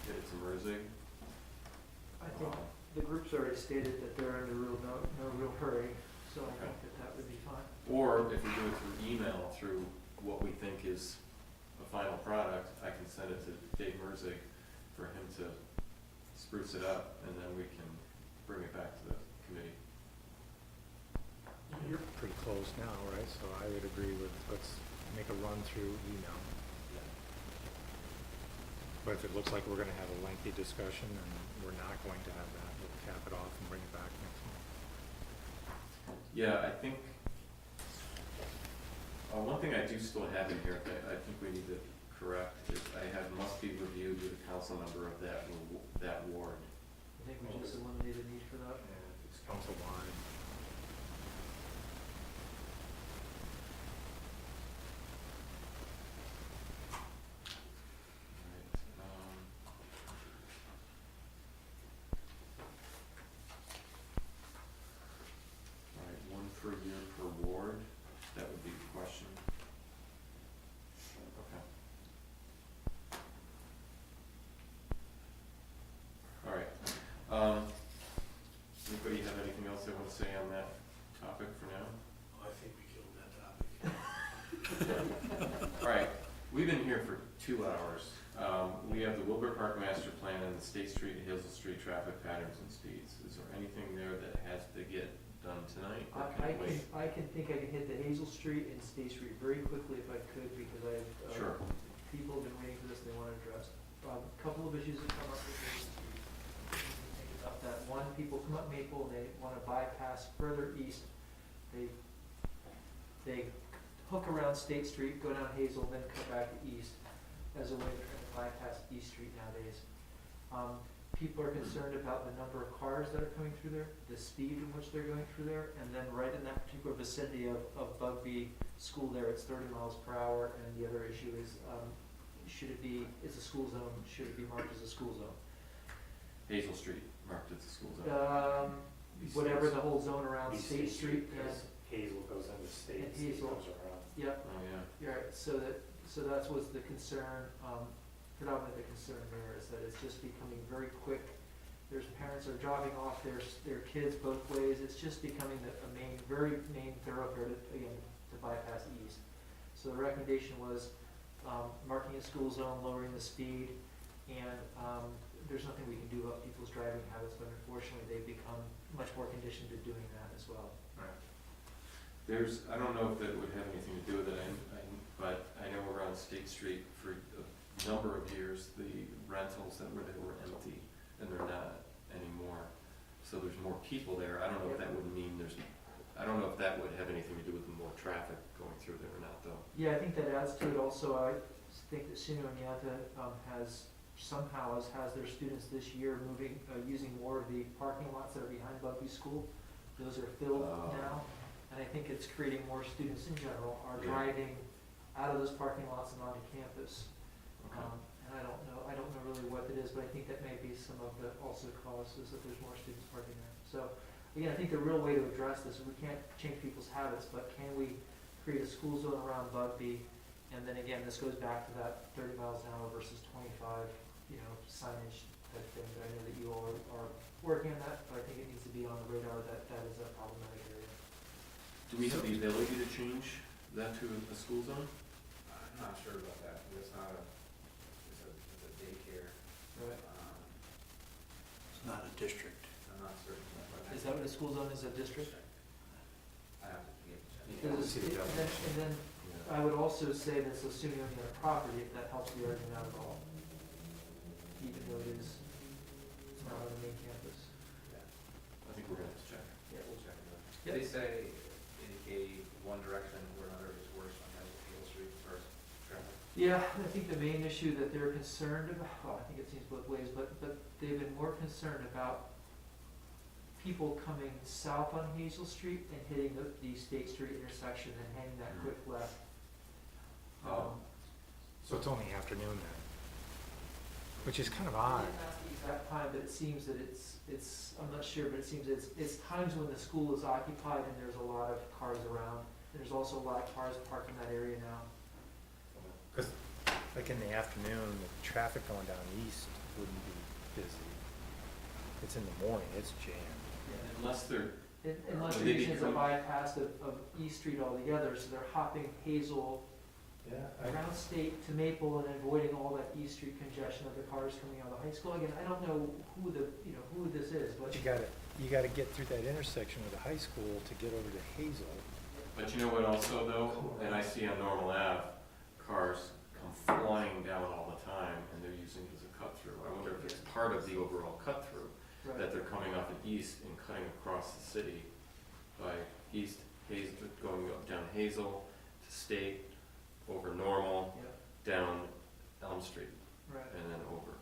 Get it to Merzig. I think the group's already stated that they're in no real hurry, so I think that would be fine. Or if we do it through email, through what we think is a final product, I can send it to Dave Merzig for him to spruce it up, and then we can bring it back to the committee. You're pretty close now, right? So I would agree with, let's make a run through email. But if it looks like we're gonna have a lengthy discussion, then we're not going to have that, we'll cap it off and bring it back next month. Yeah, I think, one thing I do still have in here that I think we need to correct is I have must be reviewed with a council member of that ward. I think we just eliminated the need for that. And if it's council-wide. Alright, one per year per ward, that would be the question. Okay. Alright, anybody have anything else they want to say on that topic for now? I think we killed that topic. Alright, we've been here for 2 hours. We have the Wilbur Park Master Plan and the State Street and Hazel Street traffic patterns and speeds. Is there anything there that has to get done tonight, or can it wait? I can think I can hit the Hazel Street and State Street very quickly if I could, because I've, Sure. people have been waiting for this, and they want it addressed. A couple of issues have come up with Hazel Street. Think about that. One, people come up Maple and they wanna bypass further east. They hook around State Street, go down Hazel, then come back east as a way to try to bypass East Street nowadays. People are concerned about the number of cars that are coming through there, the speed in which they're going through there, and then right in that particular vicinity of Bugby School there, it's 30 miles per hour, and the other issue is, is a school zone, should it be marked as a school zone? Hazel Street marked as a school zone. Whatever the whole zone around State Street and, Hazel goes into State, And State Hazel. goes around. yep, Oh, yeah. you're right, so that was the concern, predominantly the concern there is that it's just becoming very quick. There's parents are dropping off their kids both ways, it's just becoming very main thoroughfare to bypass east. So the recommendation was, marking a school zone, lowering the speed, and, there's nothing we can do about people's driving habits, but unfortunately, they've become much more conditioned to doing that as well. I don't know if that would have anything to do with it, but I know around State Street for a number of years, the rentals they were empty, and they're not anymore. So there's more people there. I don't know if that would mean I don't know if that would have anything to do with the more traffic going through there or not, though. Yeah, I think that adds to it also. I think that SUNY Oneonta has their students this year using more of the parking lots that are behind Bugby School. Those are filled now, and I think it's creating more students in general are driving out of those parking lots and onto campus. Okay. And I don't know really what it is, but I think that may be some of the also causes that there's more students parking there. So, again, I think the real way to address this, we can't change people's habits, but can we create a school zone around Bugby? And then again, this goes back to that 30 miles an hour versus 25, signage type thing. But I know that you all are working on that, but I think it needs to be on the radar that that is a problematic area. Do we have the ability to change that to a school zone? I'm not sure about that, because it's not it's a daycare. Right. It's not a district. I'm not certain about that. Is that what a school zone is, a district? I have to get to check. Because see the and then I would also say that it's assuming on the property, if that helps the argument out at all. Even though it is, it's not on the main campus. I think we're gonna have to check. Yeah, we'll check it out. Yep. They say indicate one direction or another is worse on Hill Street as far as traffic. Yeah, I think the main issue that they're concerned about, well, I think it seems both ways, but they've been more concerned about people coming south on Hazel Street and hitting the State Street intersection and hanging that quick left. So it's only afternoon then, which is kind of I odd. didn't ask the exact time, but it seems that it's, I'm not sure, but it seems it's times when the school is occupied and there's a lot of cars around. And there's also a lot of cars parked in that area now. Because like in the afternoon, the traffic going down east wouldn't be busy. It's in the morning, it's jammed. Unless they're, Unless Would you're they be using as a coming- bypass of East Street altogether, so they're hopping Hazel around State to Maple and avoiding all that East Street congestion of the cars coming out of the high school. Again, I don't know who this is, but. But you gotta get through that intersection with the high school to get over to Hazel. but you know what also though, and I see on Normal Ave, cars come flying down all the time and they're using it as a cut through. I wonder if it's part of the overall cut through, Right. that they're coming off at East and cutting across the city by East, Hazel, going up down Hazel to State, over Normal, Yeah, down Elm Street, right, and then over,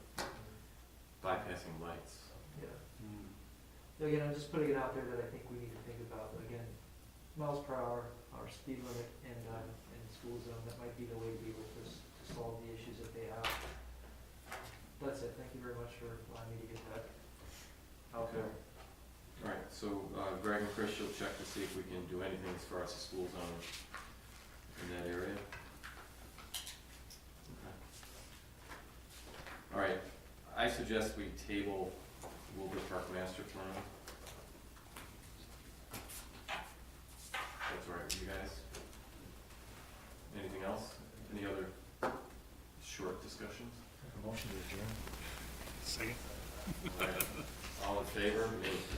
bypassing lights. yeah. Again, I'm just putting it out there that I think we need to think about, again, miles per hour, our speed limit and school zone, that might be the way to be able to solve the issues that they have. That's it, thank you very much for allowing me to get that out there. All right, so Greg and Chris, you'll check to see if we can do anything as far as the school zone in that area. Okay. All right, I suggest we table Wilbur Park Master Plan. That's all right with you guys? Anything else? Any other short discussions? A motion to adjourn. Second. All right, all in favor? Me.